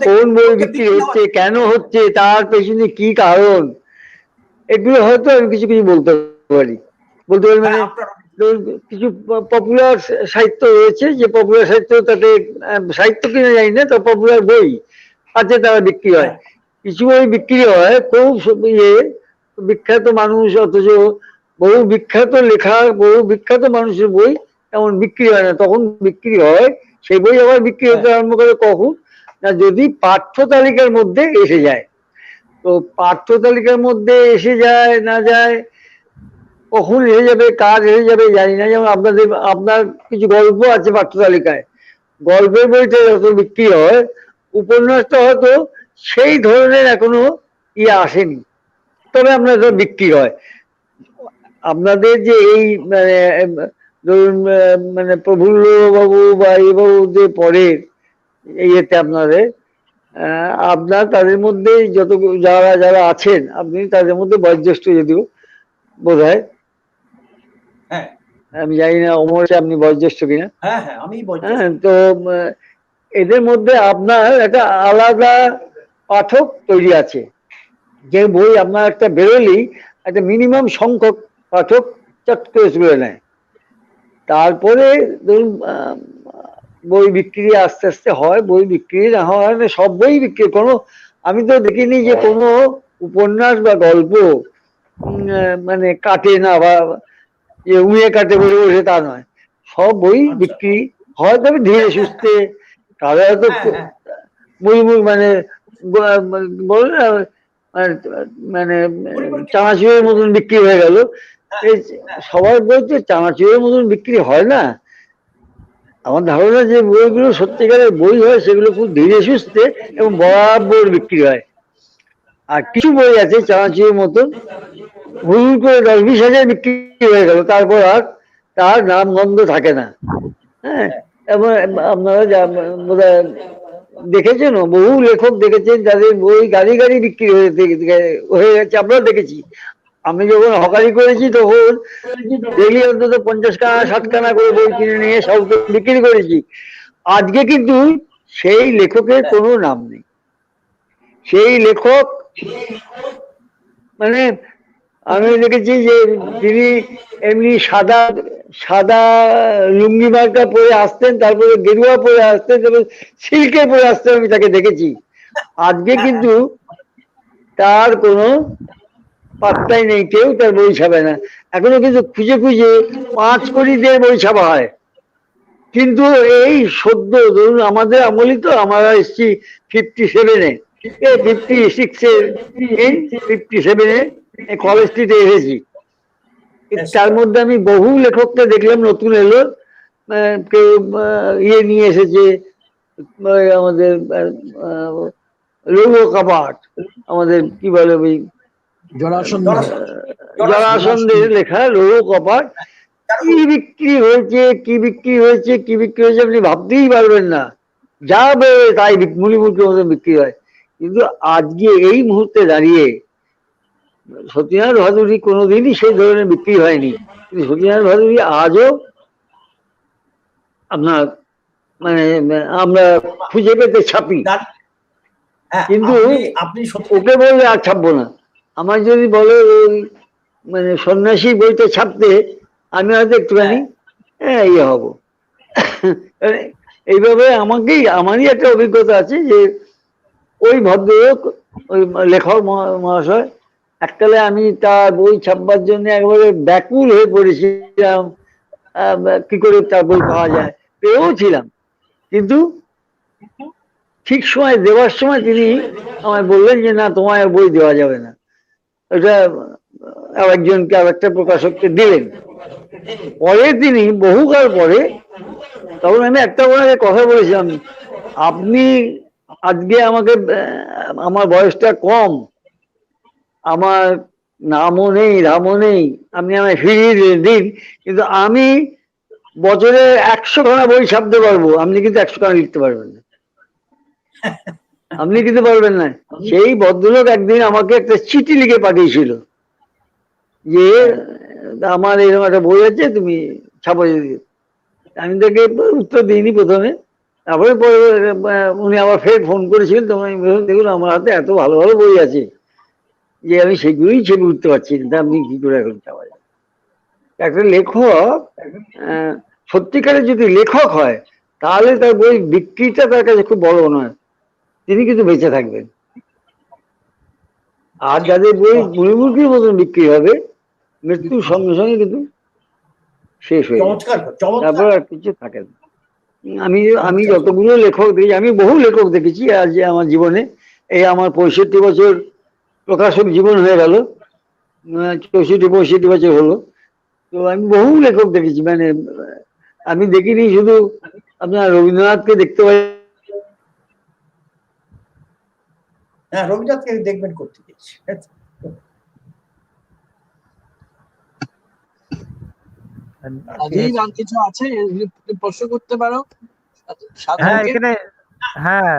কোন বই বিক্রি হচ্ছে, কেন হচ্ছে, তার পেছনে কি কারণ, এগুলো হয়তো আমি কিছু কিছু বলতে পারি। মানে কিছু পপুলার সাহিত্য রয়েছে, যে পপুলার সাহিত্য, তাতে সাহিত্য কিনে জানি না, তো পপুলার বই আছে, তারা বিক্রি হয়। কিছু বই বিক্রি হয় খুব বিখ্যাত মানুষ, অথচ বহু বিখ্যাত লেখা, বহু বিখ্যাত মানুষের বই এমন বিক্রি হয় না। তখন বিক্রি হয়, সেই বই আবার বিক্রি হতে আরম্ভ করে কখন না, যদি পাঠ্য তালিকার মধ্যে এসে যায়। তো পাঠ্য তালিকার মধ্যে এসে যায় না যায়, কখন এসে যাবে, কার এসে যাবে জানি না। যেমন আপনার কিছু গল্প আছে পাঠ্য তালিকায়, গল্পের বইটা যত বিক্রি হয়, উপন্যাসটা হয়তো সেই ধরনের এখনো আসেনি, তবে আপনাদের বিক্রি হয়। আপনাদের যে এই মানে ধরুন মানে প্রফুল্ল বাবু বা এই বাবু যে পড়ে ইয়েতে আপনাদের, আপনার তাদের মধ্যে যত যারা যারা আছেন, আপনি তাদের মধ্যে বয়োজ্যেষ্ঠ, যদিও বোধ হয়, আমি জানি না অমর আপনি বয়োজ্যেষ্ঠ কিনা। হ্যাঁ, আমি তো এদের মধ্যে আপনার একটা আলাদা পাঠক তৈরি আছে, যে বই আপনার একটা বেরোলেই একটা মিনিমাম সংখ্যক পাঠক চট করে নেয়। তারপরে ধরুন বই বিক্রি আস্তে আস্তে হয়, বই বিক্রি না হয় না, সব বই বিক্রি, কোনো আমি তো দেখিনি যে কোনো উপন্যাস বা গল্প মানে কাটে না বা উড়ে কাটে বলে বসে, তা নয়, সব বই বিক্রি হয়, তবে ধীরে সুস্থে। তাহলে হয়তো বই মানে বলে না মানে চানাচুরের মতন বিক্রি হয়ে গেল, সবার বই তো চানাচুরের মতন বিক্রি হয় না। আমার ধারণা যে বইগুলো সত্যিকারের বই হয়, সেগুলো খুব ধীরে সুস্থে এবং বরাবর বিক্রি হয়। আর কিছু বই আছে চানাচুরের মতন, হুল করে 10-20 হাজার বিক্রি হয়ে গেল, তারপর আর তার নাম গন্ধ থাকে না। হ্যাঁ, এবং আপনারা বোধহয় দেখেছেন, বহু লেখক দেখেছেন যাদের বই গাড়ি গাড়ি বিক্রি হয়ে গেছে, আমরাও দেখেছি। আমি যখন হকারি করেছি তখন ডেলি অন্তত 50 খানা 60 খানা করে বই কিনে নিয়ে সব বিক্রি করেছি। আজকে কিন্তু সেই লেখকের কোনো নাম নেই। সেই লেখক মানে আমি দেখেছি যে তিনি এমনি সাদা সাদা লুঙ্গি মার্কা পরে আসতেন, তারপরে গেরুয়া পরে আসতেন, তারপরে সিল্কে পরে আসতেন, আমি তাকে দেখেছি। আজকে কিন্তু তার কোনো পাত্তাই নেই, কেউ তার বই ছাপে না। এখনো কিন্তু খুঁজে খুঁজে 5 কোটি দিয়ে বই ছাপা হয়। কিন্তু এই সদ্য ধরুন আমাদের আমলি, তো আমরা এসছি 57-এ, 56-এ 57-এ কলেজ স্ট্রিটে এসেছি। তার মধ্যে আমি বহু লেখককে দেখলাম, নতুন এলো, কেউ ইয়ে নিয়ে এসেছে, আমাদের লৌহ কপাট, আমাদের কি বলে ওই জরাসন্ধের লেখা লৌহ কপাট, কি বিক্রি হয়েছে, কি বিক্রি হয়েছে, কি বিক্রি হয়েছে আপনি ভাবতেই পারবেন না। যা বেরোয় তাই মুড়িমুড়কির মতো বিক্রি হয়। কিন্তু আজকে এই মুহূর্তে দাঁড়িয়ে সত্যিনারায়ণ ভাদুড়ী কোনোদিনই সেই ধরনের বিক্রি হয়নি, কিন্তু সত্যিনারায়ণ ভাদুড়ী আজও আপনার মানে আমরা খুঁজে পেতে ছাপি, কিন্তু ওকে বললে আর ছাপবো না। আমার যদি বলে ওই মানে সন্ন্যাসী বইটা ছাপতে, আমি হয়তো একটুখানি ইয়ে হব। এইভাবে আমারই একটা অভিজ্ঞতা আছে যে ওই ভদ্রলোক, ওই লেখক মহাশয়, এককালে আমি তার বই ছাপবার জন্য একবারে ব্যাকুল হয়ে পড়েছিলাম, কি করে তার বই পাওয়া যায়, পেয়েও ছিলাম। কিন্তু ঠিক সময় দেওয়ার সময় তিনি আমায় বললেন যে না, তোমায় বই দেওয়া যাবে না। এটা একজনকে আর একটা প্রকাশককে দিলেন। পরে তিনি বহুকাল পরে, তখন আমি একটা ওনাকে কথা বলেছিলাম, আপনি আজকে আমাকে, আমার বয়সটা কম, আমার নামও নেই রামও নেই, আপনি আমায় ফিরিয়ে দিন, কিন্তু আমি বছরে 100 খানা বই ছাপতে পারবো, আপনি কিন্তু 100 খানা লিখতে পারবেন না, আপনি কিন্তু পারবেন না। সেই ভদ্রলোক একদিন আমাকে একটা চিঠি লিখে পাঠিয়েছিল যে আমার এরকম একটা বই আছে, তুমি ছাপা যদি। আমি তাকে উত্তর দিইনি প্রথমে, তারপরে উনি আবার ফের ফোন করেছিলেন, তখন আমি বললাম দেখুন আমার হাতে এত ভালো ভালো বই আছে যে আমি সেগুলোই ছেপে উঠতে পারছি না, আপনি কি করে এখন ছাপা যাবে। একটা লেখক সত্যিকারে যদি লেখক হয়, তাহলে তার বই বিক্রিটা তার কাছে খুব বড় নয়, তিনি কিন্তু বেঁচে থাকবেন। আর যাদের বই মুড়িমুড়কির মতন বিক্রি হবে, মৃত্যুর সঙ্গে সঙ্গে কিন্তু শেষ হয়ে যায়, চমৎকার চমৎকার তারপর আর কিছু থাকে না। আমি আমি যতগুলো লেখক দেখি, আমি বহু লেখক দেখেছি আজ আমার জীবনে, এই আমার 65 বছর প্রকাশক জীবন হয়ে গেল, 64-65 বছর হলো। তো আমি বহু লেখক দেখেছি, মানে আমি দেখিনি শুধু আপনার রবীন্দ্রনাথকে দেখতে পাই। হ্যাঁ, রবীন্দ্রনাথকে দেখবেন করতে গেছি। অজয়, আর কিছু আছে প্রশ্ন করতে পারো হ্যাঁ সাধনকে? এখানে, হ্যাঁ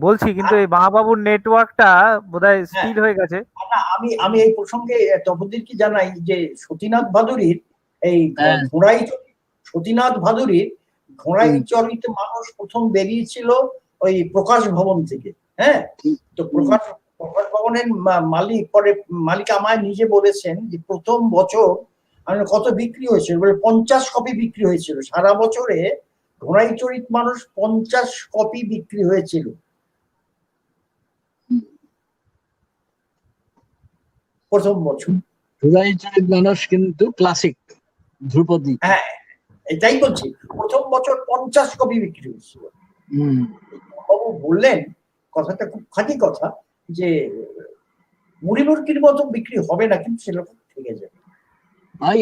বলছি, কিন্তু এই মহাবাবুর নেটওয়ার্কটা বোধহয় স্টিল হয়ে গেছে। না, আমি এই প্রসঙ্গে তপোদীর কি জানাই যে সতীনাথ ভাদুরীর এই সতীনাথ ভাদুরীর ঘোড়াই চরিত মানুষ প্রথম বেরিয়েছিল ওই প্রকাশ ভবন থেকে। হ্যাঁ, তো প্রকাশ ভবনের মালিক আমায় নিজে বলেছেন যে প্রথম বছর কত বিক্রি হয়েছিল, বলে 50 কপি বিক্রি হয়েছিল সারা বছরে। ঘোড়াই চরিত মানুষ 50 কপি বিক্রি হয়েছিল প্রথম বছর। ঘোড়াই চরিত মানুষ কিন্তু ক্লাসিক ধ্রুপদী। হ্যাঁ, এটাই বলছি, প্রথম বছর 50 কপি বিক্রি হয়েছিল। বাবু বললেন কথাটা খুব খাঁটি কথা, যে মুড়িমুড়কির মতো বিক্রি হবে না, কিন্তু সেরকম থেকে যাবে।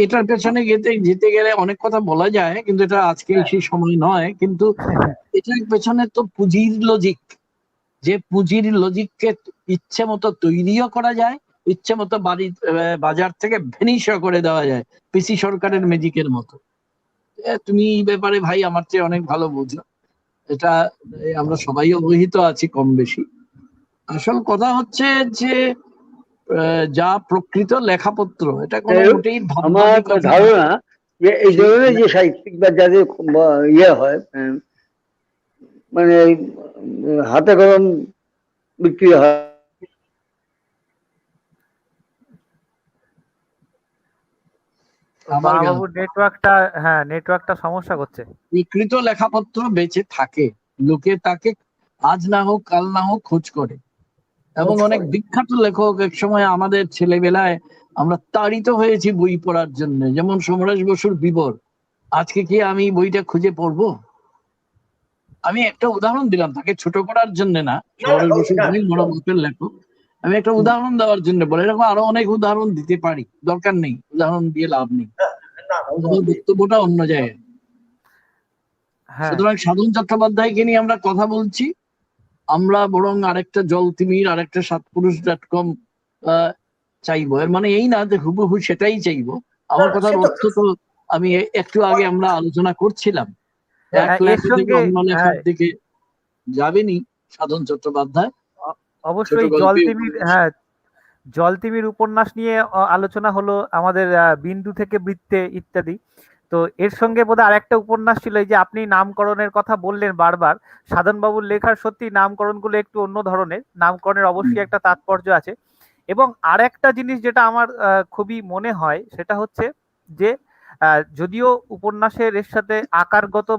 এটার পেছনে যেতে গেলে অনেক কথা বলা যায়, কিন্তু এটা আজকে সেই সময় নয়। কিন্তু এটার পেছনে তো পুঁজির লজিক, যে পুঁজির লজিককে ইচ্ছে মতো তৈরিও করা যায়, ইচ্ছে মতো বাজার থেকে ভেনিশও করে দেওয়া যায়, পিসি সরকারের ম্যাজিকের মতো। তুমি এই ব্যাপারে ভাই আমার চেয়ে অনেক ভালো বুঝো, এটা আমরা সবাই অবহিত আছি কম বেশি। আসল কথা হচ্ছে যে যা প্রকৃত লেখাপত্র, এটা কোনো মোটেই আমার ধারণা যে এই ধরনের যে সাহিত্যিক বা যাদের ইয়ে হয়, মানে হাতে কলম বিক্রি হয়, বাবুর নেটওয়ার্কটা, হ্যাঁ নেটওয়ার্কটা সমস্যা করছে। বিকৃত লেখাপত্র বেঁচে থাকে, লোকে তাকে আজ না হোক কাল না হোক খোঁজ করে। এবং অনেক বিখ্যাত লেখক এক সময় আমাদের ছেলেবেলায় আমরা তাড়িত হয়েছি বই পড়ার জন্য, যেমন সমরেশ বসুর বিবর। আজকে কি আমি বইটা খুঁজে পড়বো? আমি একটা উদাহরণ দিলাম, তাকে ছোট করার জন্য না, সমরেশ বসু অনেক বড় মাপের লেখক, আমি একটা উদাহরণ দেওয়ার জন্য বলে। এরকম আরো অনেক উদাহরণ দিতে পারি, দরকার নেই উদাহরণ দিয়ে লাভ নেই, বক্তব্যটা অন্য জায়গায়। সুতরাং সাধন চট্টোপাধ্যায়কে নিয়ে আমরা কথা বলছি, আমরা বরং আরেকটা জলতিমির, আরেকটা সাতপুরুষ.com চাইবো। এর মানে এই না যে হুবহু সেটাই চাইবো। আমার কথার অর্থ তো আমি একটু আগে আমরা আলোচনা করছিলাম, এক লেখা থেকে অন্য লেখার দিকে যাবেনি সাধন চট্টোপাধ্যায়। অবশ্যই জলতিমির, জলতিমির উপন্যাস নিয়ে আলোচনা হলো আমাদের, বিন্দু থেকে বৃত্তে ইত্যাদি। তো এর সঙ্গে বোধহয় আরেকটা উপন্যাস ছিল, এই যে আপনি নামকরণের কথা বললেন বারবার, সাধনবাবুর লেখার সত্যি নামকরণগুলো একটু অন্য ধরনের, নামকরণের অবশ্যই একটা তাৎপর্য আছে। এবং আরেকটা জিনিস যেটা আমার খুবই মনে হয় সেটা হচ্ছে যে যদিও উপন্যাসের এর সাথে আকারগত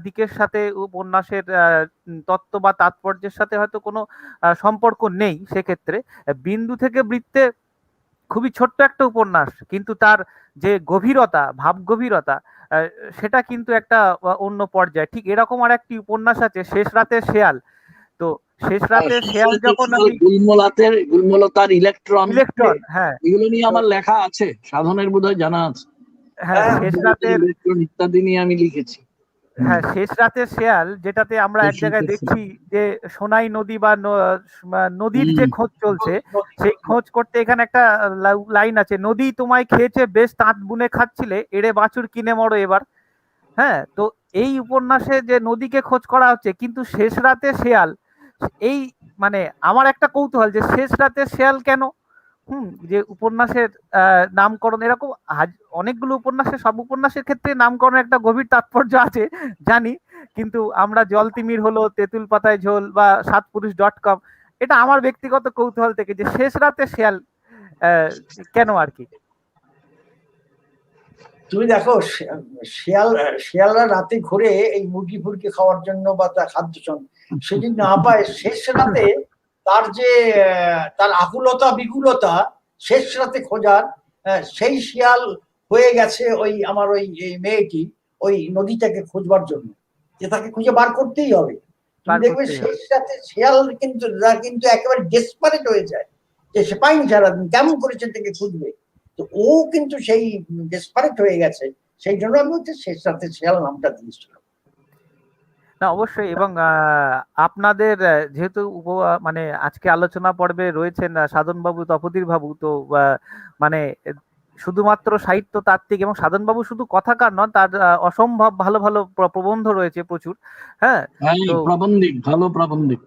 দিকের সাথে উপন্যাসের তত্ত্ব বা তাৎপর্যের সাথে হয়তো কোনো সম্পর্ক নেই, সেক্ষেত্রে বিন্দু থেকে বৃত্তে খুবই ছোট্ট একটা উপন্যাস, কিন্তু তার যে গভীরতা, ভাব গভীরতা, সেটা কিন্তু একটা অন্য পর্যায়ে। ঠিক এরকম আর একটি উপন্যাস আছে, শেষ রাতের শেয়াল। তো শেষ রাতের শেয়াল যখন আমি গুলমলতার ইলেকট্রন, হ্যাঁ এগুলো নিয়ে আমার লেখা আছে, সাধনের বোধহয় জানা আছে। হ্যাঁ, শেষ রাতের ইলেকট্রন ইত্যাদি নিয়ে আমি লিখেছি। হ্যাঁ, শেষ রাতের শেয়াল, যেটাতে আমরা এক জায়গায় দেখছি যে সোনাই নদী বা নদীর যে খোঁজ চলছে, সেই খোঁজ করতে এখানে একটা লাইন আছে, নদী তোমায় খেয়েছে বেশ তাঁত বুনে খাচ্ছিলে, এড়ে বাছুর কিনে মরো এবার। হ্যাঁ, তো এই উপন্যাসে যে নদীকে খোঁজ করা হচ্ছে, কিন্তু শেষ রাতে শেয়াল, এই মানে আমার একটা কৌতূহল যে শেষ রাতে শেয়াল কেন, যে উপন্যাসের নামকরণ এরকম অনেকগুলো উপন্যাসের, সব উপন্যাসের ক্ষেত্রে নামকরণের একটা গভীর তাৎপর্য আছে জানি, কিন্তু আমরা জলতিমির হলো, তেঁতুল পাতায় ঝোল বা সাতপুরুষ.com, এটা আমার ব্যক্তিগত কৌতূহল থেকে যে শেষ রাতে শেয়াল কেন আর কি। তুমি দেখো, শিয়ালরা রাতে ঘুরে এই মুরগি ফুরগি খাওয়ার জন্য বা তার খাদ্য সেদিন না পায়, শেষ রাতে তার যে তার আকুলতা বিকুলতা শেষ রাতে খোঁজার, সেই শিয়াল হয়ে গেছে ওই আমার ওই এই মেয়েটি ওই নদীটাকে খোঁজবার জন্য, যে তাকে খুঁজে বার করতেই হবে। তুমি বার দেখবে করতেই হবে। শেষ রাতে শিয়াল কিন্তু একেবারে ডেসপারেট হয়ে যায়, যে সে পাইনি সারাদিন, কেমন করে সেটাকে খুঁজবে। তো ও কিন্তু সেই ডেসপারেট হয়ে গেছে, সেই জন্য আমি হচ্ছে শেষ রাতে শিয়াল নামটা দিয়েছিলাম। না অবশ্যই, এবং আপনাদের যেহেতু মানে আজকে আলোচনা পর্বে রয়েছেন সাধনবাবু, তপোধীর বাবু, তো মানে শুধুমাত্র সাহিত্য তাত্ত্বিক, এবং সাধনবাবু শুধু কথাকার নন, তার অসম্ভব ভালো ভালো প্রবন্ধ রয়েছে প্রচুর। হ্যাঁ, হ্যাঁ, তো প্রাবন্ধিক, ভালো প্রাবন্ধিক।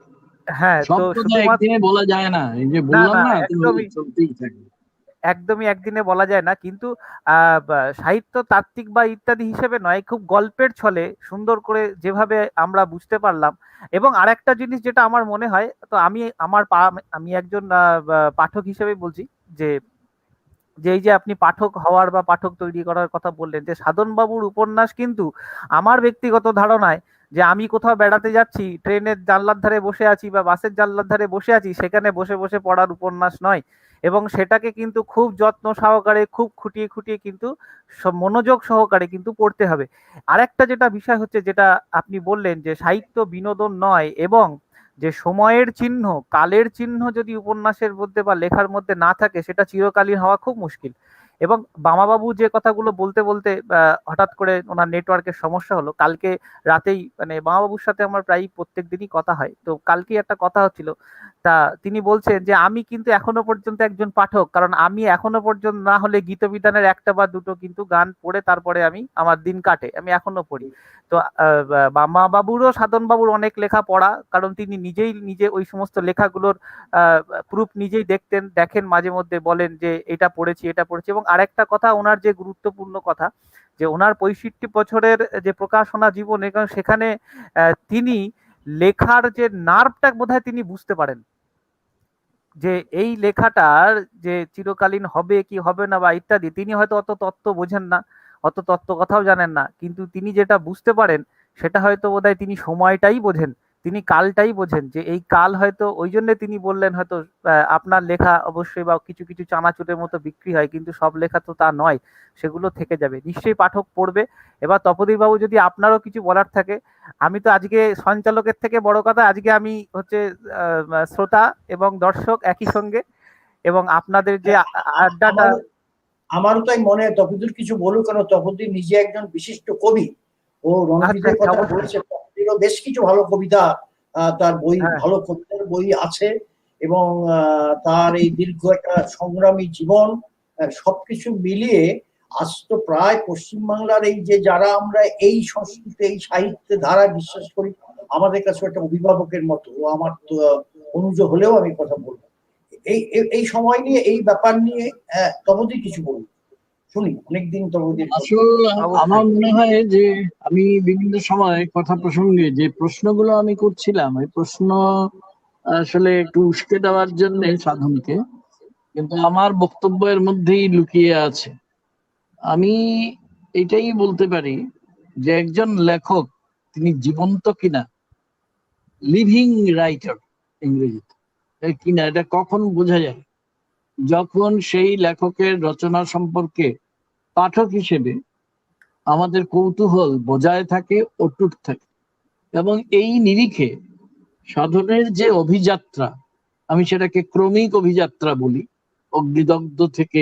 হ্যাঁ, সব তো কথা শুধুমাত্র একদিনে বলা যায় না, এই যে না বললাম না না, তো একদমই চলতেই থাকে। একদমই একদিনে বলা যায় না, কিন্তু সাহিত্য তাত্ত্বিক বা ইত্যাদি হিসেবে নয়, খুব গল্পের ছলে সুন্দর করে যেভাবে আমরা বুঝতে পারলাম। এবং আরেকটা জিনিস যেটা আমার মনে হয়, তো আমি একজন পাঠক হিসেবে বলছি যে যে এই যে আপনি পাঠক হওয়ার বা পাঠক তৈরি করার কথা বললেন, যে সাধনবাবুর উপন্যাস কিন্তু আমার ব্যক্তিগত ধারণায়, যে আমি কোথাও বেড়াতে যাচ্ছি, ট্রেনের জানলার ধারে বসে আছি বা বাসের জানলার ধারে বসে আছি, সেখানে বসে বসে পড়ার উপন্যাস নয়, এবং সেটাকে কিন্তু খুব যত্ন সহকারে, খুব খুঁটিয়ে খুঁটিয়ে কিন্তু মনোযোগ সহকারে কিন্তু পড়তে হবে। আরেকটা যেটা বিষয় হচ্ছে, যেটা আপনি বললেন যে সাহিত্য বিনোদন নয়, এবং যে সময়ের চিহ্ন, কালের চিহ্ন যদি উপন্যাসের মধ্যে বা লেখার মধ্যে না থাকে, সেটা চিরকালীন হওয়া খুব মুশকিল। এবং বামাবাবু যে কথাগুলো বলতে বলতে হঠাৎ করে ওনার নেটওয়ার্কের সমস্যা হলো, কালকে রাতেই মানে বামাবাবুর সাথে আমার প্রায় প্রত্যেক দিনই কথা হয়, তো কালকে একটা কথা হচ্ছিল, তা তিনি বলছেন যে আমি কিন্তু এখনো পর্যন্ত একজন পাঠক, কারণ আমি এখনো পর্যন্ত না হলে গীতবিতানের একটা বা দুটো কিন্তু গান পড়ে তারপরে আমার দিন কাটে, আমি এখনো পড়ি। তো বামা বাবুরও সাধন বাবুর অনেক লেখা পড়া, কারণ তিনি নিজে ওই সমস্ত লেখাগুলোর প্রুফ নিজেই দেখেন, মাঝে মধ্যে বলেন যে এটা পড়েছি এটা পড়েছি। এবং আরেকটা কথা, ওনার যে গুরুত্বপূর্ণ কথা, যে ওনার 65 বছরের যে প্রকাশনা জীবন, এবং সেখানে তিনি লেখার যে নার্ভটা বোধহয় তিনি বুঝতে পারেন, যে এই লেখাটার যে চিরকালীন হবে কি হবে না বা ইত্যাদি, তিনি হয়তো অত তত্ত্ব বোঝেন না, অত তত্ত্ব কথাও জানেন না, কিন্তু তিনি যেটা বুঝতে পারেন সেটা হয়তো বোধহয় তিনি সময়টাই বোঝেন, তিনি কালটাই বোঝেন, যে এই কাল হয়তো ওই জন্য তিনি বললেন হয়তো আপনার লেখা অবশ্যই বা কিছু কিছু চানাচুরের মতো বিক্রি হয়, কিন্তু সব লেখা তো তা নয়, সেগুলো থেকে যাবে, নিশ্চয়ই পাঠক পড়বে। এবার তপোদীপ বাবু, যদি আপনারও কিছু বলার থাকে। আমি তো আজকে সঞ্চালকের থেকে বড় কথা, আজকে আমি হচ্ছে শ্রোতা এবং দর্শক একই সঙ্গে, এবং আপনাদের যে আড্ডাটা। আমার আমারও তাই মনে হয় তপোদীর কিছু বলুক, কেন তপোদী নিজে একজন বিশিষ্ট কবি। ও আচ্ছা রণজিতের আচ্ছা, কথা অবশ্যই। বলেছে, তপোদীরও বেশ কিছু ভালো কবিতা, তার বই, হ্যাঁ, ভালো কবিতার বই আছে। এবং তার এই দীর্ঘ একটা সংগ্রামী জীবন, সবকিছু মিলিয়ে আজ তো প্রায় পশ্চিমবাংলার এই যে যারা আমরা এই সংস্কৃতি, এই সাহিত্যের ধারায় বিশ্বাস করি, আমাদের কাছে একটা অভিভাবকের মতো। ও আমার তো অনুজ হলেও আমি কথা বলবো এই এই সময় নিয়ে, এই ব্যাপার নিয়ে। তপোদী কিছু বলুন, শুনি, অনেকদিন তপোদীর কথা। আসলে আমার অবশ্যই। মনে হয় যে আমি বিভিন্ন সময় কথা প্রসঙ্গে যে প্রশ্নগুলো আমি করছিলাম, এই প্রশ্ন আসলে একটু উস্কে দেওয়ার জন্য সাধনকে, কিন্তু আমার বক্তব্যের মধ্যেই লুকিয়ে আছে। আমি এটাই বলতে পারি যে একজন লেখক তিনি জীবন্ত কিনা, লিভিং রাইটার ইংরেজিতে, কিনা এটা কখন বোঝা যায়, যখন সেই লেখকের রচনা সম্পর্কে পাঠক হিসেবে আমাদের কৌতূহল বজায় থাকে, অটুট থাকে। এবং এই নিরিখে সাধনের যে অভিযাত্রা, আমি সেটাকে ক্রমিক অভিযাত্রা বলি, অগ্নিদগ্ধ থেকে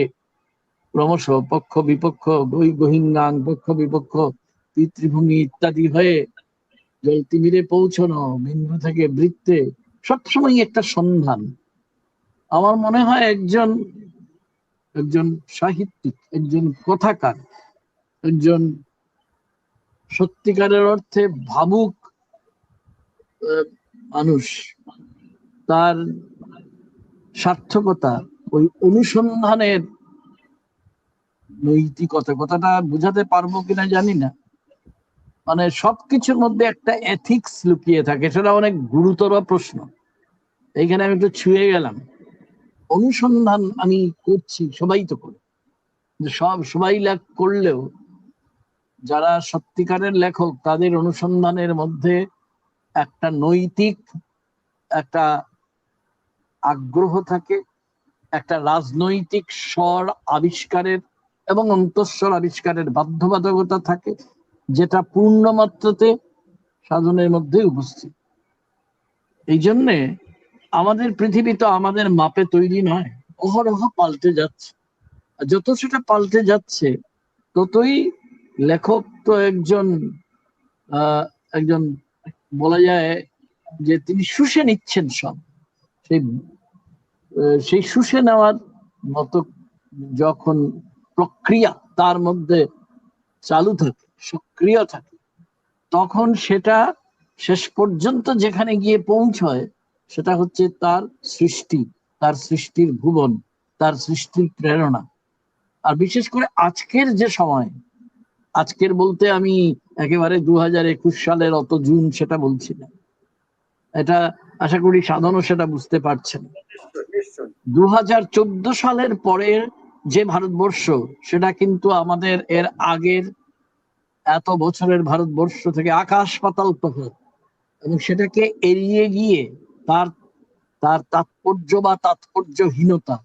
ক্রমশ পক্ষ বিপক্ষ, বহিঙ্গাং, পক্ষ বিপক্ষ, পিতৃভূমি ইত্যাদি হয়ে জলতিমিরে পৌঁছানো, বিন্দু থেকে বৃত্তে, সবসময় একটা সন্ধান। আমার মনে হয় একজন একজন সাহিত্যিক, একজন কথাকার, একজন সত্যিকারের অর্থে ভাবুক মানুষ, তার সার্থকতা ওই অনুসন্ধানের নৈতিকতা, কথাটা বুঝাতে পারবো কিনা জানি না, মানে সবকিছুর মধ্যে একটা এথিক্স লুকিয়ে থাকে, সেটা অনেক গুরুতর প্রশ্ন। এইখানে আমি একটু ছুঁয়ে গেলাম। অনুসন্ধান আমি করছি, সবাই তো করে, সবাই করলেও যারা সত্যিকারের লেখক তাদের অনুসন্ধানের মধ্যে একটা নৈতিক একটা আগ্রহ থাকে, একটা রাজনৈতিক স্বর আবিষ্কারের এবং অন্তঃস্বর আবিষ্কারের বাধ্যবাধকতা থাকে, যেটা পূর্ণ মাত্রাতে সাধনের মধ্যে উপস্থিত। এই জন্যে আমাদের পৃথিবী তো আমাদের মাপে তৈরি নয়, অহরহ পাল্টে যাচ্ছে। আর যত সেটা পাল্টে যাচ্ছে ততই লেখক তো একজন একজন বলা যায় যে তিনি শুষে নিচ্ছেন সব। সেই সেই শুষে নেওয়ার মতো যখন প্রক্রিয়া তার মধ্যে চালু থাকে, সক্রিয় থাকে, তখন সেটা শেষ পর্যন্ত যেখানে গিয়ে পৌঁছয় সেটা হচ্ছে তার সৃষ্টি, তার সৃষ্টির ভুবন, তার সৃষ্টির প্রেরণা। আর বিশেষ করে আজকের যে সময়, আজকের বলতে আমি একেবারে 2021 সালের অত জুন সেটা বলছি না, এটা আশা করি সাধনও সেটা বুঝতে পারছেন। 2014 সালের পরের যে ভারতবর্ষ, সেটা কিন্তু আমাদের এর আগের এত বছরের ভারতবর্ষ থেকে আকাশ পাতাল তফাৎ। এবং সেটাকে এড়িয়ে গিয়ে তার তার তাৎপর্য বা তাৎপর্যহীনতা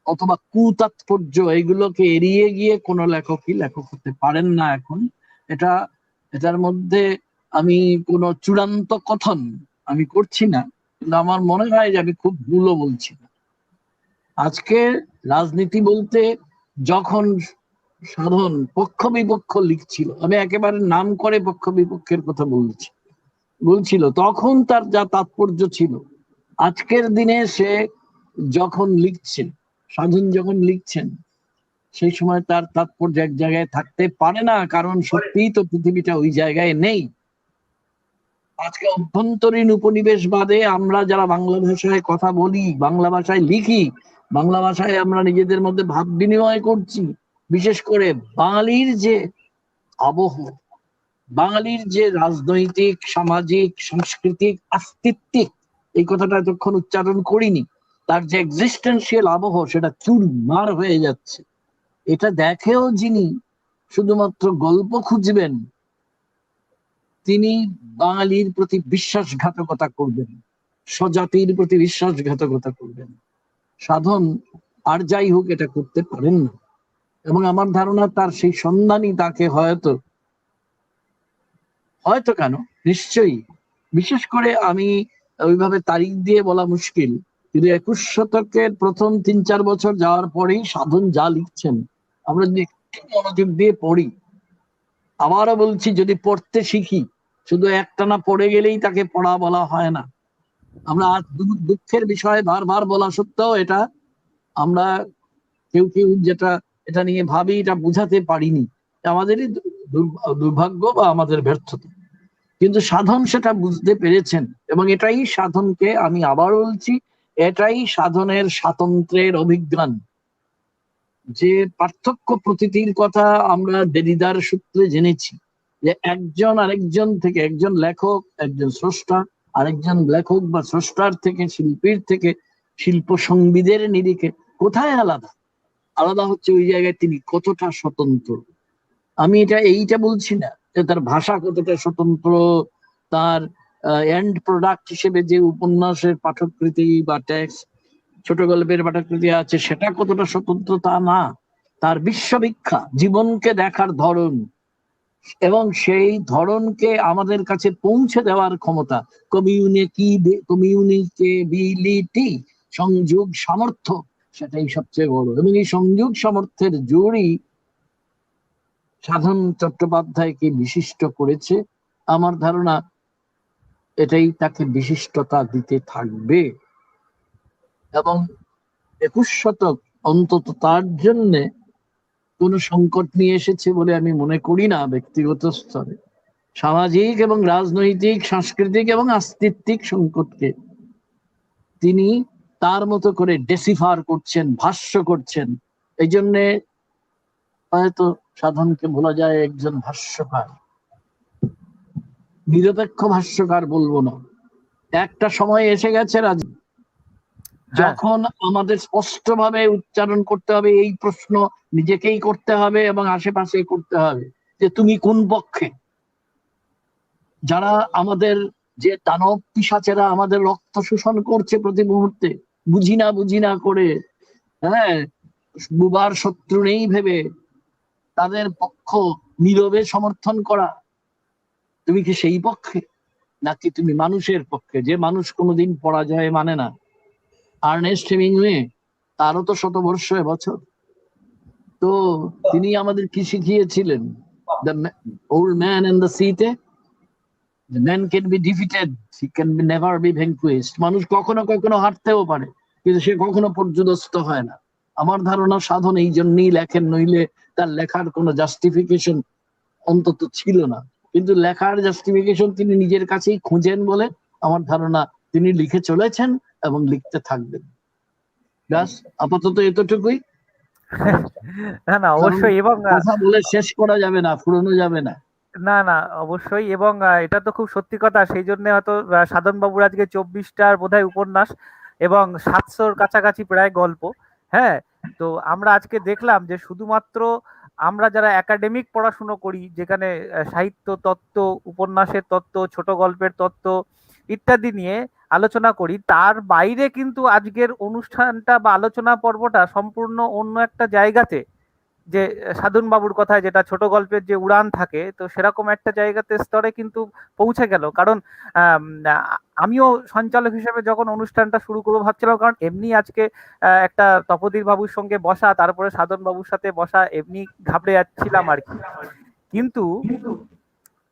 অথবা কুতাৎপর্য, এগুলোকে এড়িয়ে গিয়ে কোনো লেখকই লেখক হতে পারেন না এখন। এটার মধ্যে আমি কোনো চূড়ান্ত কথন আমি করছি না, কিন্তু আমার মনে হয় যে আমি খুব ভুলও বলছি না। আজকে রাজনীতি বলতে যখন সাধন পক্ষ বিপক্ষ লিখছিল, আমি একেবারে নাম করে পক্ষ বিপক্ষের কথা বলছিল, তখন তার যা তাৎপর্য ছিল, আজকের দিনে সে যখন লিখছেন, সাধন যখন লিখছেন, সেই সময় তার তাৎপর্য এক জায়গায় থাকতে পারে না, কারণ সত্যিই তো পৃথিবীটা ওই জায়গায় নেই। আজকে অভ্যন্তরীণ উপনিবেশবাদে আমরা যারা বাংলা ভাষায় কথা বলি, বাংলা ভাষায় লিখি, বাংলা ভাষায় আমরা নিজেদের মধ্যে ভাব বিনিময় করছি, বিশেষ করে বাঙালির যে আবহ, বাঙালির যে রাজনৈতিক, সামাজিক, সাংস্কৃতিক, আস্তিত্বিক, এই কথাটা এতক্ষণ উচ্চারণ করিনি, তার যে এক্সিস্টেন্সিয়াল আবহ, সেটা চুরমার হয়ে যাচ্ছে। এটা দেখেও যিনি শুধুমাত্র গল্প খুঁজবেন, তিনি বাঙালির প্রতি বিশ্বাসঘাতকতা করবেন, স্বজাতির প্রতি বিশ্বাসঘাতকতা করবেন। সাধন আর যাই হোক এটা করতে পারেন না, এবং আমার ধারণা তার সেই সন্ধানই তাকে হয়তো কেন নিশ্চয়ই, বিশেষ করে আমি ওইভাবে তারিখ দিয়ে বলা মুশকিল, কিন্তু 21 শতকের প্রথম 3-4 বছর যাওয়ার পরেই সাধন যা লিখছেন, আমরা যদি একটু মনোযোগ দিয়ে পড়ি, আবারও বলছি, যদি পড়তে শিখি, শুধু একটানা পড়ে গেলেই তাকে পড়া বলা হয় না। আমরা আজ দুঃখের বিষয় বারবার বলা সত্ত্বেও এটা আমরা কেউ যেটা এটা নিয়ে ভাবি, এটা বুঝাতে পারিনি, আমাদেরই দুর্ভাগ্য বা আমাদের ব্যর্থতা। কিন্তু সাধন সেটা বুঝতে পেরেছেন, এবং এটাই সাধনকে, আমি আবার বলছি, এটাই সাধনের স্বাতন্ত্র্যের অভিজ্ঞান। যে পার্থক্য প্রতীতির কথা আমরা দেরিদার সূত্রে জেনেছি, যে একজন আরেকজন থেকে, একজন লেখক, একজন স্রষ্টা, আরেকজন লেখক বা স্রষ্টার থেকে, শিল্পীর থেকে, শিল্প সংবিদের নিরিখে কোথায় আলাদা? আলাদা হচ্ছে ওই জায়গায় তিনি কতটা স্বতন্ত্র। আমি এইটা বলছি না যে তার ভাষা কতটা স্বতন্ত্র, তার এন্ড প্রোডাক্ট হিসেবে যে উপন্যাসের পাঠকৃতি বা টেক্সট, ছোট গল্পের পাঠকৃতি আছে, সেটা কতটা স্বতন্ত্র তা না। তার বিশ্ববিখ্যাত জীবনকে দেখার ধরন এবং সেই ধরনকে আমাদের কাছে পৌঁছে দেওয়ার ক্ষমতা, কমিউনিকেবিলিটি, সংযোগ সামর্থ্য, সেটাই সবচেয়ে বড়। এবং এই সংযোগ সামর্থ্যের জোরই সাধন চট্টোপাধ্যায়কে বিশিষ্ট করেছে। আমার ধারণা এটাই তাকে বিশিষ্টতা দিতে থাকবে, এবং 21 শতক অন্তত তার জন্য কোনো সংকট নিয়ে এসেছে বলে আমি মনে করি না। ব্যক্তিগত স্তরে সামাজিক এবং রাজনৈতিক, সাংস্কৃতিক এবং আস্তিত্বিক সংকটকে তিনি তার মতো করে ডেসিফার করছেন, ভাষ্য করছেন। এই জন্যে হয়তো সাধনকে বলা যায় একজন ভাষ্যকার, নিরপেক্ষ ভাষ্যকার বলবো না। একটা সময় এসে গেছে যখন আমাদের স্পষ্টভাবে উচ্চারণ করতে হবে, এই প্রশ্ন নিজেকেই করতে হবে এবং আশেপাশে করতে হবে, যে তুমি কোন পক্ষে? যারা আমাদের, যে দানব পিশাচেরা আমাদের রক্ত শোষণ করছে প্রতি মুহূর্তে, বুঝি না করে, হ্যাঁ, বুবার শত্রু নেই ভেবে তাদের পক্ষ নীরবে সমর্থন করা, তুমি কি সেই পক্ষে, নাকি তুমি মানুষের পক্ষে, যে মানুষ কোনোদিন পরাজয় মানে না? আর্নেস্ট হেমিংওয়ে, তারও তো শতবর্ষ এবছর। তো তিনি আমাদের কি শিখিয়েছিলেন? The old man and the সিতে, the man can be defeated, he can never be vanquished. মানুষ কখনো কখনো হারতেও পারে, কিন্তু সে কখনো পর্যুদস্ত হয় না। আমার ধারণা সাধন এই জন্যই লেখেন, নইলে তার লেখার কোনো জাস্টিফিকেশন অন্তত ছিল না। কিন্তু লেখার জাস্টিফিকেশন তিনি নিজের কাছেই খুঁজেন বলে আমার ধারণা তিনি লিখে চলেছেন এবং লিখতে থাকবেন। ব্যাস, আপাতত এতটুকুই। না না অবশ্যই, এবং কথা বলে শেষ করা যাবে না, ফুরানো যাবে না। না না অবশ্যই, এবং এটা তো খুব সত্যি কথা। সেই জন্য হয়তো সাধন বাবুর আজকে 24টার বোধহয় উপন্যাস এবং 700-র কাছাকাছি প্রায় গল্প। হ্যাঁ, তো আমরা আজকে দেখলাম যে শুধুমাত্র আমরা যারা একাডেমিক পড়াশুনো করি, যেখানে সাহিত্য তত্ত্ব, উপন্যাসের তত্ত্ব, ছোট গল্পের তত্ত্ব ইত্যাদি নিয়ে আলোচনা করি, তার বাইরে কিন্তু আজকের অনুষ্ঠানটা বা আলোচনা পর্বটা সম্পূর্ণ অন্য একটা জায়গাতে, যে সাধন বাবুর কথায় যেটা ছোট গল্পের যে উড়ান থাকে, তো সেরকম একটা জায়গাতে স্তরে কিন্তু পৌঁছে গেল। কারণ আমিও সঞ্চালক হিসেবে যখন অনুষ্ঠানটা শুরু করবো ভাবছিলাম, কারণ এমনি আজকে একটা তপোধীর বাবুর সঙ্গে বসা, তারপরে সাধন বাবুর সাথে বসা, এমনি ঘাবড়ে যাচ্ছিলাম আর কি। কিন্তু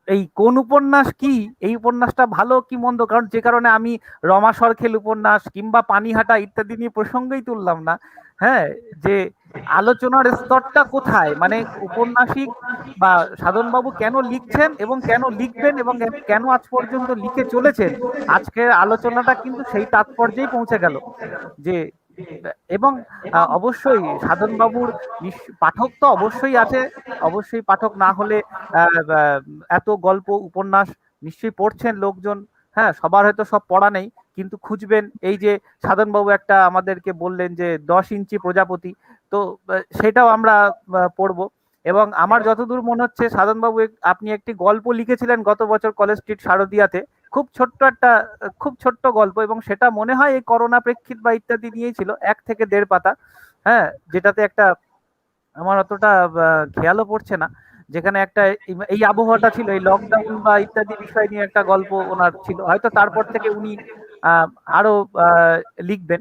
এই কোন উপন্যাস কি, এই উপন্যাসটা ভালো কি মন্দ, কারণ যে কারণে আমি রমা সরখেল উপন্যাস কিংবা পানিহাটা ইত্যাদি নিয়ে প্রসঙ্গই তুললাম না। হ্যাঁ, যে আলোচনার স্তরটা কোথায়, মানে উপন্যাসিক বা সাধনবাবু কেন লিখছেন এবং কেন লিখবেন এবং কেন আজ পর্যন্ত লিখে চলেছেন, আজকের আলোচনাটা কিন্তু সেই তাৎপর্যেই পৌঁছে গেল। যে এবং অবশ্যই সাধনবাবুর পাঠক তো অবশ্যই আছে, অবশ্যই পাঠক না হলে এত গল্প উপন্যাস নিশ্চয়ই পড়ছেন লোকজন। হ্যাঁ, সবার হয়তো সব পড়া নেই, কিন্তু খুঁজবেন। এই যে সাধনবাবু একটা আমাদেরকে বললেন যে 10 ইঞ্চি প্রজাপতি, তো সেটাও আমরা পড়বো। এবং আমার যতদূর মনে হচ্ছে সাধনবাবু আপনি একটি গল্প লিখেছিলেন গত বছর কলেজ স্ট্রিট শারদিয়াতে, খুব ছোট্ট গল্প, এবং সেটা মনে হয় এই করোনা প্রেক্ষিত বা ইত্যাদি নিয়েই ছিল, 1 থেকে 1.5 পাতা। হ্যাঁ, যেটাতে একটা আমার অতটা খেয়ালও পড়ছে না, যেখানে একটা এই আবহাওয়াটা ছিল, এই লকডাউন বা ইত্যাদি বিষয় নিয়ে একটা গল্প ওনার ছিল। হয়তো তারপর থেকে উনি আরো লিখবেন,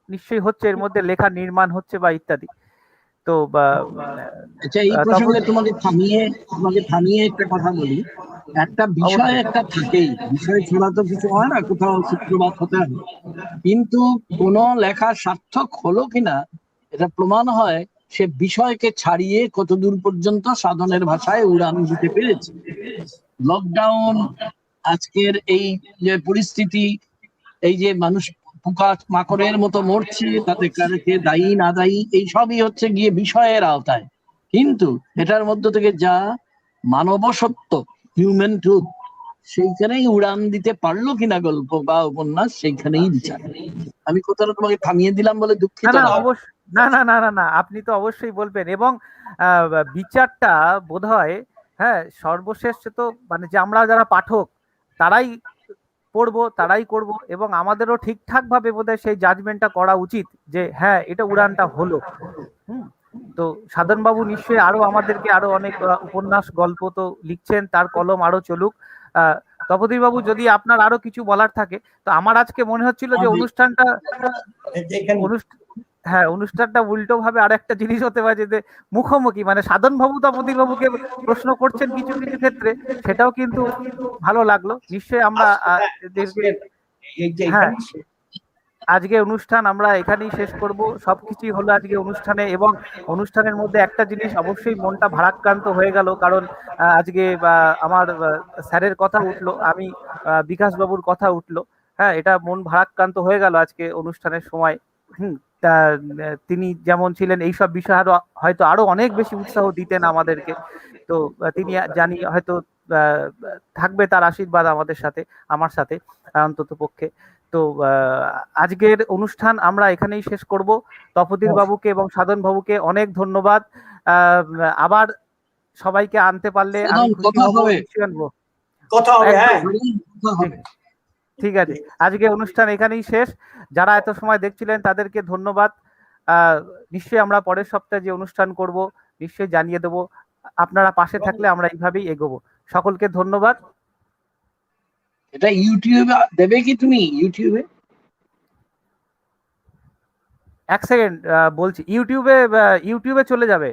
নিশ্চয়ই হচ্ছে, এর মধ্যে লেখা নির্মাণ হচ্ছে বা ইত্যাদি। তো আচ্ছা, এই প্রসঙ্গে তোমাকে থামিয়ে একটা কথা বলি। একটা বিষয় একটা থাকেই, বিষয় ছাড়া তো কিছু হয় না, কোথাও সূত্রপাত হতে হবে। কিন্তু কোন লেখা সার্থক হলো কিনা এটা প্রমাণ হয় সে বিষয়কে ছাড়িয়ে কতদূর পর্যন্ত সাধনের ভাষায় উড়ান দিতে পেরেছে। লকডাউন, আজকের এই যে পরিস্থিতি, এই যে মানুষ পোকা মাকড়ের মতো মরছে, তাতে কাকে দায়ী না দায়ী, এই সবই হচ্ছে গিয়ে বিষয়ের আওতায়। কিন্তু এটার মধ্য থেকে যা মানব সত্য, হিউম্যান ট্রুথ, সেইখানেই উড়ান দিতে পারলো কিনা গল্প বা উপন্যাস, সেইখানেই বিচার। আমি কথাটা তোমাকে থামিয়ে দিলাম বলে দুঃখিত। না, আপনি তো অবশ্যই বলবেন। এবং বিচারটা বোধহয়, হ্যাঁ, সর্বশেষ তো মানে যে আমরা যারা পাঠক তারাই পড়বো, তারাই করব, এবং আমাদেরও ঠিকঠাক ভাবে বোধহয় সেই জাজমেন্টটা করা উচিত যে হ্যাঁ, এটা উড়ানটা হলো। তো সাধনবাবু নিশ্চয়ই আরো আমাদেরকে আরো অনেক উপন্যাস গল্প তো লিখছেন, তার কলম আরো চলুক। তপোধীর বাবু, যদি আপনার আরো কিছু বলার থাকে, তো আমার আজকে মনে হচ্ছিল যে অনুষ্ঠানটা উল্টো ভাবে আর একটা জিনিস হতে পারে, যে মুখোমুখি, মানে সাধন বাবু তপোধীর বাবুকে প্রশ্ন করছেন কিছু কিছু ক্ষেত্রে, সেটাও কিন্তু ভালো লাগলো। নিশ্চয়ই আমরা হ্যাঁ, আজকে অনুষ্ঠান আমরা এখানেই শেষ করব। সবকিছুই হলো আজকে অনুষ্ঠানে, এবং অনুষ্ঠানের মধ্যে একটা জিনিস অবশ্যই মনটা ভারাক্রান্ত হয়ে গেল, কারণ আজকে আমার স্যারের কথা উঠলো, আমি বিকাশ বাবুর কথা উঠলো। হ্যাঁ, এটা মন ভারাক্রান্ত হয়ে গেল আজকে অনুষ্ঠানের সময়। তা তিনি যেমন ছিলেন এইসব বিষয়ে হয়তো আরো অনেক বেশি উৎসাহ দিতেন আমাদেরকে। তো তিনি জানি হয়তো থাকবে তার আশীর্বাদ আমাদের সাথে, আমার সাথে অন্তত পক্ষে। তো আজকের অনুষ্ঠান আমরা এখানেই শেষ করব। তপোধীর বাবুকে এবং সাধন বাবুকে অনেক ধন্যবাদ। আবার সবাইকে আনতে পারলে আমি খুশি হব। কথা হবে, হ্যাঁ। ঠিক আছে, আজকে অনুষ্ঠান এখানেই শেষ। যারা এত সময় দেখছিলেন তাদেরকে ধন্যবাদ। নিশ্চয়ই আমরা পরের সপ্তাহে যে অনুষ্ঠান করব নিশ্চয়ই জানিয়ে দেবো। আপনারা পাশে থাকলে আমরা এইভাবেই এগোবো। সকলকে ধন্যবাদ। এটা ইউটিউবে দেবে কি তুমি? ইউটিউবে? এক সেকেন্ড বলছি, ইউটিউবে চলে যাবে।